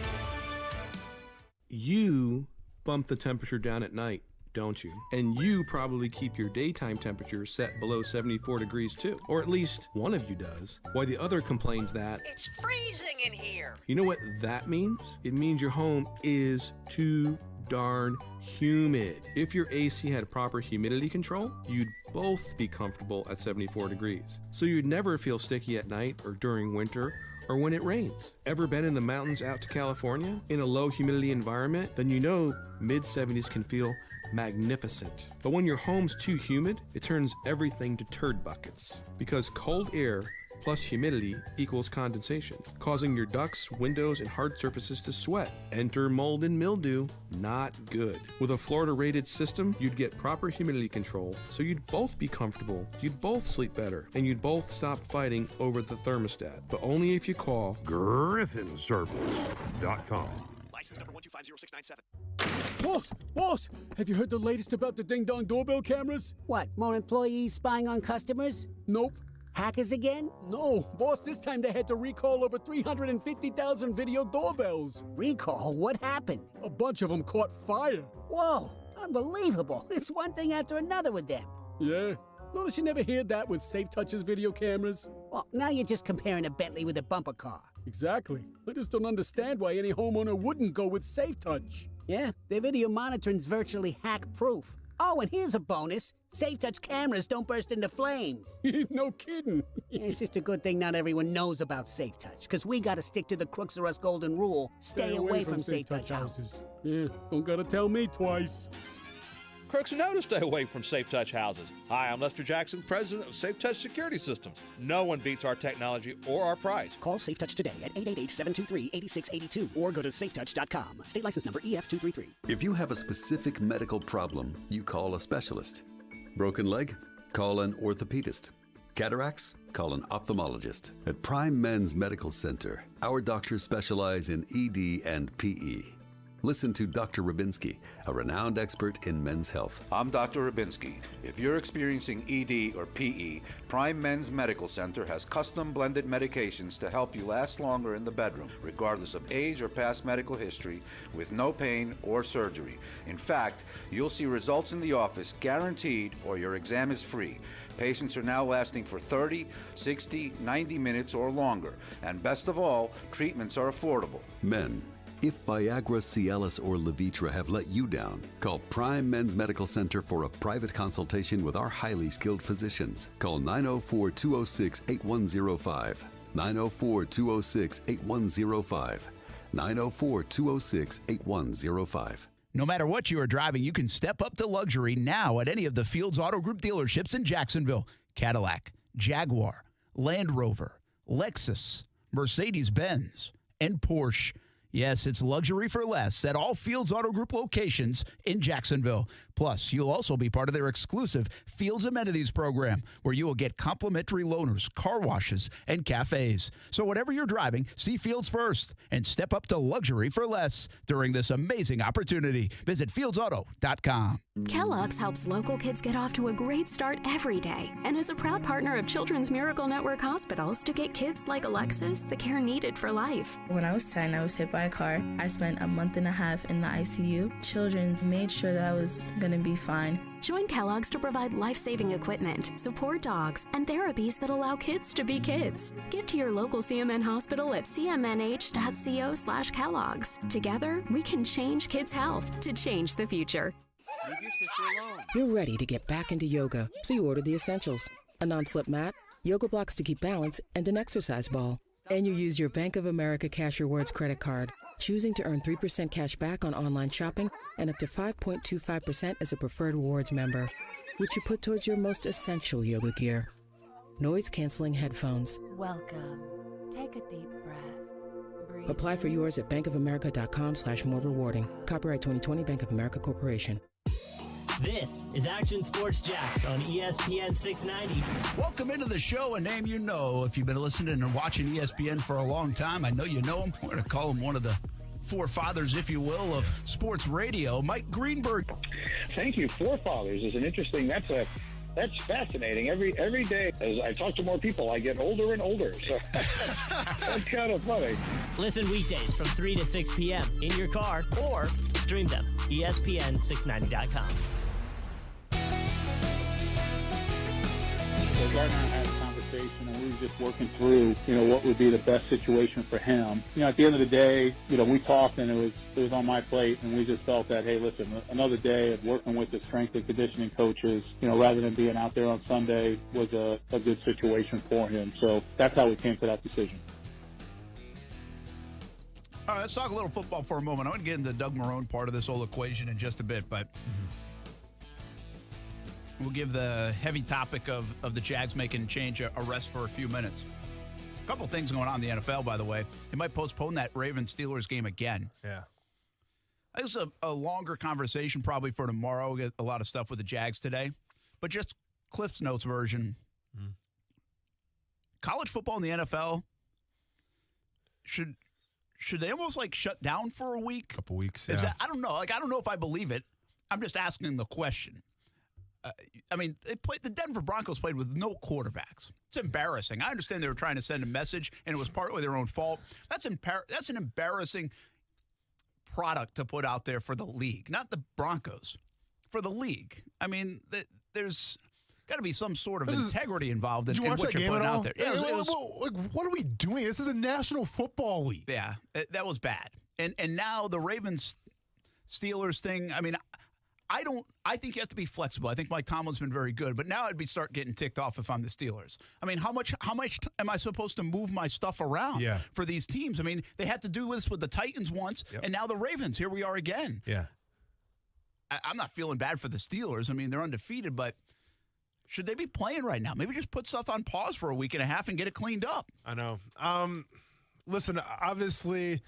You bump the temperature down at night, don't you? And you probably keep your daytime temperature set below 74 degrees too. Or at least one of you does. While the other complains that it's freezing in here. You know what that means? It means your home is too darn humid. If your AC had proper humidity control, you'd both be comfortable at 74 degrees. So you'd never feel sticky at night or during winter or when it rains. Ever been in the mountains out to California in a low humidity environment? Then you know mid-70s can feel magnificent. But when your home's too humid, it turns everything to turd buckets. Because cold air plus humidity equals condensation, causing your ducts, windows, and hard surfaces to sweat. Enter mold and mildew. Not good. With a Florida-rated system, you'd get proper humidity control, so you'd both be comfortable, you'd both sleep better, and you'd both stop fighting over the thermostat. But only if you call GriffinService.com. License number 1250697. Boss, have you heard the latest about the ding-dong doorbell cameras? What, more employees spying on customers? Nope. Hackers again? No, boss, this time they had to recall over 350,000 video doorbells. Recall? What happened? A bunch of them caught fire. Whoa, unbelievable. It's one thing after another with them. Yeah. Notice you never hear that with Safe Touch's video cameras? Well, now you're just comparing a Bentley with a bumper car. Exactly. I just don't understand why any homeowner wouldn't go with Safe Touch. Yeah, their video monitoring's virtually hack-proof. Oh, and here's a bonus. Safe Touch cameras don't burst into flames. No kidding. It's just a good thing not everyone knows about Safe Touch, because we gotta stick to the crooks or us golden rule. Stay away from Safe Touch houses. Yeah, don't gotta tell me twice. Crooks know to stay away from Safe Touch houses. Hi, I'm Lester Jackson, president of Safe Touch Security Systems. No one beats our technology or our price. Call Safe Touch today at 888-723-8682 or go to safetouch.com. State license number EF233. If you have a specific medical problem, you call a specialist. Broken leg? Call an orthopedist. Cataracts? Call an ophthalmologist. At Prime Men's Medical Center, our doctors specialize in ED and PE. Listen to Dr. Rabinski, a renowned expert in men's health. I'm Dr. Rabinski. If you're experiencing ED or PE, Prime Men's Medical Center has custom blended medications to help you last longer in the bedroom, regardless of age or past medical history, with no pain or surgery. In fact, you'll see results in the office guaranteed or your exam is free. Patients are now lasting for 30, 60, 90 minutes or longer. And best of all, treatments are affordable. Men. If Viagra, Cialis, or Levitra have let you down, call Prime Men's Medical Center for a private consultation with our highly skilled physicians. Call 904-206-8105. 904-206-8105. 904-206-8105. No matter what you are driving, you can step up to luxury now at any of the Fields Auto Group dealerships in Jacksonville. Cadillac, Jaguar, Land Rover, Lexus, Mercedes-Benz, and Porsche. Yes, it's luxury for less at all Fields Auto Group locations in Jacksonville. Plus, you'll also be part of their exclusive Fields Amenities program, where you will get complimentary loaners, car washes, and cafes. So whatever you're driving, see Fields first and step up to luxury for less during this amazing opportunity. Visit fieldsauto.com. Kellogg's helps local kids get off to a great start every day and is a proud partner of Children's Miracle Network hospitals to get kids like Alexis the care needed for life. When I was 10, I was hit by a car. I spent a month and a half in the ICU. Children's made sure that I was going to be fine. Join Kellogg's to provide life-saving equipment, support dogs, and therapies that allow kids to be kids. Give to your local CMN hospital at cmnh.co/Kellogg's. Together, we can change kids' health to change the future. Leave your sister alone. You're ready to get back into yoga, so you ordered the essentials. A non-slip mat, yoga blocks to keep balance, and an exercise ball. And you use your Bank of America Cash Rewards credit card, choosing to earn 3% cash back on online shopping and up to 5.25% as a preferred rewards member, which you put towards your most essential yoga gear. Noise-canceling headphones. Welcome. Take a deep breath. Breathe. Apply for yours at bankofamerica.com/more rewarding. Copyright 2020 Bank of America Corporation. This is Action Sports Jacks on ESPN 690. Welcome into the show, a name you know. If you've been listening and watching ESPN for a long time, I know you know him. We're going to call him one of the forefathers, if you will, of sports radio, Mike Greenberg. Thank you. Forefathers is an interesting, that's fascinating. Every day as I talk to more people, I get older and older. So that's kind of funny. Listen weekdays from 3 to 6 p.m. in your car or stream them, ESPN690.com. So Gardner and I had a conversation, and we were just working through, what would be the best situation for him. At the end of the day, we talked, and it was on my plate, and we just felt that, hey, listen, another day of working with the strength and conditioning coaches, rather than being out there on Sunday, was a good situation for him. So that's how we came to that decision. All right, let's talk a little football for a moment. I want to get into the Doug Marrone part of this whole equation in just a bit, but we'll give the heavy topic of the Jags making a change a rest for a few minutes. A couple of things going on in the NFL, by the way. They might postpone that Ravens-Steelers game again. Yeah. This is a longer conversation probably for tomorrow. We'll get a lot of stuff with the Jags today. But just Cliff's Notes version. College football in the NFL, should they almost shut down for a week? Couple weeks, yeah. I don't know. I don't know if I believe it. I'm just asking the question. The Denver Broncos played with no quarterbacks. It's embarrassing. I understand they were trying to send a message, and it was partly their own fault. That's an embarrassing product to put out there for the league, not the Broncos, for the league. There's got to be some sort of integrity involved in what you're putting out there. Yeah, what are we doing? This is a National Football League. Yeah, that was bad. And now the Ravens-Steelers thing, I think you have to be flexible. I think Mike Tomlin's been very good, but now I'd start getting ticked off if I'm the Steelers. How much am I supposed to move my stuff around for these teams? They had to do this with the Titans once, and now the Ravens. Here we are again. Yeah. I'm not feeling bad for the Steelers. They're undefeated, but should they be playing right now? Maybe just put stuff on pause for a week and a half and get it cleaned up. I know. Listen, obviously,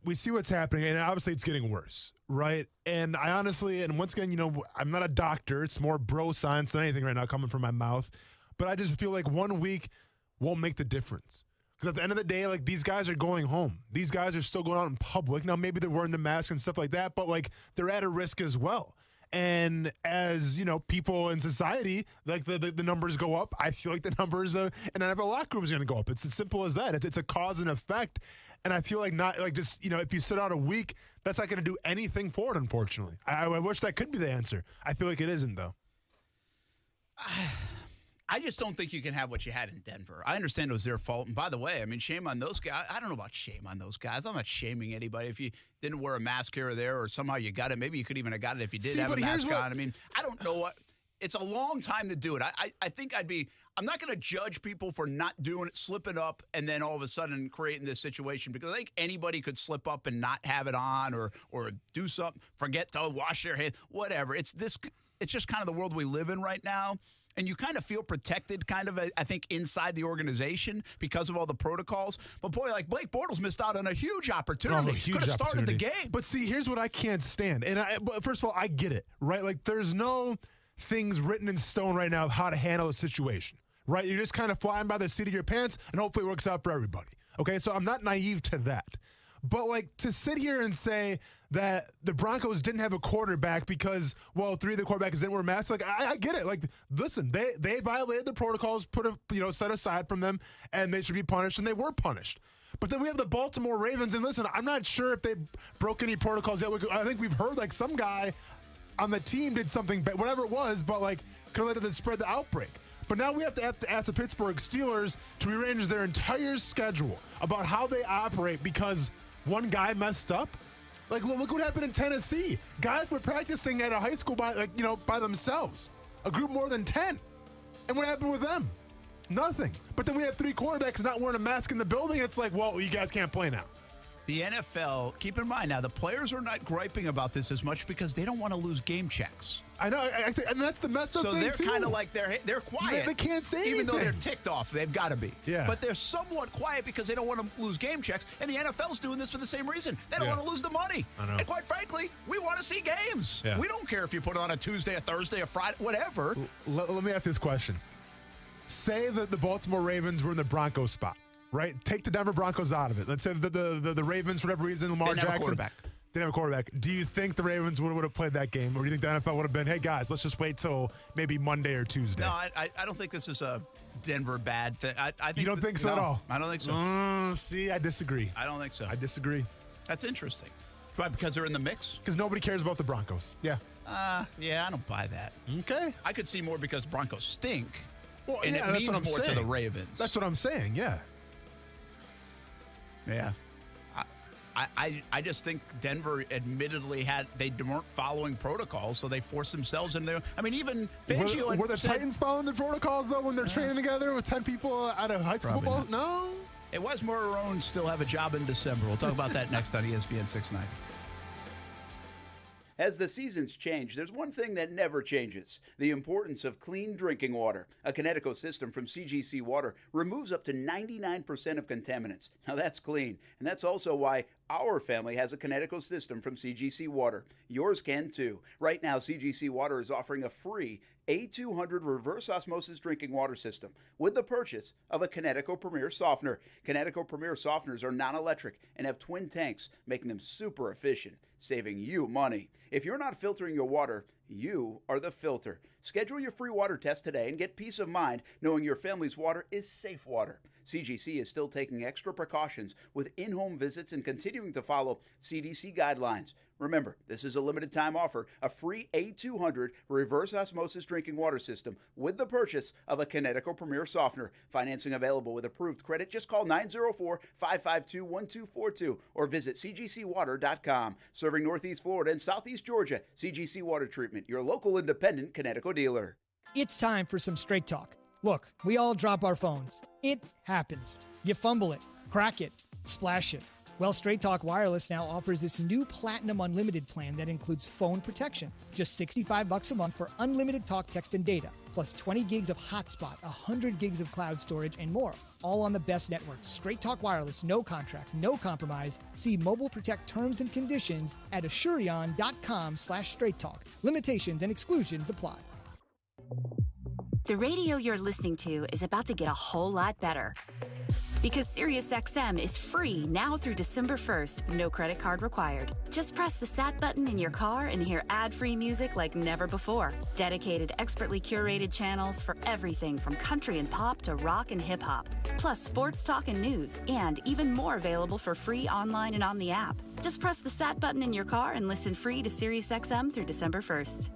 we see what's happening, and obviously it's getting worse, right? And I honestly, and once again, I'm not a doctor. It's more bro science than anything right now coming from my mouth. But I just feel like 1 week won't make the difference. Because at the end of the day, these guys are going home. These guys are still going out in public. Now, maybe they're wearing the mask and stuff like that, but, they're at a risk as well. And as, people in society, the numbers go up, I feel like the numbers in NFL locker room is going to go up. It's as simple as that. It's a cause and effect. And I feel if you sit out a week, that's not going to do anything for it, unfortunately. I wish that could be the answer. I feel like it isn't, though. I just don't think you can have what you had in Denver. I understand it was their fault. And by the way, shame on those guys. I don't know about shame on those guys. I'm not shaming anybody. If you didn't wear a mask here or there or somehow you got it, maybe you could even have got it if you did have a mask on. I don't know what. It's a long time to do it. I think I'm not going to judge people for not doing it, slipping up, and then all of a sudden creating this situation, because I think anybody could slip up and not have it on or do something, forget to wash their hands, whatever. It's just kind of the world we live in right now. And you kind of feel protected, I think, inside the organization because of all the protocols. But, boy, Blake Bortles missed out on a huge opportunity. Could have started the game. But, see, here's what I can't stand. And first of all, I get it, right? There's no things written in stone right now of how to handle a situation, right? You're just kind of flying by the seat of your pants, and hopefully it works out for everybody. Okay, so I'm not naive to that. But, like, to sit here and say that the Broncos didn't have a quarterback because, well, 3 of the quarterbacks didn't wear masks, like, I get it. Like, listen, they violated the protocols, set aside from them, and they should be punished, and they were punished. But then we have the Baltimore Ravens, and listen, I'm not sure if they broke any protocols yet. I think we've heard, like, some guy on the team did something, whatever it was, but, like, could have let it spread the outbreak. But now we have to ask the Pittsburgh Steelers to rearrange their entire schedule about how they operate because one guy messed up. Like, look what happened in Tennessee. Guys were practicing at a high school by themselves, a group more than 10. And what happened with them? Nothing. But then we have 3 quarterbacks not wearing a mask in the building. It's like, well, you guys can't play now. The NFL, keep in mind now, the players are not griping about this as much because they don't want to lose game checks. I know, and that's the messed up thing, too. So they're kind of like, they're quiet. They can't say anything. Even though they're ticked off, they've got to be. Yeah. But they're somewhat quiet because they don't want to lose game checks, and the NFL's doing this for the same reason. They don't want to lose the money. I know. And quite frankly, we want to see games. Yeah. We don't care if you put it on a Tuesday, a Thursday, a Friday, whatever. Let me ask this question. Say that the Baltimore Ravens were in the Broncos spot. Right? Take the Denver Broncos out of it. Let's say the Ravens, for whatever reason, Lamar Jackson. Didn't have a quarterback. Do you think the Ravens would have played that game? Or do you think the NFL would have been, hey, guys, let's just wait till maybe Monday or Tuesday? No, I don't think this is a Denver bad thing. I think you don't think so at all? I don't think so. See, I disagree. I don't think so. I disagree. That's interesting. Why, because they're in the mix? Because nobody cares about the Broncos. Yeah. Yeah, I don't buy that. Okay. I could see more because Broncos stink. Well, and yeah, it means more to the Ravens. That's what I'm saying, yeah. Yeah. I just think Denver admittedly they weren't following protocols, so they forced themselves in there. I mean, even Fangio were the Titans following the protocols, though, when they're training together with 10 people out of high school football? No? It was Marrone still have a job in December. We'll talk about that next on ESPN 690. As the seasons change, there's one thing that never changes: the importance of clean drinking water. A Connecticut system from CGC Water removes up to 99% of contaminants. Now that's clean, and that's also why our family has a Connecticut system from CGC Water. Yours can too. Right now, CGC Water is offering a free A200 reverse osmosis drinking water system with the purchase of a Connecticut Premier Softener. Connecticut Premier Softeners are non-electric and have twin tanks, making them super efficient, saving you money. If you're not filtering your water, you are the filter. Schedule your free water test today and get peace of mind knowing your family's water is safe water. CGC is still taking extra precautions with in-home visits and continuing to follow CDC guidelines. Remember, this is a limited time offer, a free A200 reverse osmosis drinking water system with the purchase of a Connecticut Premier Softener. Financing available with approved credit. Just call 904-552-1242 or visit cgcwater.com. Serving Northeast Florida and Southeast Georgia, CGC Water Treatment, your local independent Connecticut dealer. It's time for some straight talk. Look, we all drop our phones. It happens. You fumble it, crack it, splash it. Well, Straight Talk Wireless now offers this new Platinum Unlimited plan that includes phone protection. Just $65 a month for unlimited talk, text, and data, plus 20 gigs of hotspot, 100 gigs of cloud storage, and more. All on the best network. Straight Talk Wireless, no contract, no compromise. See Mobile Protect terms and conditions at Asurion.com/Straight Talk. Limitations and exclusions apply. The radio you're listening to is about to get a whole lot better. Because SiriusXM is free now through December 1st, no credit card required. Just press the Sat button in your car and hear ad-free music like never before. Dedicated, expertly curated channels for everything from country and pop to rock and hip-hop. Plus sports talk and news, and even more available for free online and on the app. Just press the Sat button in your car and listen free to SiriusXM through December 1st.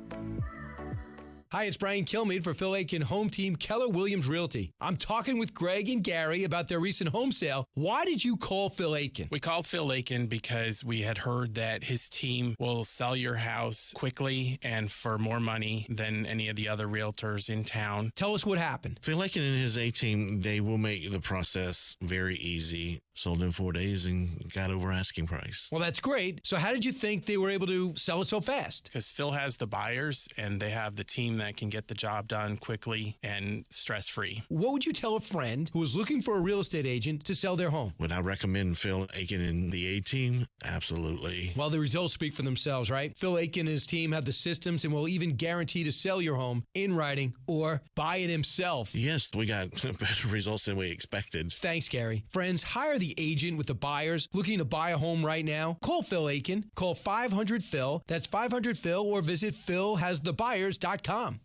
Hi, it's Brian Kilmeade for Phil Aiken Home Team Keller Williams Realty. I'm talking with Greg and Gary about their recent home sale. Why did you call Phil Aiken? We called Phil Aiken because we had heard that his team will sell your house quickly and for more money than any of the other realtors in town. Tell us what happened. Phil Aiken and his A-team, they will make the process very easy. Sold in 4 days and got over asking price. Well, that's great. So how did you think they were able to sell it so fast? Because Phil has the buyers and they have the team that can get the job done quickly and stress-free. What would you tell a friend who is looking for a real estate agent to sell their home? Would I recommend Phil Aiken and the A-team? Absolutely. Well, the results speak for themselves, right? Phil Aiken and his team have the systems and will even guarantee to sell your home in writing or buy it himself. Yes, we got better results than we expected. Thanks, Gary. Friends, hire the agent with the buyers looking to buy a home right now? Call Phil Aiken. Call 500-PHIL. That's 500-PHIL, or visit philhasthebuyers.com.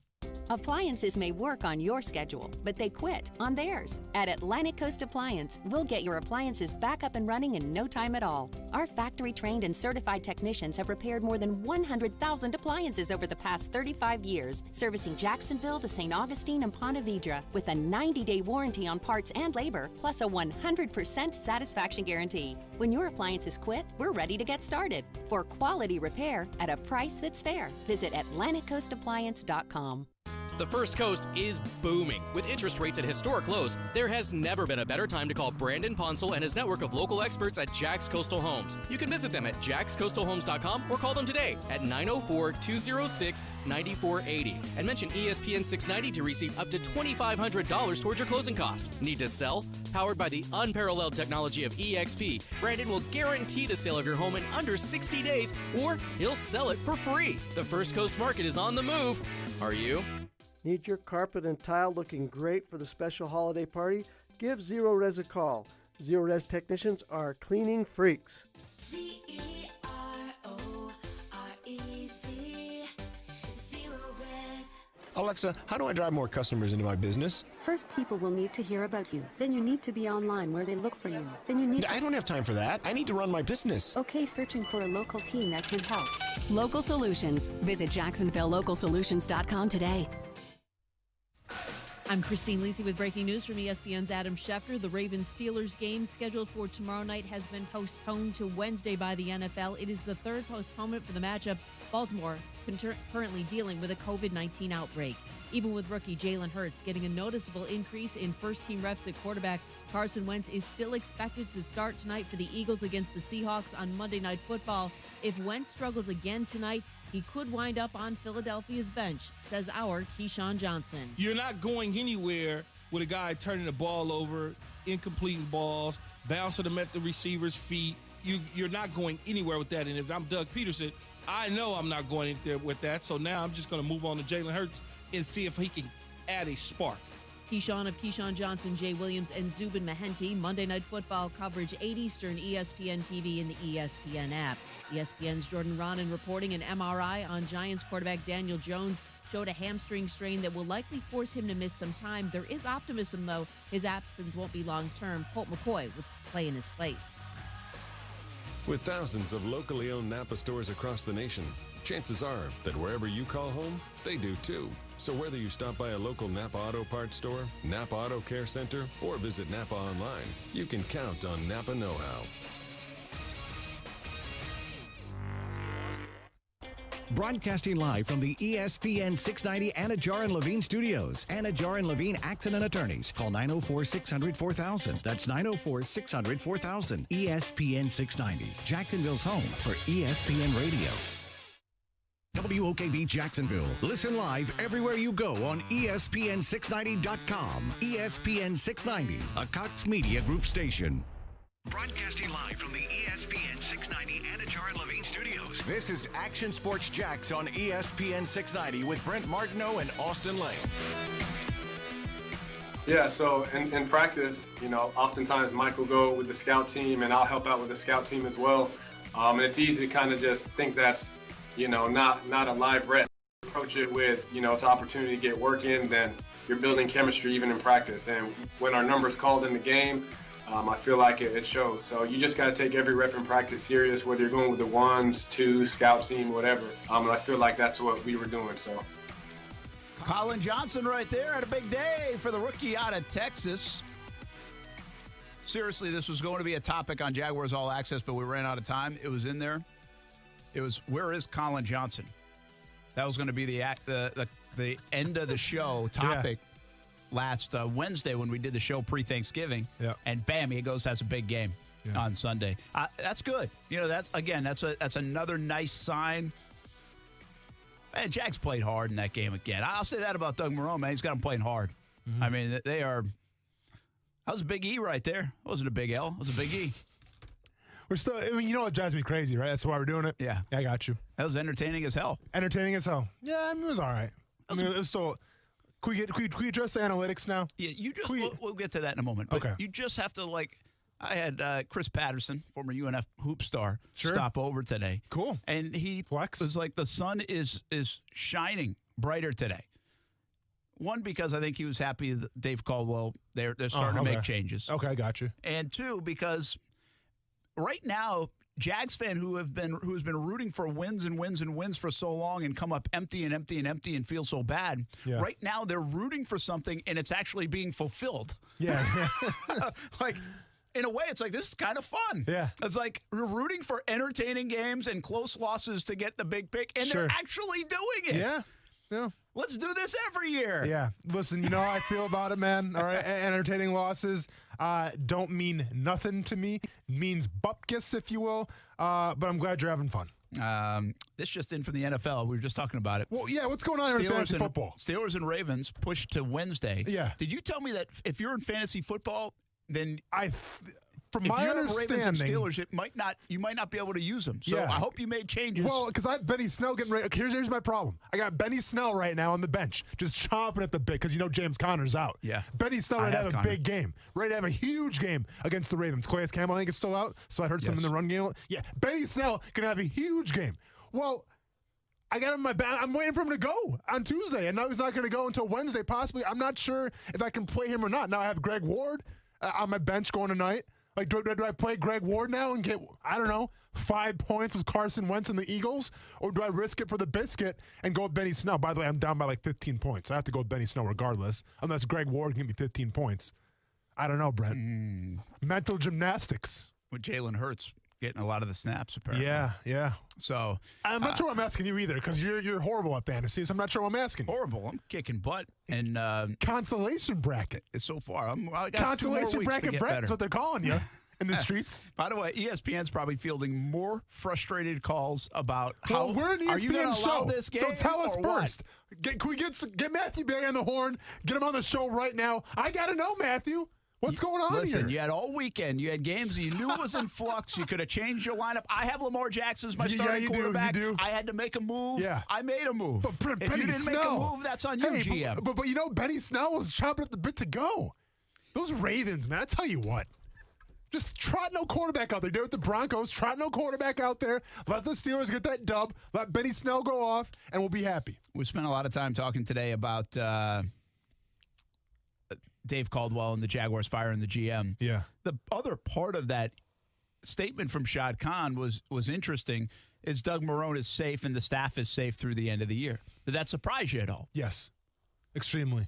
Appliances may work on your schedule, but they quit on theirs. At Atlantic Coast Appliance, we'll get your appliances back up and running in no time at all. Our factory-trained and certified technicians have repaired more than 100,000 appliances over the past 35 years, servicing Jacksonville to St. Augustine and Ponte Vedra with a 90-day warranty on parts and labor, plus a 100% satisfaction guarantee. When your appliances quit, we're ready to get started. For quality repair at a price that's fair, visit AtlanticCoastAppliance.com. The First Coast is booming. With interest rates at historic lows, there has never been a better time to call Brandon Ponsel and his network of local experts at Jack's Coastal Homes. You can visit them at jackscoastalhomes.com or call them today at 904-206-9480 and mention ESPN 690 to receive up to $2,500 towards your closing cost. Need to sell? Powered by the unparalleled technology of EXP, Brandon will guarantee the sale of your home in under 60 days, or he'll sell it for free. The First Coast market is on the move. Are you? Need your carpet and tile looking great for the special holiday party? Give Zero Res a call. Zero Res technicians are cleaning freaks. Alexa, how do I drive more customers into my business? First, people will need to hear about you. Then you need to be online where they look for you. Then you need to... I don't have time for that. I need to run my business. Okay, searching for a local team that can help. Local Solutions. Visit JacksonvilleLocalSolutions.com today. I'm Christine Lisi with breaking news from ESPN's Adam Schefter. The Ravens-Steelers game scheduled for tomorrow night has been postponed to Wednesday by the NFL. It is the third postponement for the matchup. Baltimore currently dealing with a COVID-19 outbreak. Even with rookie Jalen Hurts getting a noticeable increase in first-team reps at quarterback, Carson Wentz is still expected to start tonight for the Eagles against the Seahawks on Monday Night Football. If Wentz struggles again tonight, he could wind up on Philadelphia's bench, says our Keyshawn Johnson. You're not going anywhere with a guy turning the ball over, incompleting balls, bouncing them at the receiver's feet. You're not going anywhere with that. And if I'm Doug Peterson, I know I'm not going in there with that. So now I'm just going to move on to Jalen Hurts and see if he can add a spark. Keyshawn of Keyshawn Johnson, Jay Williams, and Zubin Mehenti. Monday Night Football coverage 8 Eastern, ESPN TV, and the ESPN app. ESPN's Jordan Ronan reporting an MRI on Giants quarterback Daniel Jones showed a hamstring strain that will likely force him to miss some time. There is optimism, though. His absence won't be long-term. Colt McCoy would play in his place. With thousands of locally owned Napa stores across the nation, chances are that wherever you call home, they do too. So whether you stop by a local Napa Auto Parts store, Napa Auto Care Center, or visit Napa online, you can count on Napa know-how. Broadcasting live from the ESPN 690 Anajar and Levine studios. Anajar and Levine Accident Attorneys. Call 904-600-4000. That's 904-600-4000. ESPN 690. Jacksonville's home for ESPN Radio. WOKV Jacksonville. Listen live everywhere you go on ESPN690.com. ESPN 690, a Cox Media Group station. Broadcasting live from the ESPN 690 Anajar and Levine studios. This is Action Sports Jacks on ESPN 690 with Brent Martineau and Austin Lane. Yeah, so in practice, oftentimes Mike will go with the scout team and I'll help out with the scout team as well. And it's easy to kind of just think that's, not a live rep. Approach it with, it's an opportunity to get work in, then you're building chemistry even in practice. And when our numbers called in the game, I feel like it shows. So you just got to take every rep in practice serious, whether you're going with the ones, twos, scout team, whatever. And I feel like that's what we were doing. So Colin Johnson right there had a big day for the rookie out of Texas. Seriously, this was going to be a topic on Jaguars All Access, but we ran out of time. It was in there. It was, where is Colin Johnson? That was going to be the end of the show topic. Yeah. Last Wednesday when we did the show pre-Thanksgiving, and bam, he goes, has a big game on Sunday. That's good. That's another nice sign. Man, Jags played hard in that game again. I'll say that about Doug Marrone, man. He's got them playing hard. Mm-hmm. I mean, they are. That was a big E right there. It wasn't a big L. It was a big E. We're still, what drives me crazy, right? That's why we're doing it. Yeah, I got you. That was entertaining as hell. Entertaining as hell. Yeah, it was all right. It was still. Can we address the analytics now? Yeah, we'll get to that in a moment. But okay. You just have to, I had Chris Patterson, former UNF hoop star, stop over today. Cool. And he was like, the sun is shining brighter today. One, because I think he was happy that Dave Caldwell, they're starting to make changes. Okay, I got you. And two, because right now, Jags fan who's been rooting for wins and wins and wins for so long and come up empty and empty and empty and feel so bad. Yeah. Right now, they're rooting for something and it's actually being fulfilled. Yeah. Like, in a way, it's like, this is kind of fun. Yeah. It's like we're rooting for entertaining games and close losses to get the big pick, and they're actually doing it. Yeah. Yeah. Let's do this every year. Yeah. Listen, you know how I feel about it, man. All right. Entertaining losses don't mean nothing to me. Means bupkis, if you will. But I'm glad you're having fun. This just in from the NFL. We were just talking about it. Well, yeah, what's going on in fantasy football? Steelers and Ravens pushed to Wednesday. Yeah. Did you tell me that if you're in fantasy football, then from my understanding, Ravens and Steelers, you might not be able to use them. So I hope you made changes. Well, because I have Benny Snell getting ready. Here's my problem. I got Benny Snell right now on the bench, just chomping at the bit because James Conner's out. Yeah. Benny Snell ready to have a big game, ready to have a huge game against the Ravens. Calais Campbell, I think, is still out, so I heard something in the run game. Yeah, Benny Snell gonna have a huge game. Well, I got him in my bag. I'm waiting for him to go on Tuesday, and now he's not going to go until Wednesday, possibly. I'm not sure if I can play him or not. Now I have Greg Ward on my bench going tonight. Like, do I play Greg Ward now and get, 5 points with Carson Wentz and the Eagles? Or do I risk it for the biscuit and go with Benny Snell? By the way, I'm down by 15 points. I have to go with Benny Snell regardless, unless Greg Ward can give me 15 points. I don't know, Brent. Mental gymnastics. With Jalen Hurts getting a lot of the snaps, apparently. Yeah. So I'm not sure I'm asking you either, because you're horrible at fantasy, so I'm not sure what I'm asking. Horrible. I'm kicking butt. And consolation bracket. So far, I got consolation bracket, Brett. That's what they're calling you in the streets. By the way, ESPN's probably fielding more frustrated calls about how we're an ESPN are you going to allow this game. So tell us first. What? Can we get Matthew Berry on the horn? Get him on the show right now. I got to know, Matthew. What's going on Listen, here? You had all weekend. You had games you knew was in flux. You could have changed your lineup. I have Lamar Jackson as my starting quarterback. You do. I had to make a move. Yeah. I made a move. But if Benny you didn't Snell, make a move, that's on you, GM. But Benny Snell was chomping at the bit to go. Those Ravens, man, I tell you what. Just trot no quarterback out there. Do it with the Broncos. Trot no quarterback out there. Let the Steelers get that dub. Let Benny Snell go off, and we'll be happy. We spent a lot of time talking today about Dave Caldwell and the Jaguars firing the GM. Yeah. The other part of that statement from Shad Khan was interesting, is Doug Marrone is safe and the staff is safe through the end of the year. Did that surprise you at all? Yes, extremely.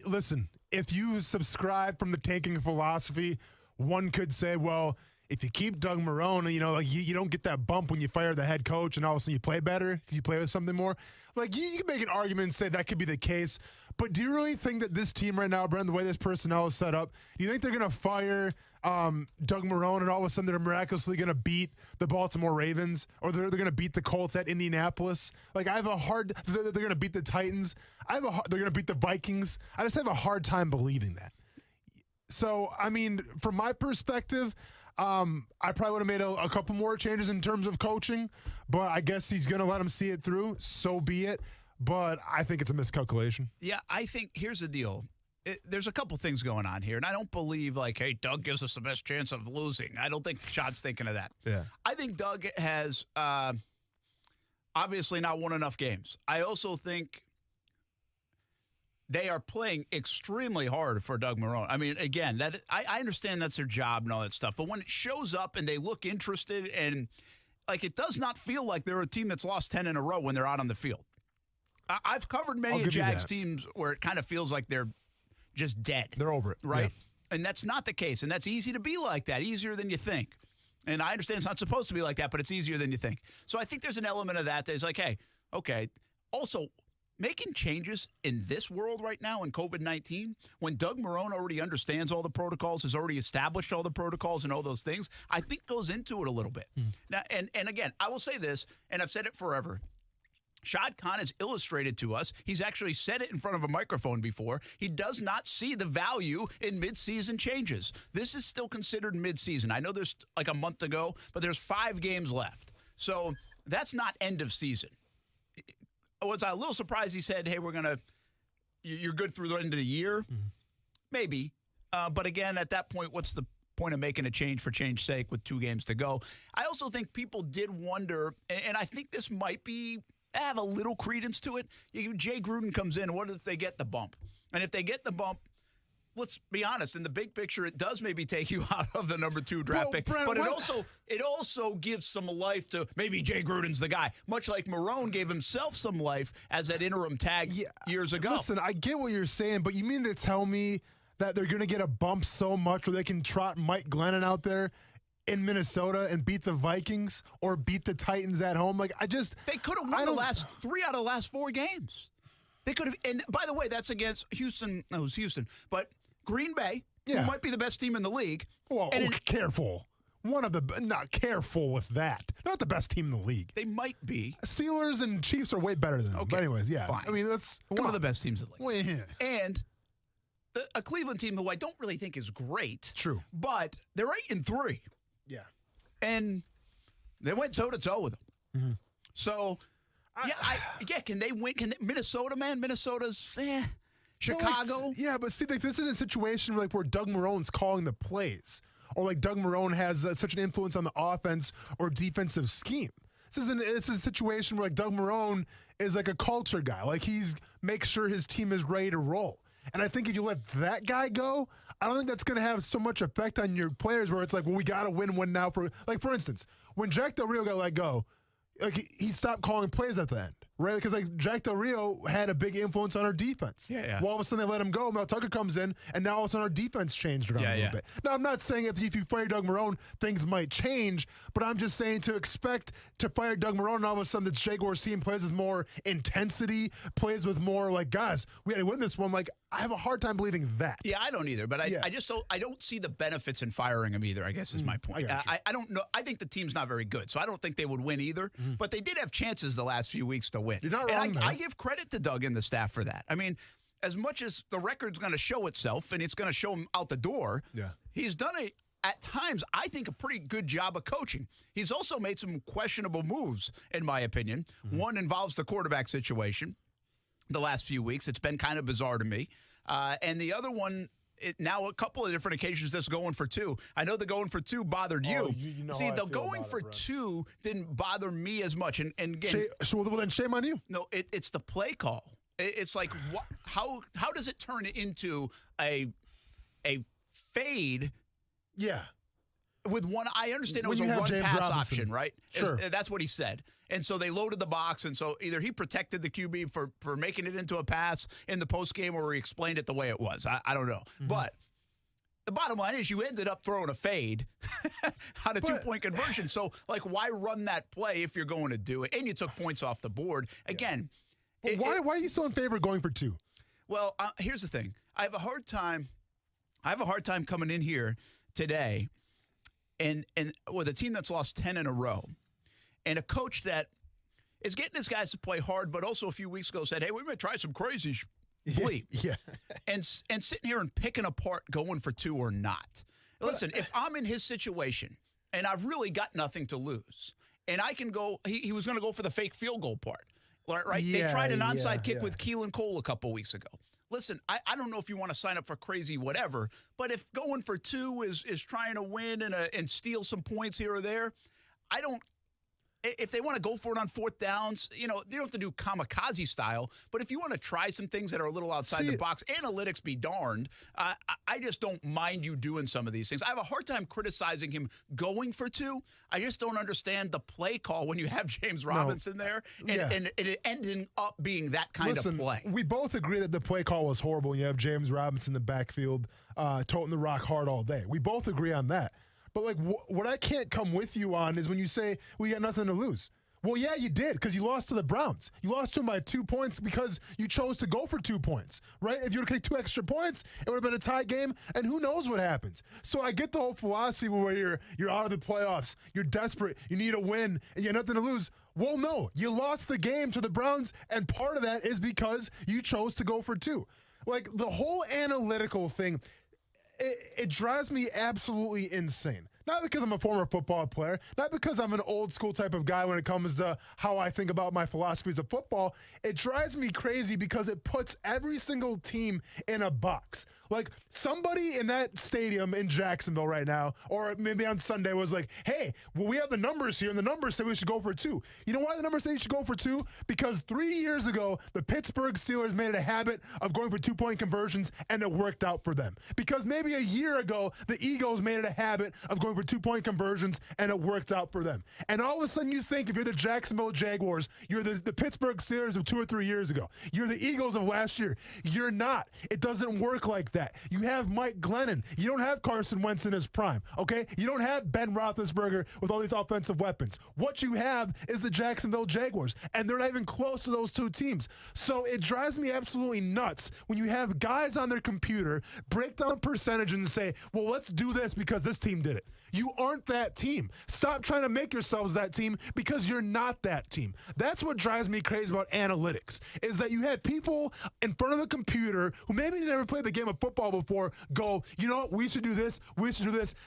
Listen, if you subscribe from the tanking philosophy, one could say, well, if you keep Doug Marrone, you don't get that bump when you fire the head coach and all of a sudden you play better because you play with something more. Like, you can make an argument and say that could be the case. But do you really think that this team right now, Brent, the way this personnel is set up, do you think they're going to fire Doug Marrone and all of a sudden they're miraculously going to beat the Baltimore Ravens, or they're going to beat the Colts at Indianapolis? Like, they're going to beat the Titans. They're going to beat the Vikings. I just have a hard time believing that. So, from my perspective, I probably would have made a couple more changes in terms of coaching, but I guess he's going to let him see it through. So be it. But I think it's a miscalculation. Yeah, I think here's the deal. There's a couple things going on here, and I don't believe, hey, Doug gives us the best chance of losing. I don't think Shad's thinking of that. Yeah. I think Doug has obviously not won enough games. I also think they are playing extremely hard for Doug Marrone. Again, I understand that's their job and all that stuff, but when it shows up and they look interested and, it does not feel like they're a team that's lost 10 in a row when they're out on the field. I've covered many Jags teams where it kind of feels like they're just dead. They're over it. Right? Yeah. And that's not the case. And that's easy to be like that, easier than you think. And I understand it's not supposed to be like that, but it's easier than you think. So I think there's an element of that that's like, hey, okay. Also, making changes in this world right now in COVID-19, when Doug Marrone already understands all the protocols, has already established all the protocols and all those things, I think goes into it a little bit. Now, and again, I will say this, and I've said it forever. Shad Khan has illustrated to us, he's actually said it in front of a microphone before, he does not see the value in midseason changes. This is still considered midseason. I know there's a month to go, but there's 5 games left. So that's not end of season. Was I a little surprised he said, hey, you're good through the end of the year? Mm-hmm. Maybe. But again, at that point, what's the point of making a change for change's sake with 2 games to go? I also think people did wonder, and I think this might have a little credence to it. Jay Gruden comes in. What if they get the bump? And if they get the bump, let's be honest, in the big picture, it does maybe take you out of the number 2 draft pick. Brent, but it also gives some life to maybe Jay Gruden's the guy, much like Marrone gave himself some life as that interim tag years ago. Listen, I get what you're saying, but you mean to tell me that they're going to get a bump so much where they can trot Mike Glennon out there in Minnesota and beat the Vikings or beat the Titans at home? They could have won the last 3 out of the last 4 games. They could have, and by the way, that's against Houston. No, it was Houston, but Green Bay, who might be the best team in the league. Well, careful. Not careful with that. Not the best team in the league. They might be. Steelers and Chiefs are way better than them. Okay. But anyways, fine. I mean, that's one of the best teams in the league. Well, yeah. And a Cleveland team who I don't really think is great. True. But they're 8-3. Yeah. And they went toe-to-toe with them. Mm-hmm. So, can they win? Minnesota, man? Minnesota's, Chicago? But see, this is a situation where Doug Marrone's calling the plays. Or Doug Marrone has such an influence on the offense or defensive scheme. This is a situation where Doug Marrone is a culture guy. He's makes sure his team is ready to roll. And I think if you let that guy go, I don't think that's going to have so much effect on your players where it's we got to win one now. For instance, when Jack Del Rio got let go, he stopped calling plays at the end, right? Because Jack Del Rio had a big influence on our defense. Yeah. Well, all of a sudden they let him go. Mel Tucker comes in, and now all of a sudden our defense changed around a little bit. Now, I'm not saying if you fire Doug Marrone, things might change, but I'm just saying to expect to fire Doug Marrone, and all of a sudden the Jaguars team plays with more intensity, plays with more guys, we had to win this one. I have a hard time believing that. Yeah, I don't either, but I just don't see the benefits in firing him either, I guess is my point. I don't know. I think the team's not very good, so I don't think they would win either, but they did have chances the last few weeks to win. You're not wrong, I give credit to Doug and the staff for that. I mean, as much as the record's going to show itself and it's going to show him out the door, he's done at times, I think, a pretty good job of coaching. He's also made some questionable moves, in my opinion. One involves the quarterback situation the last few weeks. It's been kind of bizarre to me. And the other one, now a couple of different occasions, this going for 2. I know the going for 2 bothered you. You know See, the going for 2 didn't bother me as much. And again, well, then shame on you. No, it's the play call. It's how does it turn into a fade? Yeah. With one, I understand it was a run-pass option, right? Sure. That's what he said. And so they loaded the box, and so either he protected the QB for making it into a pass in the postgame or he explained it the way it was. I don't know. But the bottom line is you ended up throwing a fade on a 2-point conversion. So, why run that play if you're going to do it? And you took points off the board. Again. Why are you so in favor of going for 2? Well, here's the thing. I have a hard time coming in here today and with a team that's lost 10 in a row and a coach that is getting his guys to play hard, but also a few weeks ago said, hey, we're going to try some crazy bleep. And sitting here and picking apart going for 2 or not. Listen, if I'm in his situation and I've really got nothing to lose and I can go, he was going to go for the fake field goal part, right? They tried an onside kick with Keelan Cole a couple weeks ago. Listen, I don't know if you want to sign up for crazy whatever, but if going for 2 is trying to win and steal some points here or there, if they want to go for it on 4th downs, they don't have to do kamikaze style. But if you want to try some things that are a little outside the box, analytics be darned. I just don't mind you doing some of these things. I have a hard time criticizing him going for 2. I just don't understand the play call when you have James Robinson there and it ending up being that kind of play. We both agree that the play call was horrible when you have James Robinson in the backfield toting the rock hard all day. We both agree on that. But, what I can't come with you on is when you say, we got nothing to lose. Well, yeah, you did, because you lost to the Browns. You lost to them by 2 points because you chose to go for 2 points, right? If you would have kicked 2 extra points, it would have been a tie game, and who knows what happens. So I get the whole philosophy where you're out of the playoffs, you're desperate, you need a win, and you have nothing to lose. Well, no, you lost the game to the Browns, and part of that is because you chose to go for 2. The whole analytical thing, it drives me absolutely insane. Not because I'm a former football player, not because I'm an old school type of guy when it comes to how I think about my philosophies of football. It drives me crazy because it puts every single team in a box. Like, somebody in that stadium in Jacksonville right now, or maybe on Sunday, was like, hey, well, we have the numbers here, and the numbers say we should go for 2. You know why the numbers say you should go for 2? Because 3 years ago, the Pittsburgh Steelers made it a habit of going for 2-point conversions, and it worked out for them. Because maybe a year ago, the Eagles made it a habit of going for 2-point conversions, and it worked out for them. And all of a sudden, you think if you're the Jacksonville Jaguars, you're the Pittsburgh Steelers of 2 or 3 years ago. You're the Eagles of last year. You're not. It doesn't work like that. You have Mike Glennon. You don't have Carson Wentz in his prime, okay? You don't have Ben Roethlisberger with all these offensive weapons. What you have is the Jacksonville Jaguars, and they're not even close to those 2 teams. So it drives me absolutely nuts when you have guys on their computer break down percentage and say, well, let's do this because this team did it. You aren't that team. Stop trying to make yourselves that team because you're not that team. That's what drives me crazy about analytics, is that you had people in front of the computer who maybe never played the game of football before go, you know what, we should do this,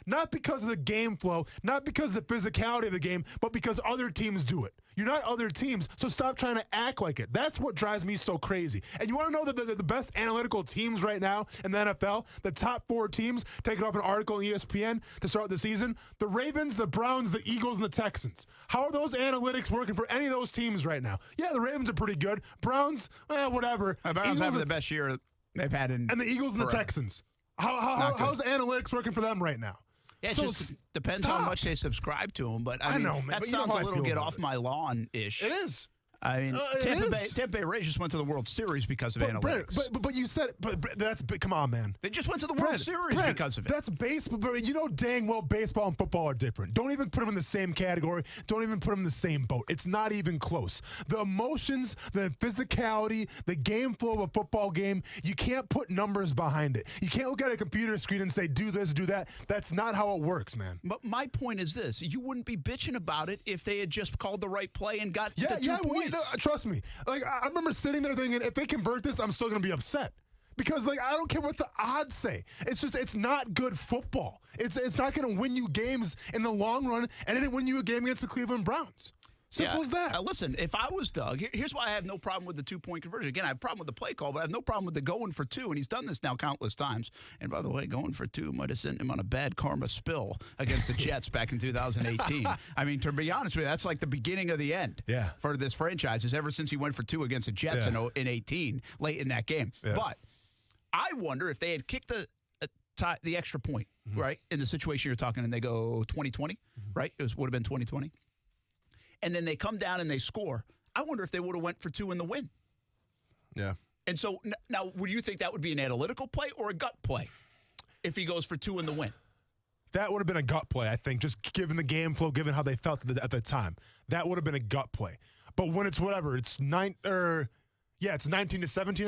not because of the game flow, not because of the physicality of the game, but because other teams do it. You're not other teams, so stop trying to act like it. That's what drives me so crazy. And you want to know that the best analytical teams right now in the NFL, the top 4 teams, taking up an article on ESPN to start the season, the Ravens, the Browns, the Eagles, and the Texans. How are those analytics working for any of those teams right now? Yeah, the Ravens are pretty good. Browns, whatever. The Browns have the best year they've had in and the Eagles and the Texans. How's analytics working for them right now? Yeah, it just depends how much they subscribe to them. But I mean, know, man, that but sounds a little get about off my lawn-ish. It is. I mean, Tampa Bay Rays just went to the World Series because of analytics. But you said, but that's, come on, man. They just went to the World Series because of it. That's baseball. But you know dang well baseball and football are different. Don't even put them in the same category. Don't even put them in the same boat. It's not even close. The emotions, the physicality, the game flow of a football game, you can't put numbers behind it. You can't look at a computer screen and say, do this, do that. That's not how it works, man. But my point is this. You wouldn't be bitching about it if they had just called the right play and got the 2 points. Trust me. Like, I remember sitting there thinking, if they convert this, I'm still going to be upset. Because, like, I don't care what the odds say. It's just, it's not good football. It's not going to win you games in the long run, and it didn't win you a game against the Cleveland Browns. Simple as that. Listen, if I was Doug, here's why I have no problem with the 2-point conversion. Again, I have a problem with the play call, but I have no problem with the going for 2, and he's done this now countless times. And by the way, going for 2 might have sent him on a bad karma spill against the Jets back in 2018. I mean, to be honest with you, that's like the beginning of the end for this franchise, is ever since he went for 2 against the Jets in 18, late in that game. Yeah. But I wonder if they had kicked the extra point, right, in the situation you're talking, and they go 2020, right? It would have been 2020. And then they come down and they score. I wonder if they would have went for 2 in the win. Yeah. And so now, would you think that would be an analytical play or a gut play if he goes for 2 in the win? That would have been a gut play, I think, just given the game flow, given how they felt at the time. That would have been a gut play. But when it's whatever, it's 19-17,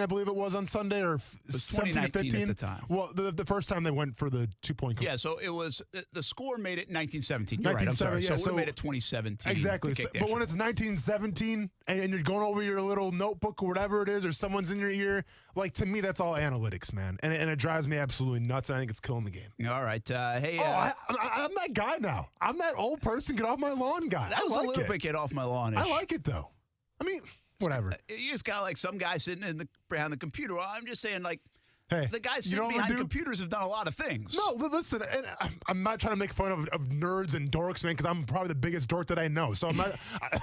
I believe it was on Sunday, or 17-15 at the time. Well, the first time they went for the 2-point. Yeah, so it was the score made it 19-17. You're right. I'm sorry. Yeah, so it made it 2017. Exactly. But when it's 19-17 and you're going over your little notebook or whatever it is, or someone's in your ear, like, to me, that's all analytics, man, and it drives me absolutely nuts. And I think it's killing the game. All right. Hey. I'm that guy now. I'm that old person get off my lawn guy. That was a little bit get off my lawn-ish. I like it though. I mean. Whatever. You just got like some guy sitting behind the computer. Well, I'm just saying, like, hey, the guys sitting behind computers have done a lot of things. No, listen, and I'm not trying to make fun of nerds and dorks, man, because I'm probably the biggest dork that I know. So I'm not.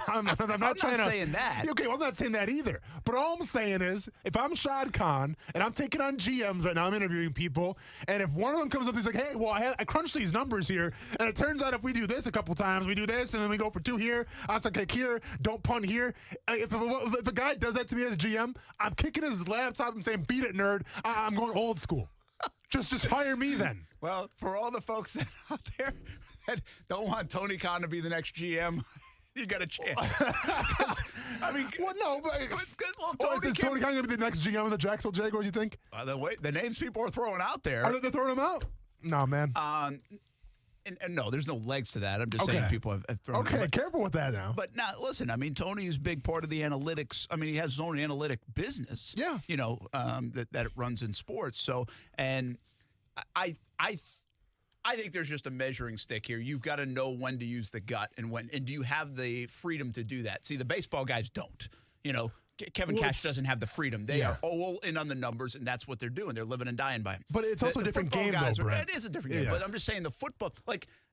I'm not saying that. Okay, well, I'm not saying that either. But all I'm saying is, if I'm Shad Khan and I'm taking on GMs right now, I'm interviewing people, and if one of them comes up and he's like, "Hey, well, I crunched these numbers here, and it turns out if we do this a couple times, we do this, and then we go for 2 here, outside kick here, don't punt here." If a guy does that to me as a GM, I'm kicking his laptop and saying, "Beat it, nerd." I'm going old school. Just hire me then. Well, for all the folks out there that don't want Tony Khan to be the next GM, you got a chance. I mean, well, no, but is Tony Khan going to be the next GM of the Jacksonville Jaguars, you think? The names people are throwing out there. Are they throwing them out? No, man. And no, there's no legs to that. I'm just saying people have thrown it. Okay, careful with that now. But now, listen, I mean, Tony is a big part of the analytics. I mean, he has his own analytic business. Yeah. You know, that it runs in sports. So, and I I think there's just a measuring stick here. You've got to know when to use the gut and when, and do you have the freedom to do that? See, the baseball guys don't. Kevin Cash doesn't have the freedom. They are all in on the numbers, and that's what they're doing. They're living and dying by them. But it's also a different game, though, Brent. It is a different game, but I'm just saying the football,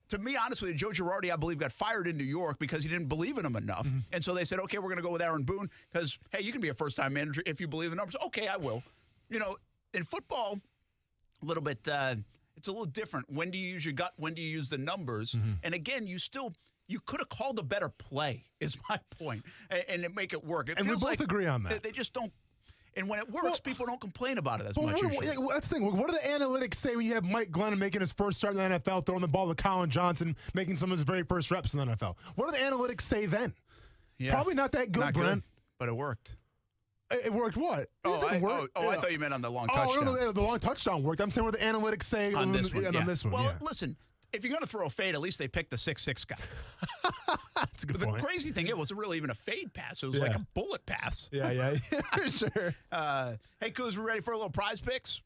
to me, honestly, Joe Girardi, I believe, got fired in New York because he didn't believe in him enough. And so they said, okay, we're going to go with Aaron Boone because, hey, you can be a first-time manager if you believe in numbers. Okay, I will. In football, a little bit, it's a little different. When do you use your gut? When do you use the numbers? And again, you could have called a better play, is my point, and make it work. And we both agree on that. They just don't. And when it works, people don't complain about it as much. That's the thing. What do the analytics say when you have Mike Glennon making his first start in the NFL, throwing the ball to Colin Johnson, making some of his very first reps in the NFL? What do the analytics say then? Yeah. Probably not that good, Brent. But it worked. It worked what? I thought you meant on the long touchdown. No, the long touchdown worked. I'm saying what the analytics say on this one. On this one. Well, listen. If you're going to throw a fade, at least they picked the 6'6" guy. That's a good point. The crazy thing, it wasn't really even a fade pass. It was like a bullet pass. Yeah, sure. Hey, Coos, we're ready for a little prize picks?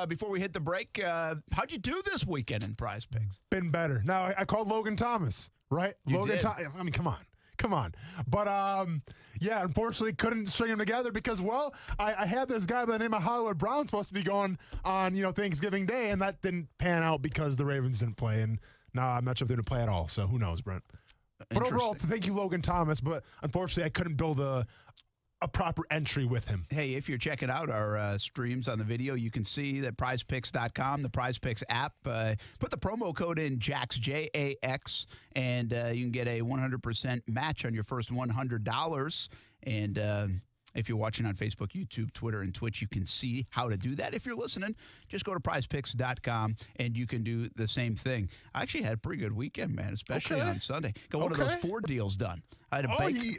Before we hit the break, how'd you do this weekend in prize picks? Been better. Now, I called Logan Thomas, right? Logan Thomas. I mean, come on. But, unfortunately couldn't string them together because, I had this guy by the name of Hollywood Brown supposed to be going on, Thanksgiving Day, and that didn't pan out because the Ravens didn't play. And now I'm not sure if they're going to play at all, so who knows, Brent. But overall, thank you, Logan Thomas, but unfortunately I couldn't build a proper entry with him. Hey, if you're checking out our streams on the video, you can see that prizepicks.com, the PrizePicks app. Put the promo code in JAX, J-A-X, and you can get a 100% match on your first $100. And if you're watching on Facebook, YouTube, Twitter, and Twitch, you can see how to do that. If you're listening, just go to prizepicks.com, and you can do the same thing. I actually had a pretty good weekend, man, especially on Sunday. Got one of those Ford deals done. I had a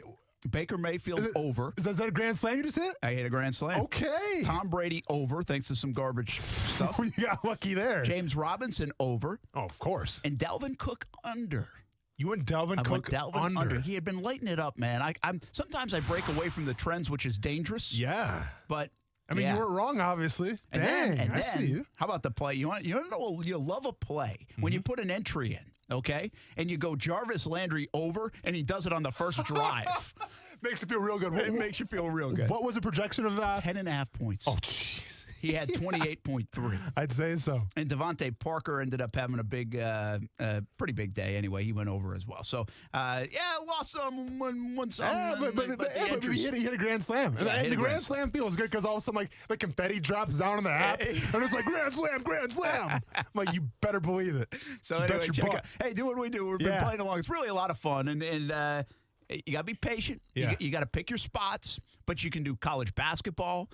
Baker Mayfield over. Is that a grand slam you just hit? I hit a grand slam. Okay. Tom Brady over, thanks to some garbage stuff. You got lucky there. James Robinson over. Oh, of course. And Dalvin Cook under. You went Dalvin Cook under. He had been lighting it up, man. Sometimes I break away from the trends, which is dangerous. Yeah. But I mean, you weren't wrong, obviously. I see you. How about the play? You want to know? You love a play when you put an entry in, okay? And you go Jarvis Landry over, and he does it on the first drive. Makes you feel real good. It makes you feel real good. What was the projection of that? 10.5 points. Oh, jeez. He had 28.3. I'd say so. And Devontae Parker ended up having a big, pretty big day anyway. He went over as well. So, lost some, won some. But he hit a grand slam. And the grand slam feels good because all of a sudden, the confetti drops down on the app. And it's like, grand slam. I'm like, you better believe it. So, anyway, hey, do what we do. We've been playing along. It's really a lot of fun. And you got to be patient. Yeah. You got to pick your spots, but you can do college basketball,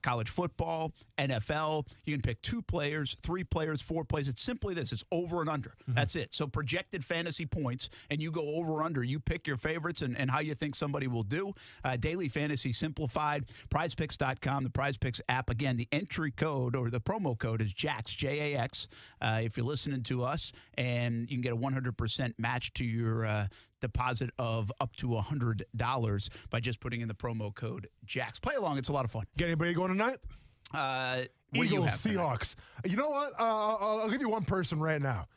college football, NFL. You can pick 2 players, 3 players, 4 players. It's simply this. It's over and under. That's it. So projected fantasy points, and you go over or under. You pick your favorites and how you think somebody will do. Daily fantasy simplified. PrizePicks.com, the PrizePicks app. Again, the entry code or the promo code is JAX, J-A-X. If you're listening to us, and you can get a 100% match to your deposit of up to $100 by just putting in the promo code JAX. Play along. It's a lot of fun. Get anybody going tonight? Eagles, Seahawks. You know what? I'll give you one person right now.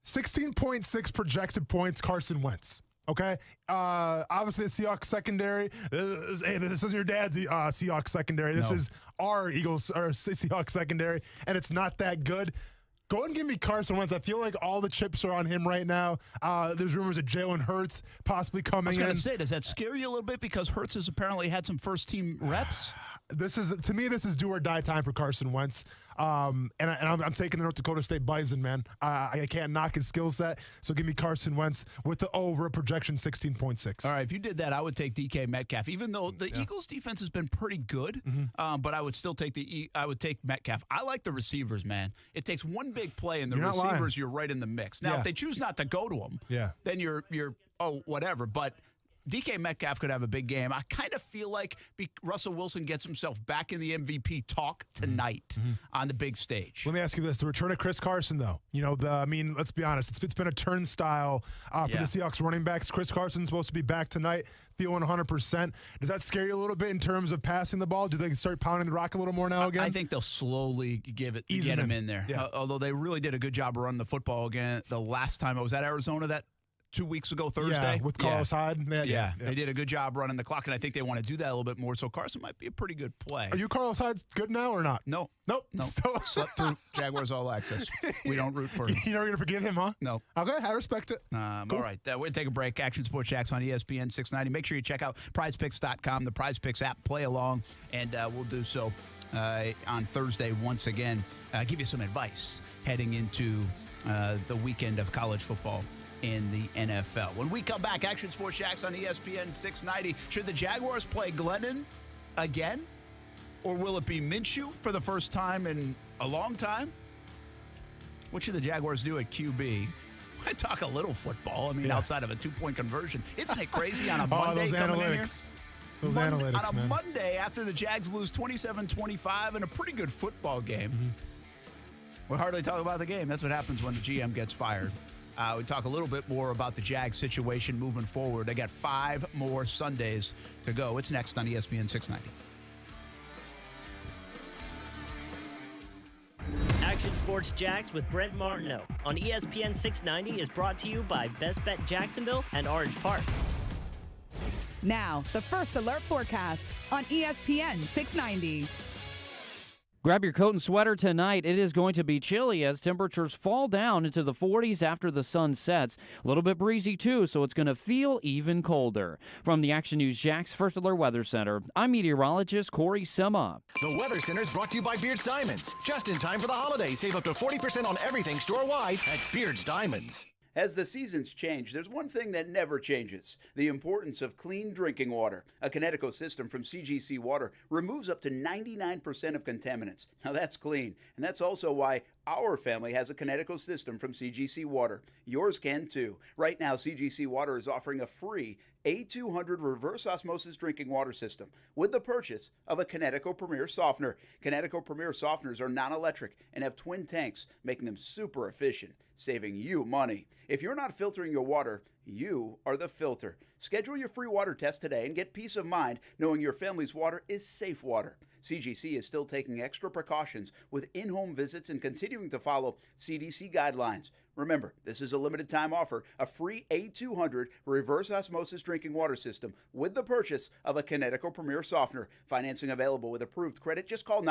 16.6 projected points, Carson Wentz. Okay? Obviously, the Seahawks secondary. This isn't your dad's Seahawks secondary. This is our Seahawks secondary, and it's not that good. Go and give me Carson Wentz. I feel like all the chips are on him right now. There's rumors of Jalen Hurts possibly coming in. I was going to say, does that scare you a little bit because Hurts has apparently had some first-team reps? This is do or die time for Carson Wentz. And I'm taking the North Dakota State Bison, man. I can't knock his skill set. So give me Carson Wentz with the over projection 16.6. All right, if you did that, I would take DK Metcalf, even though the Eagles defense has been pretty good. But I would still take Metcalf. I like the receivers, man. It takes one big play, and the receivers, you're right in the mix. Now, if they choose not to go to them, then you're whatever. But DK Metcalf could have a big game. I kind of feel like Russell Wilson gets himself back in the MVP talk tonight on the big stage. Let me ask you this. The return of Chris Carson, though. Let's be honest. It's been a turnstile for the Seahawks running backs. Chris Carson's supposed to be back tonight, feeling 100%. Does that scare you a little bit in terms of passing the ball? Do they start pounding the rock a little more now again? I think they'll slowly get him in there. Yeah. Although they really did a good job of running the football again. The last time I was at Arizona, that 2 weeks ago Thursday. Yeah, with Carlos Hyde. Yeah, they did a good job running the clock, and I think they want to do that a little bit more. So Carson might be a pretty good play. Are you Carlos Hyde good now or not? No. Nope. No. Slept through Jaguars All Access. We don't root for him. You're not going to forgive him, huh? No. Okay, I respect it. Cool. All right, we're going to take a break. Action Sports Jacks on ESPN 690. Make sure you check out prizepicks.com, the Prize Picks app. Play along, and we'll do so on Thursday once again. Give you some advice heading into the weekend of college football in the NFL. When we come back, Action Sports Jacks on ESPN 690. Should the Jaguars play Glennon again? Or will it be Minshew for the first time in a long time? What should the Jaguars do at QB? I talk a little football. Outside of a 2-point conversion. Isn't it crazy on a Monday coming in here? Those analytics, on a Monday after the Jags lose 27-25 in a pretty good football game. We hardly talk about the game. That's what happens when the GM gets fired. We talk a little bit more about the Jags situation moving forward. They got 5 more Sundays to go. It's next on ESPN 690. Action Sports Jacks with Brent Martineau on ESPN 690 is brought to you by Best Bet Jacksonville and Orange Park. Now, the First Alert forecast on ESPN 690. Grab your coat and sweater tonight. It is going to be chilly as temperatures fall down into the 40s after the sun sets. A little bit breezy, too, so it's going to feel even colder. From the Action News Jax First Alert Weather Center, I'm meteorologist Corey Sema. The Weather Center is brought to you by Beard's Diamonds. Just in time for the holidays. Save up to 40% on everything store-wide at Beard's Diamonds. As the seasons change, there's one thing that never changes: the importance of clean drinking water. A Connecticut system from CGC Water removes up to 99% of contaminants. Now that's clean, and that's also why our family has a Connecticut system from CGC Water. Yours can too. Right now, CGC Water is offering a free A200 reverse osmosis drinking water system with the purchase of a Connecticut Premier Softener. Connecticut Premier Softeners are non-electric and have twin tanks, making them super efficient, saving you money. If you're not filtering your water, you are the filter. Schedule your free water test today and get peace of mind knowing your family's water is safe water. CGC is still taking extra precautions with in-home visits and continuing to follow CDC guidelines. Remember, this is a limited time offer, a free A200 reverse osmosis drinking water system with the purchase of a Connecticut Premier Softener. Financing available with approved credit. Just call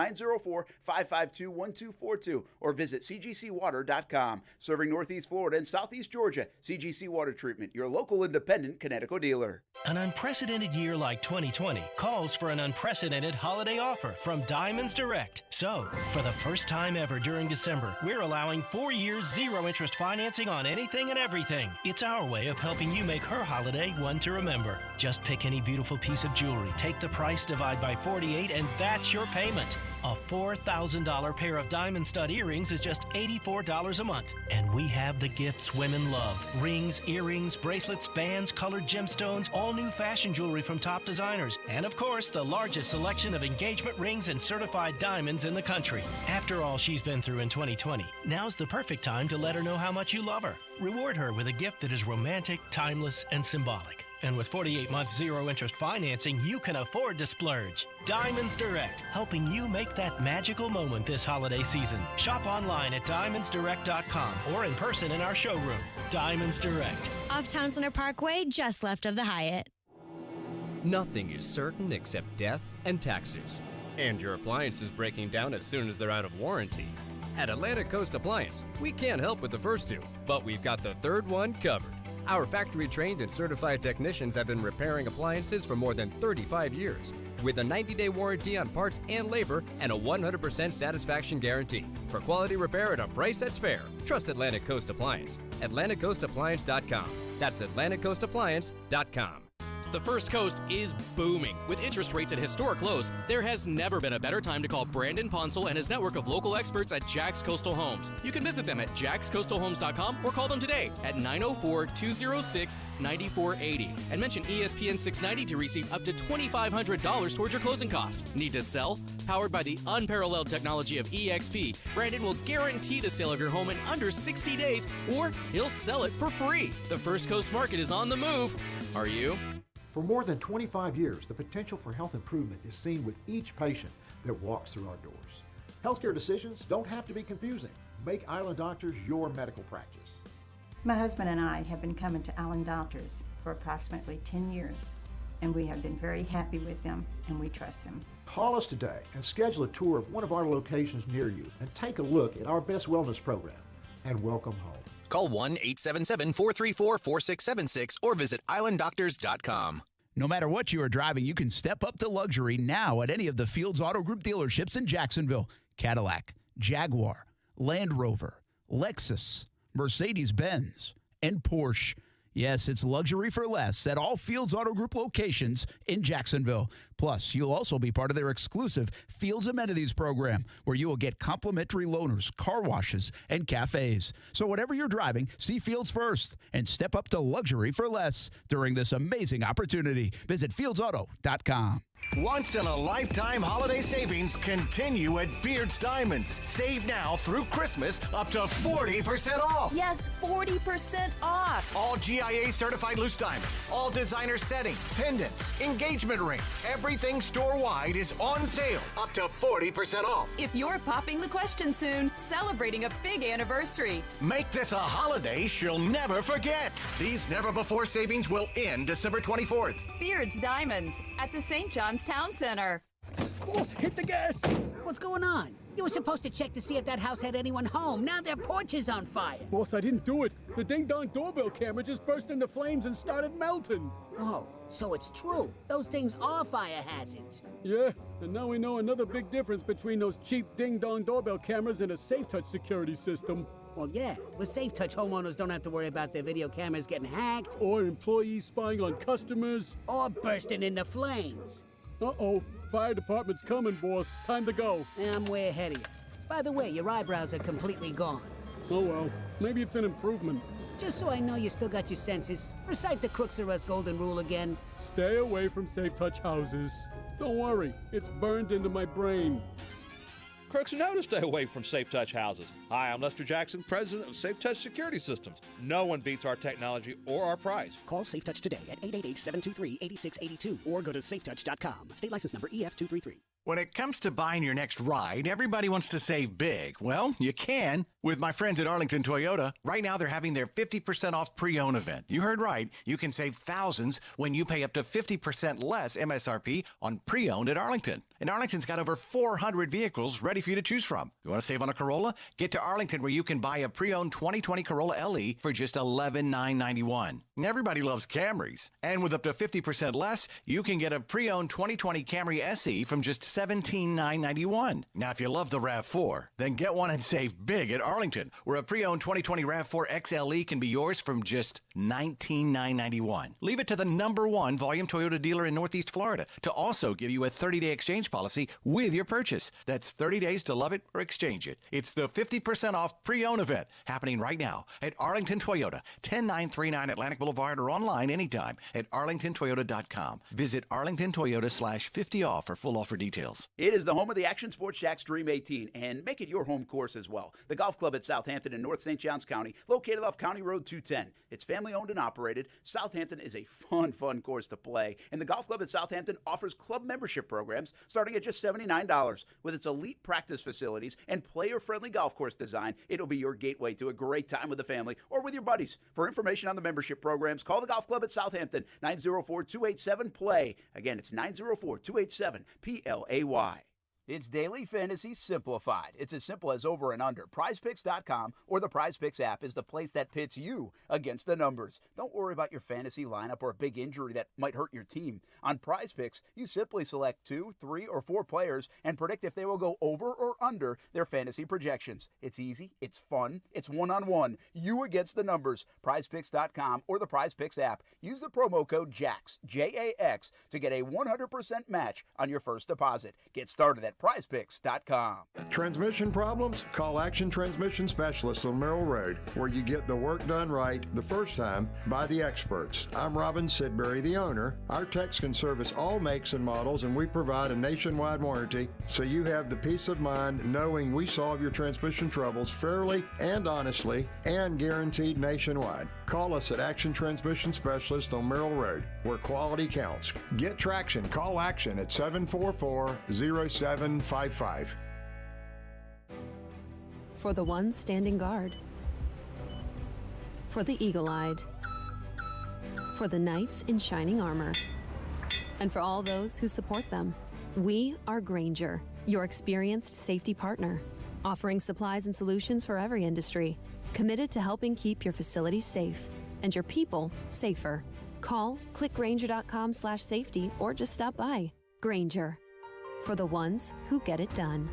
904-552-1242 or visit cgcwater.com. Serving Northeast Florida and Southeast Georgia, CGC Water Treatment, your local independent Connecticut dealer. An unprecedented year like 2020 calls for an unprecedented holiday offer from Diamonds Direct. So, for the first time ever during December, we're allowing 4 years zero-interest financing on anything and everything. It's our way of helping you make her holiday one to remember. Just pick any beautiful piece of jewelry, take the price, divide by 48, and that's your payment. A $4,000 pair of diamond stud earrings is just $84 a month. And we have the gifts women love. Rings, earrings, bracelets, bands, colored gemstones, all new fashion jewelry from top designers. And of course, the largest selection of engagement rings and certified diamonds in the country. After all she's been through in 2020, now's the perfect time to let her know how much you love her. Reward her with a gift that is romantic, timeless, and symbolic. And with 48 months zero-interest financing, you can afford to splurge. Diamonds Direct, helping you make that magical moment this holiday season. Shop online at diamondsdirect.com or in person in our showroom. Diamonds Direct. Off Town Center Parkway, just left of the Hyatt. Nothing is certain except death and taxes. And your appliance is breaking down as soon as they're out of warranty. At Atlantic Coast Appliance, we can't help with the first two, but we've got the third one covered. Our factory-trained and certified technicians have been repairing appliances for more than 35 years, with a 90-day warranty on parts and labor and a 100% satisfaction guarantee. For quality repair at a price that's fair, trust Atlantic Coast Appliance. AtlanticCoastAppliance.com. That's AtlanticCoastAppliance.com. The First Coast is booming. With interest rates at historic lows, there has never been a better time to call Brandon Ponsel and his network of local experts at Jags Coastal Homes. You can visit them at jagscoastalhomes.com or call them today at 904-206-9480 and mention ESPN 690 to receive up to $2,500 towards your closing cost. Need to sell? Powered by the unparalleled technology of EXP, Brandon will guarantee the sale of your home in under 60 days, or he'll sell it for free. The First Coast market is on the move. Are you? For more than 25 years, the potential for health improvement is seen with each patient that walks through our doors. Healthcare decisions don't have to be confusing. Make Island Doctors your medical practice. My husband and I have been coming to Island Doctors for approximately 10 years, and we have been very happy with them, and we trust them. Call us today and schedule a tour of one of our locations near you and take a look at our Best Wellness program, and welcome home. Call 1-877-434-4676 or visit islanddoctors.com. No matter what you are driving, you can step up to luxury now at any of the Fields Auto Group dealerships in Jacksonville. Cadillac, Jaguar, Land Rover, Lexus, Mercedes-Benz, and Porsche. Yes, it's luxury for less at all Fields Auto Group locations in Jacksonville. Plus, you'll also be part of their exclusive Fields Amenities program, where you will get complimentary loaners, car washes, and cafes. So whatever you're driving, see Fields first and step up to luxury for less during this amazing opportunity. Visit fieldsauto.com. Once-in-a-lifetime holiday savings continue at Beard's Diamonds. Save now through Christmas up to 40% off. Yes, 40% off. All GIA certified loose diamonds, all designer settings, pendants, engagement rings, everything store-wide is on sale up to 40% off. If you're popping the question soon, celebrating a big anniversary. Make this a holiday she'll never forget. These never-before savings will end December 24th. Beard's Diamonds at the St. John's Town Center. Boss, hit the gas! What's going on? You were supposed to check to see if that house had anyone home. Now their porch is on fire. Boss, I didn't do it. The ding-dong doorbell camera just burst into flames and started melting. Oh, so it's true. Those things are fire hazards. Yeah, and now we know another big difference between those cheap ding-dong doorbell cameras and a SafeTouch security system. Well, yeah, with SafeTouch, homeowners don't have to worry about their video cameras getting hacked. Or employees spying on customers. Or bursting into flames. Uh-oh, fire department's coming, boss. Time to go. I'm way ahead of you. By the way, your eyebrows are completely gone. Oh, well, maybe it's an improvement. Just so I know you still got your senses, recite the Crooks R Us golden rule again. Stay away from SafeTouch houses. Don't worry, it's burned into my brain. Crooks know to stay away from SafeTouch houses. Hi, I'm Lester Jackson, president of SafeTouch Security Systems. No one beats our technology or our price. Call SafeTouch today at 888-723-8682 or go to safetouch.com. State license number EF233. When it comes to buying your next ride, everybody wants to save big. Well, you can with my friends at Arlington Toyota. Right now, they're having their 50% off pre-owned event. You heard right. You can save thousands when you pay up to 50% less MSRP on pre-owned at Arlington. And Arlington's got over 400 vehicles ready for you to choose from. You want to save on a Corolla? Get to Arlington, where you can buy a pre-owned 2020 Corolla LE for just $11,991. And everybody loves Camrys. And with up to 50% less, you can get a pre-owned 2020 Camry SE from just $17,991. Now, if you love the RAV4, then get one and save big at Arlington, where a pre-owned 2020 RAV4 XLE can be yours from just $19,991. Leave it to the #1 volume Toyota dealer in Northeast Florida to also give you a 30-day exchange policy with your purchase. That's 30 days to love it or exchange it. It's the 50% off pre-owned event happening right now at Arlington Toyota, 10939 Atlantic Boulevard, or online anytime at arlingtontoyota.com. Visit arlingtontoyota/50off for full offer details. It is the home of the Action Sports Jacks Dream 18, and make it your home course as well. The golf club at Southampton in North St. Johns County, located off County Road 210. It's family owned and operated. Southampton is a fun course to play, and the golf club at Southampton offers club membership programs starting at just $79. With its elite practice facilities and player-friendly golf course design, it'll be your gateway to a great time with the family or with your buddies. For information on the membership programs, call the golf club at Southampton, 904-287-PLAY. Again, it's 904-287-PLAY. It's Daily Fantasy Simplified. It's as simple as over and under. PrizePicks.com or the PrizePicks app is the place that pits you against the numbers. Don't worry about your fantasy lineup or a big injury that might hurt your team. On PrizePicks, you simply select 2, 3, or 4 players and predict if they will go over or under their fantasy projections. It's easy, it's fun, it's one-on-one. You against the numbers. PrizePicks.com or the PrizePicks app. Use the promo code JAX, J-A-X, to get a 100% match on your first deposit. Get started at PrizePicks.com. Transmission problems? Call Action Transmission Specialists on Merrill Road, where you get the work done right the first time by the experts. I'm Robin Sidbury, the owner. Our techs can service all makes and models, and we provide a nationwide warranty, so you have the peace of mind knowing we solve your transmission troubles fairly and honestly and guaranteed nationwide. Call us at Action Transmission Specialist on Merrill Road, where quality counts. Get traction. Call Action at 744-0755. For the ones standing guard. For the eagle-eyed. For the knights in shining armor. And for all those who support them. We are Grainger, your experienced safety partner, offering supplies and solutions for every industry, committed to helping keep your facilities safe and your people safer. Call, click Grainger.com/safety, or just stop by. Grainger, for the ones who get it done.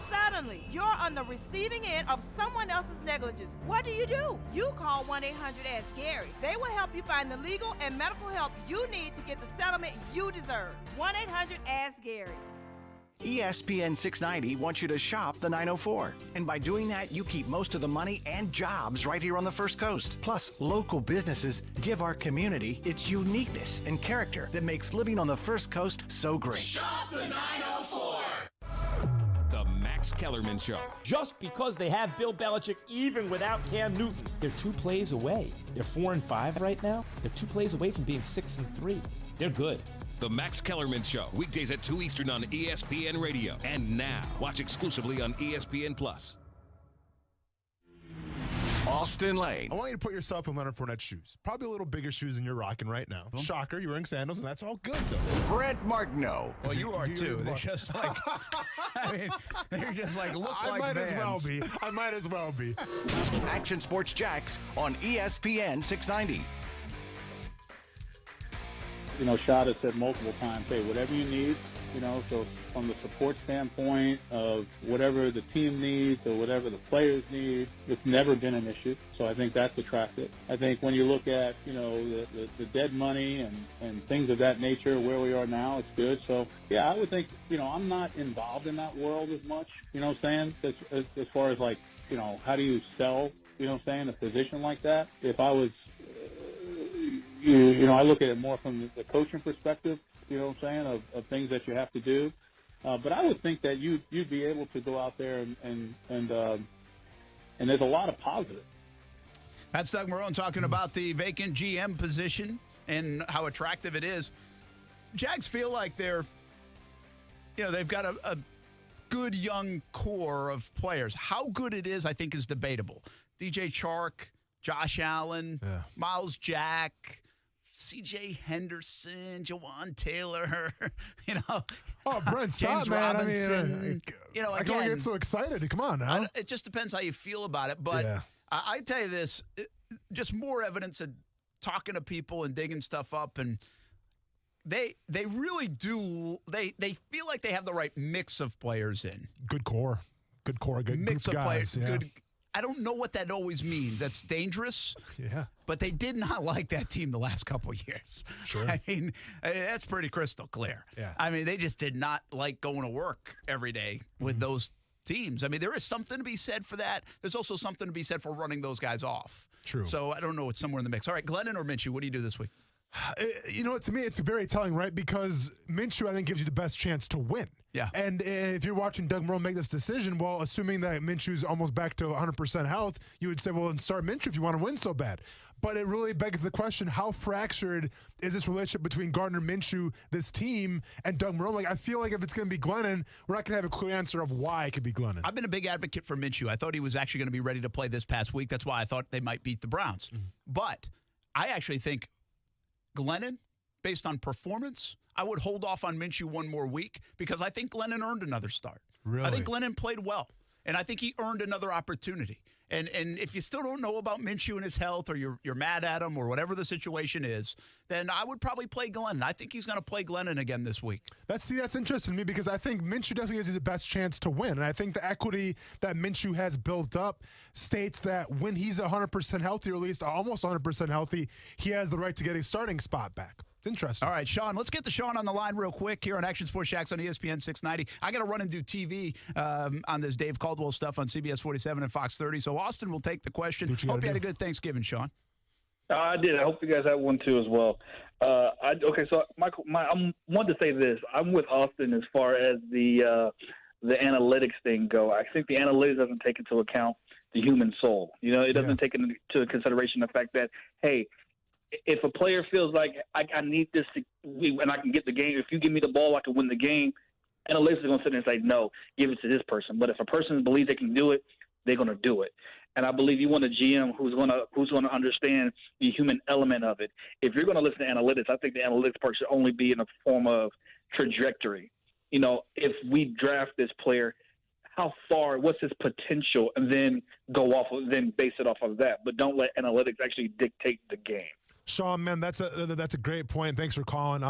Suddenly, you're on the receiving end of someone else's negligence. What do? You call 1-800-ASK-GARY. They will help you find the legal and medical help you need to get the settlement you deserve. 1-800-ASK-GARY. ESPN 690 wants you to shop the 904. And by doing that, you keep most of the money and jobs right here on the First Coast. Plus, local businesses give our community its uniqueness and character that makes living on the First Coast so great. Shop the 904. The Max Kellerman Show. Just because they have Bill Belichick, even without Cam Newton, they're 2 plays away. They're 4-5 right now. They're 2 plays away from being 6-3. They're good. The Max Kellerman Show, weekdays at 2 Eastern on ESPN Radio. And now, watch exclusively on ESPN+. Austin Lane. I want you to put yourself in Leonard Fournette's shoes. Probably a little bigger shoes than you're rocking right now. Shocker, you're wearing sandals, and that's all good, though. Brent Martineau. Well, you are, too. They're just like, I mean, they're just like, look like Vans. I might as well be. Action Sports Jax on ESPN 690. You know, Shad has said multiple times, hey, whatever you need, you know, so from the support standpoint of whatever the team needs or whatever the players need, it's never been an issue. So I think that's attractive. I think when you look at, you know, the dead money and things of that nature, where we are now, it's good. So, yeah, I would think, you know, I'm not involved in that world as much, you know what I'm saying, as far as, like, you know, how do you sell, you know what I'm saying, a position like that. If I was you know, I look at it more from the coaching perspective, you know what I'm saying, of things that you have to do. But I would think that you'd be able to go out there and there's a lot of positive. That's Doug Marrone talking about the vacant GM position and how attractive it is. Jags feel like they're, you know, they've got a good young core of players. How good it is, I think, is debatable. DJ Chark, Josh Allen, Miles Jack, C.J. Henderson, Jawan Taylor, you know. Oh, Brent, stop, James man. Robinson. I mean, you know, I can't get so excited. Come on now. It just depends how you feel about it. But I tell you this, just more evidence of talking to people and digging stuff up. And they really do. They feel like they have the right mix of players in. Good core. Good mix of guys, players. Good. I don't know what that always means. That's dangerous. Yeah. But they did not like that team the last couple of years. Sure. I mean, that's pretty crystal clear. Yeah. I mean, they just did not like going to work every day with those teams. I mean, there is something to be said for that. There's also something to be said for running those guys off. True. So I don't know. It's somewhere in the mix. All right, Glennon or Minshew, what do you do this week? You know what? To me, it's very telling, right? Because Minshew, I think, gives you the best chance to win. Yeah. And if you're watching Doug Marrone make this decision, well, assuming that Minshew's almost back to 100% health, you would say, well, then start Minshew if you want to win so bad. But it really begs the question, how fractured is this relationship between Gardner Minshew, this team, and Doug Marrone? Like, I feel like if it's going to be Glennon, we're not going to have a clear answer of why it could be Glennon. I've been a big advocate for Minshew. I thought he was actually going to be ready to play this past week. That's why I thought they might beat the Browns. But I actually think Glennon, based on performance, I would hold off on Minshew one more week because I think Glennon earned another start. Really? I think Glennon played well, and I think he earned another opportunity. And if you still don't know about Minshew and his health, or you're mad at him, or whatever the situation is, then I would probably play Glennon. I think he's going to play Glennon again this week. That's interesting to me because I think Minshew definitely gives you the best chance to win. And I think the equity that Minshew has built up states that when he's 100% healthy, or at least almost 100% healthy, he has the right to get a starting spot back. It's interesting. All right, Sean, let's get to Sean on the line real quick here on Action Sports Shacks on ESPN 690. I got to run and do TV on this Dave Caldwell stuff on CBS 47 and Fox 30. So Austin will take the question. Hope you had a good Thanksgiving, Sean. I did. I hope you guys had one too as well. So Michael, I wanted to say this. I'm with Austin as far as the analytics thing go. I think the analytics doesn't take into account the human soul. It doesn't take into consideration the fact that, hey, if a player feels like I need this and I can get the game, if you give me the ball, I can win the game, analytics are going to sit there and say, no, give it to this person. But if a person believes they can do it, they're going to do it. And I believe you want a GM who's going to understand the human element of it. If you're going to listen to analytics, I think the analytics part should only be in the form of trajectory. If we draft this player, how far, what's his potential, and then then base it off of that. But don't let analytics actually dictate the game. Sean, man, that's a great point. Thanks for calling.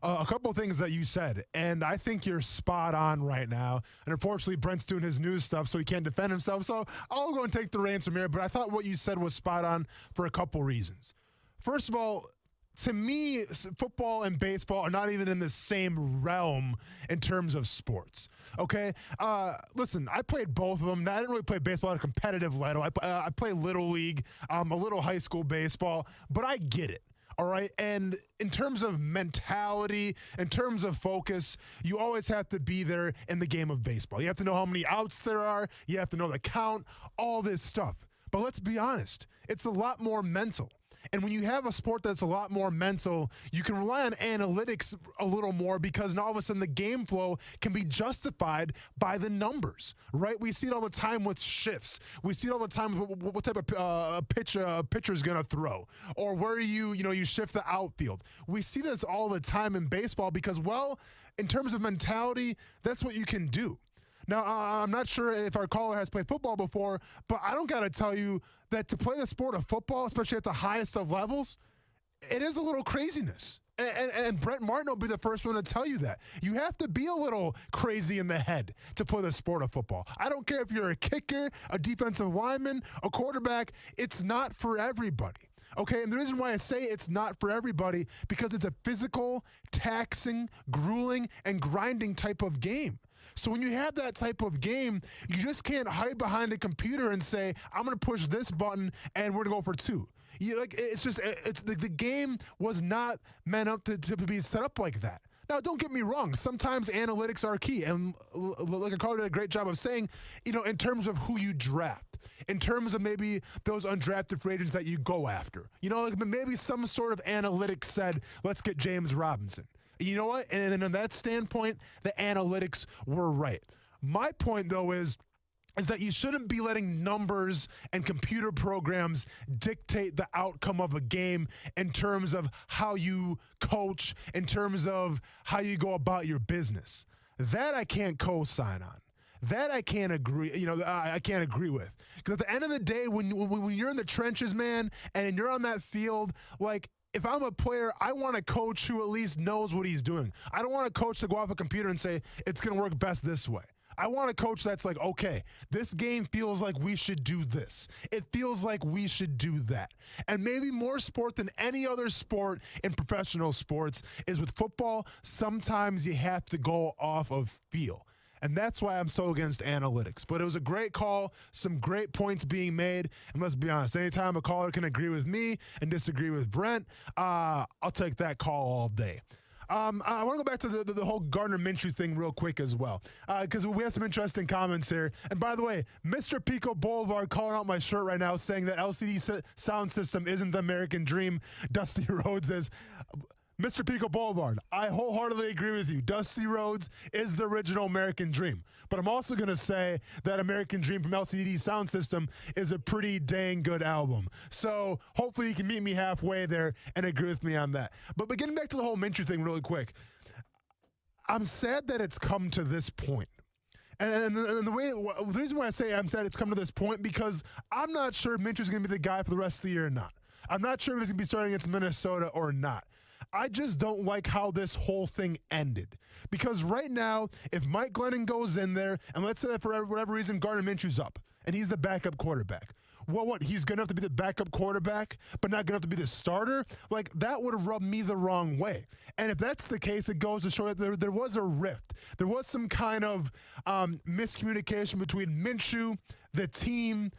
A couple of things that you said, and I think you're spot on right now. And unfortunately, Brent's doing his news stuff, so he can't defend himself. So I'll go and take the reins from here. But I thought what you said was spot on for a couple reasons. First of all, to me, football and baseball are not even in the same realm in terms of sports. Okay? Listen, I played both of them. I didn't really play baseball at a competitive level. I play Little League, a little high school baseball, but I get it. All right. And in terms of mentality, in terms of focus, you always have to be there in the game of baseball. You have to know how many outs there are. You have to know the count, all this stuff. But let's be honest, it's a lot more mental. And when you have a sport that's a lot more mental, you can rely on analytics a little more because now all of a sudden the game flow can be justified by the numbers, right? We see it all the time with shifts. We see it all the time with what type of pitch a pitcher's going to throw, or where you shift the outfield. We see this all the time in baseball because, well, in terms of mentality, that's what you can do. Now, I'm not sure if our caller has played football before, but I don't got to tell you that to play the sport of football, especially at the highest of levels, it is a little craziness. And Brent Martin will be the first one to tell you that. You have to be a little crazy in the head to play the sport of football. I don't care if you're a kicker, a defensive lineman, a quarterback. It's not for everybody. Okay, and the reason why I say it's not for everybody, because it's a physical, taxing, grueling, and grinding type of game. So when you have that type of game, you just can't hide behind a computer and say, I'm going to push this button and we're going to go for two. The game was not meant up to be set up like that. Now, don't get me wrong. Sometimes analytics are key. And like Carl did a great job of saying, in terms of who you draft, in terms of maybe those undrafted free agents that you go after, maybe some sort of analytics said, let's get James Robinson. You know what? And on that standpoint, the analytics were right. My point, though, is that you shouldn't be letting numbers and computer programs dictate the outcome of a game in terms of how you coach, in terms of how you go about your business. That I can't co-sign on. That I can't agree. I can't agree with. Because at the end of the day, when you're in the trenches, man, and you're on that field, like, if I'm a player, I want a coach who at least knows what he's doing. I don't want a coach to go off a computer and say, it's going to work best this way. I want a coach that's like, okay, this game feels like we should do this. It feels like we should do that. And maybe more sport than any other sport in professional sports is with football, sometimes you have to go off of feel. And that's why I'm so against analytics. But it was a great call, some great points being made. And let's be honest, anytime a caller can agree with me and disagree with Brent, I'll take that call all day. I want to go back to the whole Gardner Minshew thing real quick as well, because we have some interesting comments here. And by the way, Mr. Pico Boulevard calling out my shirt right now saying that LCD sound system isn't the American dream. Dusty Rhodes says, Mr. Pico Boulevard, I wholeheartedly agree with you. Dusty Rhodes is the original American Dream. But I'm also going to say that American Dream from LCD Sound System is a pretty dang good album. So hopefully you can meet me halfway there and agree with me on that. But getting back to the whole Minshew thing really quick, I'm sad that it's come to this point. And the reason why I say I'm sad it's come to this point, because I'm not sure if Minshew's going to be the guy for the rest of the year or not. I'm not sure if he's going to be starting against Minnesota or not. I just don't like how this whole thing ended. Because right now, if Mike Glennon goes in there, and let's say that for whatever reason Gardner Minshew's up, and he's the backup quarterback. Well, what, he's going to have to be the backup quarterback, but not going to have to be the starter? Like, that would have rubbed me the wrong way. And if that's the case, it goes to show that there was a rift. There was some kind of miscommunication between Minshew, the team,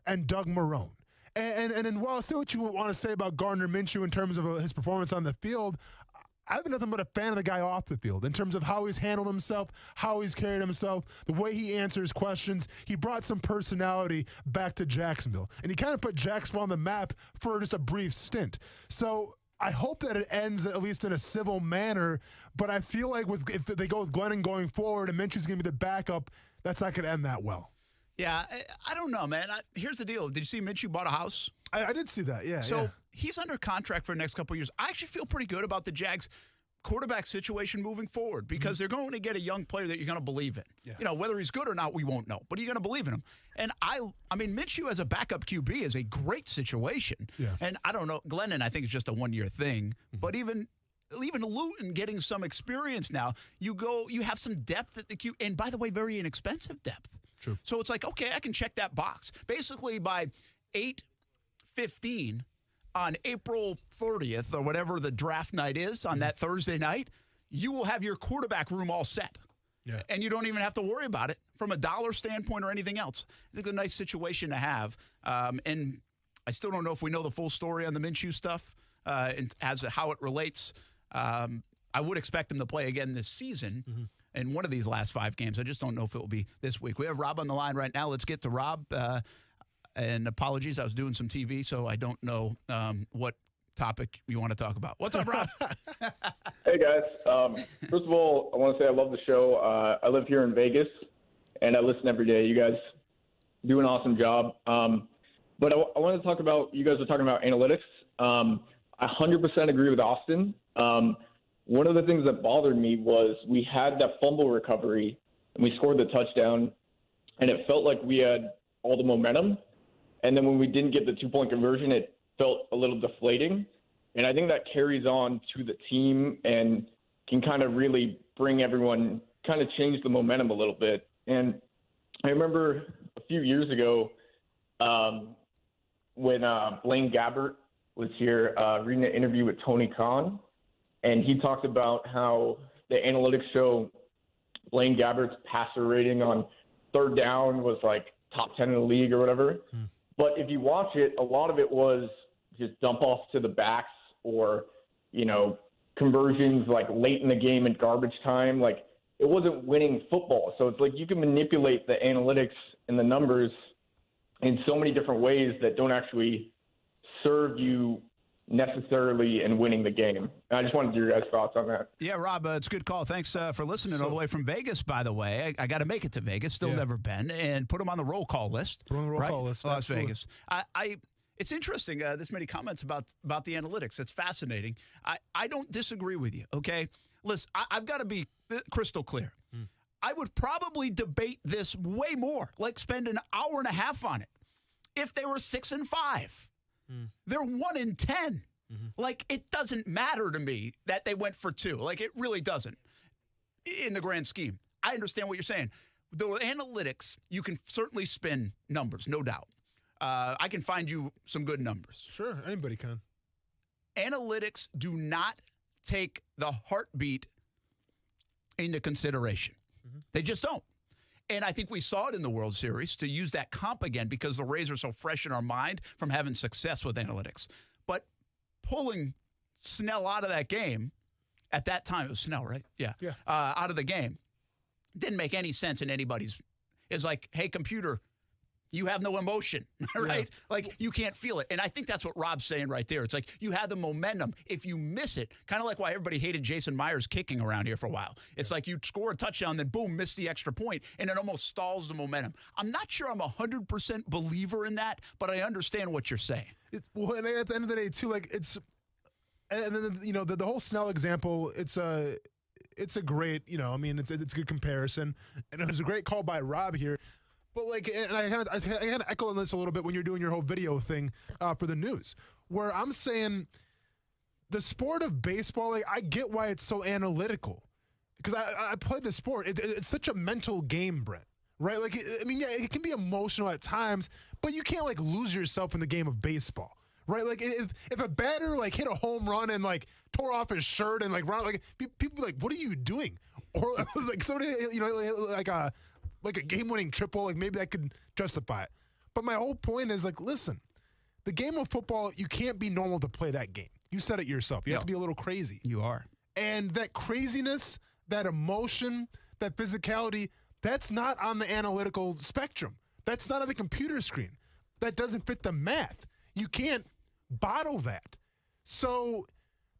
and Doug Marrone. And while I say what you want to say about Gardner Minshew in terms of his performance on the field, I've been nothing but a fan of the guy off the field in terms of how he's handled himself, how he's carried himself, the way he answers questions. He brought some personality back to Jacksonville, and he kind of put Jacksonville on the map for just a brief stint. So I hope that it ends at least in a civil manner, but I feel like if they go with Glennon going forward and Minshew's going to be the backup, that's not going to end that well. Yeah, I don't know, man. Here's the deal. Did you see Minshew bought a house? I did see that, yeah. So he's under contract for the next couple of years. I actually feel pretty good about the Jags' quarterback situation moving forward because they're going to get a young player that you're going to believe in. Yeah. You know, whether he's good or not, we won't know. But you're going to believe in him. And I mean, Minshew as a backup QB is a great situation. Yeah. And I don't know, Glennon, I think it's just a one-year thing. But even Luton getting some experience now, you have some depth at the QB. And by the way, very inexpensive depth. True. So it's like, okay, I can check that box. Basically, by 8:15 on April 30th or whatever the draft night is on that Thursday night, you will have your quarterback room all set. Yeah. And you don't even have to worry about it from a dollar standpoint or anything else. I think it's a nice situation to have. And I still don't know if we know the full story on the Minshew stuff and as to how it relates. I would expect him to play again this season. In one of these last 5 games. I just don't know if it will be this week. We have Rob on the line right now. Let's get to Rob. And apologies, I was doing some TV, so I don't know what topic you want to talk about. What's up, Rob? Hey, guys. First of all, I want to say I love the show. I live here in Vegas, and I listen every day. You guys do an awesome job. But I want to talk about, you guys are talking about analytics. I 100% agree with Austin. One of the things that bothered me was we had that fumble recovery and we scored the touchdown, and it felt like we had all the momentum. And then when we didn't get the 2-point conversion, it felt a little deflating. And I think that carries on to the team and can kind of really bring everyone, kind of change the momentum a little bit. And I remember a few years ago when Blaine Gabbert was here reading an interview with Tony Khan. And he talked about how the analytics show Blaine Gabbert's passer rating on third down was like top 10 in the league or whatever. But if you watch it, a lot of it was just dump off to the backs or, you know, conversions like late in the game in garbage time. Like, it wasn't winning football. So it's like you can manipulate the analytics and the numbers in so many different ways that don't actually serve you necessarily in winning the game. I just wanted your guys' thoughts on that. Yeah, Rob, it's a good call. Thanks for listening all the way from Vegas, by the way. I got to make it to Vegas. Still never been. And put them on the roll call list. Put them on the roll call list. Las Vegas. It's interesting, this many comments about the analytics. It's fascinating. I don't disagree with you, okay? Listen, I've got to be crystal clear. I would probably debate this way more, like spend an hour and a half on it, if they were 6-5. They're 1-10. Like, it doesn't matter to me that they went for 2. Like, it really doesn't in the grand scheme. I understand what you're saying. The analytics, you can certainly spin numbers, no doubt. I can find you some good numbers. Sure, anybody can. Analytics do not take the heartbeat into consideration. They just don't. And I think we saw it in the World Series, to use that comp again, because the Rays are so fresh in our mind from having success with analytics. But pulling Snell out of that game, at that time, it was Snell, right? Yeah. Out of the game, didn't make any sense in anybody's. It's like, hey, computer, you have no emotion, right? Like, you can't feel it. And I think that's what Rob's saying right there. It's like, you have the momentum. If you miss it, kind of like why everybody hated Jason Myers kicking around here for a while. It's like you score a touchdown, then boom, miss the extra point, and it almost stalls the momentum. I'm not sure I'm 100% believer in that, but I understand what you're saying. Well, and at the end of the day, too, like, it's, and then, you know, the whole Snell example, it's it's a great, it's a good comparison. And it was a great call by Rob here. But, and I kind of echo on this a little bit when you're doing your whole video thing for the news, where I'm saying the sport of baseball, I get why it's so analytical. Because I played the sport. It's such a mental game, Brent, right? It can be emotional at times, but you can't, lose yourself in the game of baseball, right? If a batter, hit a home run and, tore off his shirt and, people be what are you doing? Or, somebody, a game-winning triple, maybe that could justify it. But my whole point is, listen, the game of football, you can't be normal to play that game. You said it yourself. You have to be a little crazy. You are. And that craziness, that emotion, that physicality, that's not on the analytical spectrum. That's not on the computer screen. That doesn't fit the math. You can't bottle that. So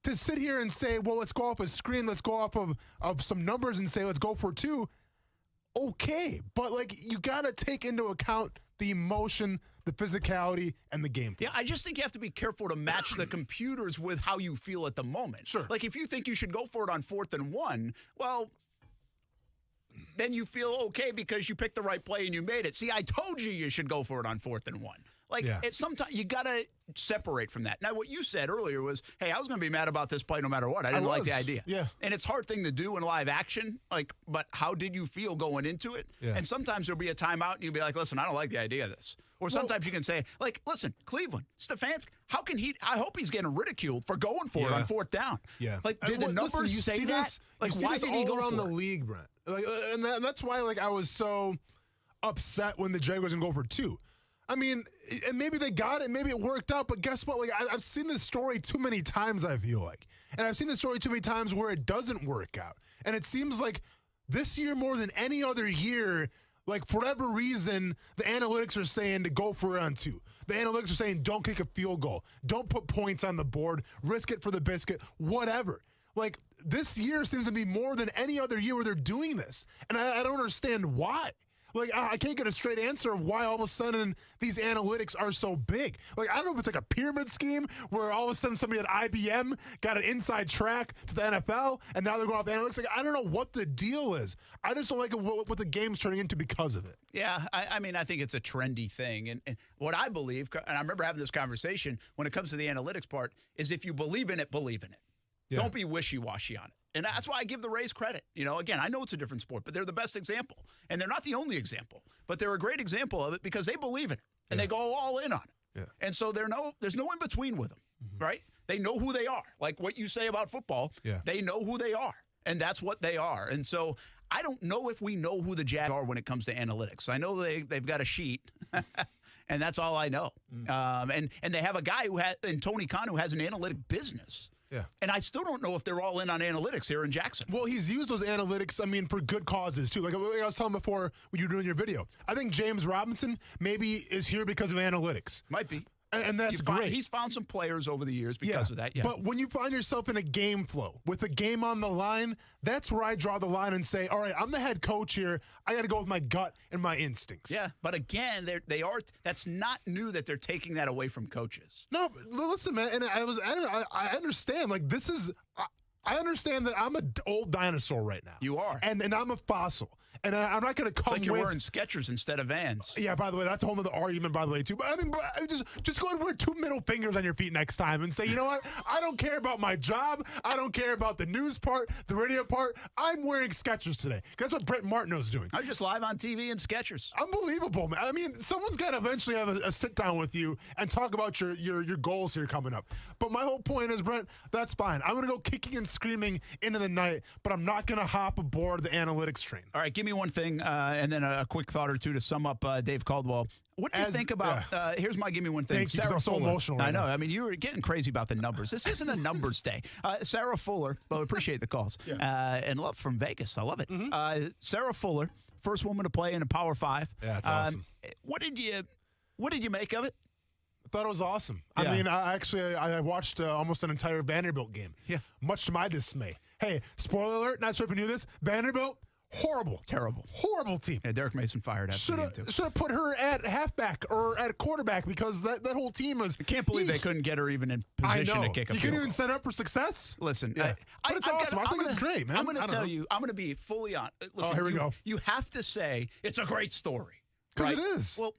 to sit here and say, well, let's go off a screen, let's go off of some numbers and say, let's go for 2, okay. But, you got to take into account the emotion, the physicality, and the game. Yeah, I just think you have to be careful to match the computers with how you feel at the moment. Sure. If you think you should go for it on 4th and 1, well, then you feel okay because you picked the right play and you made it. See, I told you should go for it on 4th and 1. It's sometimes you got to separate from that. Now, what you said earlier was, hey, I was going to be mad about this play no matter what. I didn't like the idea. Yeah. And it's a hard thing to do in live action, but how did you feel going into it? Yeah. And sometimes there'll be a timeout and you'll be like, listen, I don't like the idea of this. Or sometimes you can say, listen, Cleveland, Stefanski, how can I hope he's getting ridiculed for going for it on 4th down. Yeah. Did the numbers say that? Why did he go around the for it? league, Brent? And that's why, I was so upset when the Jaguars didn't go for 2. I mean, and maybe they got it, maybe it worked out, but guess what? I've seen this story too many times, I feel like. And I've seen this story too many times where it doesn't work out. And it seems like this year more than any other year, for whatever reason, the analytics are saying to go for it on 2. The analytics are saying don't kick a field goal. Don't put points on the board. Risk it for the biscuit. Whatever. This year seems to be more than any other year where they're doing this. And I don't understand why. I can't get a straight answer of why all of a sudden these analytics are so big. I don't know if it's a pyramid scheme where all of a sudden somebody at IBM got an inside track to the NFL and now they're going off the analytics. I don't know what the deal is. I just don't like what the game's turning into because of it. Yeah, I mean, I think it's a trendy thing. And what I believe, and I remember having this conversation when it comes to the analytics part, is if you believe in it, believe in it. Yeah. Don't be wishy-washy on it. And that's why I give the Rays credit. Again, I know it's a different sport, but they're the best example. And they're not the only example, but they're a great example of it because they believe in it and they go all in on it. Yeah. And so there's no in between with them, right? They know who they are. Like what you say about football, they know who they are, and that's what they are. And so I don't know if we know who the Jags are when it comes to analytics. I know they've got a sheet, and that's all I know. And they have a guy in Tony Khan, who has an analytic business. Yeah. And I still don't know if they're all in on analytics here in Jackson. Well, he's used those analytics, for good causes, too. Like I was telling before when you were doing your video. I think James Robinson maybe is here because of analytics. Might be. And that's great. He's found some players over the years because of that, But when you find yourself in a game flow with the game on the line, that's where I draw the line and say, all right, I'm the head coach here. I got to go with my gut and my instincts. Yeah, but again, that's not new that they're taking that away from coaches. No, listen, man, and I understand. This is I understand that I'm an old dinosaur right now. You are. And I'm a fossil. And I'm not going to come It's like you're wearing Skechers instead of Vans. Yeah, by the way, that's a whole other argument, by the way, too. But just go and wear 2 middle fingers on your feet next time and say, you know what? I don't care about my job. I don't care about the news part, the radio part. I'm wearing Skechers today. That's what Brett Martineau's doing. I'm just live on TV in Skechers. Unbelievable, man. Someone's got to eventually have a sit-down with you and talk about your goals here coming up. But my whole point is, Brent, that's fine. I'm going to go kicking and screaming into the night, but I'm not going to hop aboard the analytics train. All right, give me one thing, and then a quick thought or two to sum up Dave Caldwell. What do you think about, here's my give me one thing. Thank you, 'cause I'm so emotional right I know. now. You were getting crazy about the numbers. This isn't a numbers day. Sarah Fuller, well, appreciate the calls. And love from Vegas. I love it. Mm-hmm. Sarah Fuller, first woman to play in a Power 5. Yeah, that's awesome. What did you make of it? I thought it was awesome. Yeah. I watched almost an entire Vanderbilt game. Yeah. Much to my dismay. Hey, spoiler alert, not sure if you knew this, Vanderbilt Horrible. Terrible. Horrible team. Yeah, Derek Mason fired after the game, too. Should have put her at halfback or at quarterback because that whole team was... I can't believe they couldn't get her even in position to kick a field goal. You couldn't even set up for success? Listen, but it's awesome. I think it's great, man. I'm going to tell you, I'm going to be fully honest. Listen, here we go. You have to say it's a great story. Because it is. Well,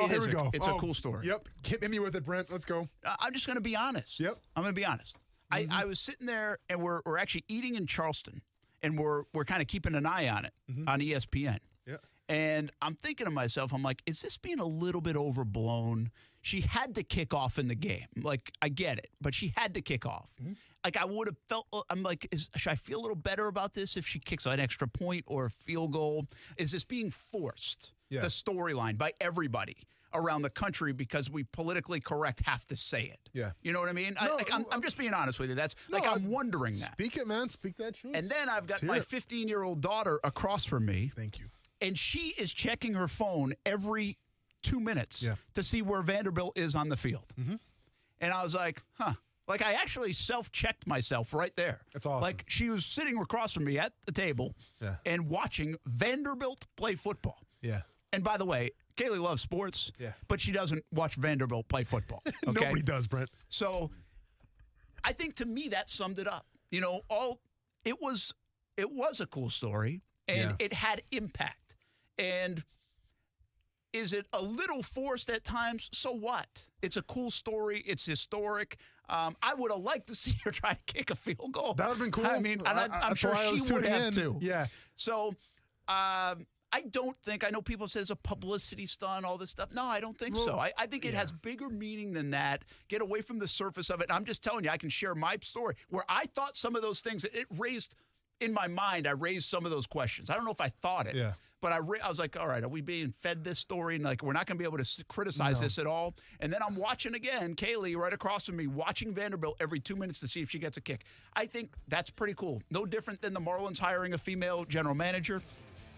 here we go. It's a cool story. Yep. Hit me with it, Brent. Let's go. I'm just going to be honest. Yep. I'm going to be honest. I was sitting there, and we're actually eating in Charleston, and we're kind of keeping an eye on it on ESPN. Yeah. And I'm thinking to myself, I'm like, is this being a little bit overblown? She had to kick off in the game. Like, I get it, but she had to kick off. Like, I would have felt, I'm like, should I feel a little better about this if she kicks an extra point or a field goal? Is this being forced, the storyline, by everybody around the country because we politically correct have to say it? Yeah. You know what I mean? No, I'm just being honest with you. That's I'm wondering that. Speak it, man. Speak that truth. And then I've got my 15-year-old daughter across from me. Thank you. And she is checking her phone every 2 minutes to see where Vanderbilt is on the field. And I was like, huh. Like, I actually self-checked myself right there. That's awesome. Like, she was sitting across from me at the table and watching Vanderbilt play football. Yeah. And by the way, Kaylee loves sports, but she doesn't watch Vanderbilt play football. Okay? Nobody does, Brent. So I think to me that summed it up. You know, it was a cool story, and it had impact. And is it a little forced at times? So what? It's a cool story. It's historic. I would have liked to see her try to kick a field goal. That would have been cool. I mean, I'm sure she would have too. Yeah. So I don't think, I know people say it's a publicity stunt, all this stuff. No, I don't think so. I think it has bigger meaning than that. Get away from the surface of it. I'm just telling you, I can share my story where I thought some of those things, it raised, in my mind, I raised some of those questions. I don't know if I thought it. Yeah. But I was like, all right, are we being fed this story? And like, we're not going to be able to criticize this at all. And then I'm watching again, Kaylee right across from me, watching Vanderbilt every 2 minutes to see if she gets a kick. I think that's pretty cool. No different than the Marlins hiring a female general manager.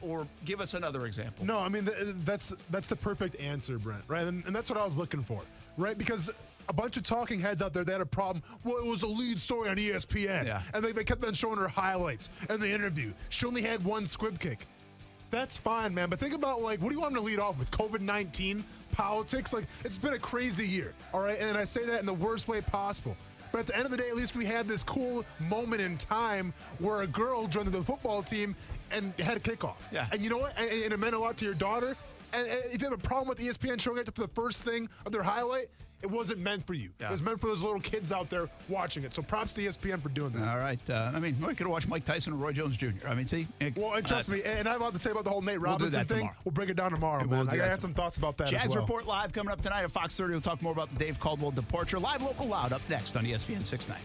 Or give us another example. No, I mean, that's the perfect answer, Brent, right? And that's what I was looking for, right? Because a bunch of talking heads out there, they had a problem. Well, it was the lead story on ESPN. Yeah. And they kept on showing her highlights and the interview. She only had one squib kick. That's fine, man. But think about, like, what do you want to lead off with? COVID-19, politics? Like, it's been a crazy year, all right? And I say that in the worst way possible. But at the end of the day, at least we had this cool moment in time where a girl joined the football team and had a kickoff. Yeah. And you know what? And it meant a lot to your daughter. And if you have a problem with ESPN showing it for the first thing of their highlight, it wasn't meant for you. Yeah. It was meant for those little kids out there watching it. So props to ESPN for doing that. All right. I mean, we could have watched Mike Tyson and Roy Jones Jr. I mean, see? Well, and trust me, and I have a lot to say about the whole Nate Robinson thing. Tomorrow. We'll break it down tomorrow, man. I got some thoughts about that Jags as well. Report Live coming up tonight at Fox 30. We'll talk more about the Dave Caldwell departure. Live, local, loud up next on ESPN 690.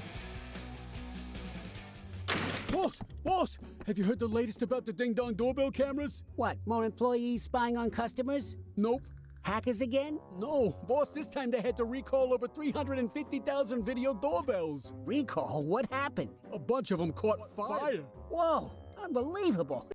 Boss, have you heard the latest about the ding-dong doorbell cameras? What, more employees spying on customers? Nope. Hackers again? No, boss, this time they had to recall over 350,000 video doorbells. Recall? What happened? A bunch of them caught fire. Whoa, unbelievable.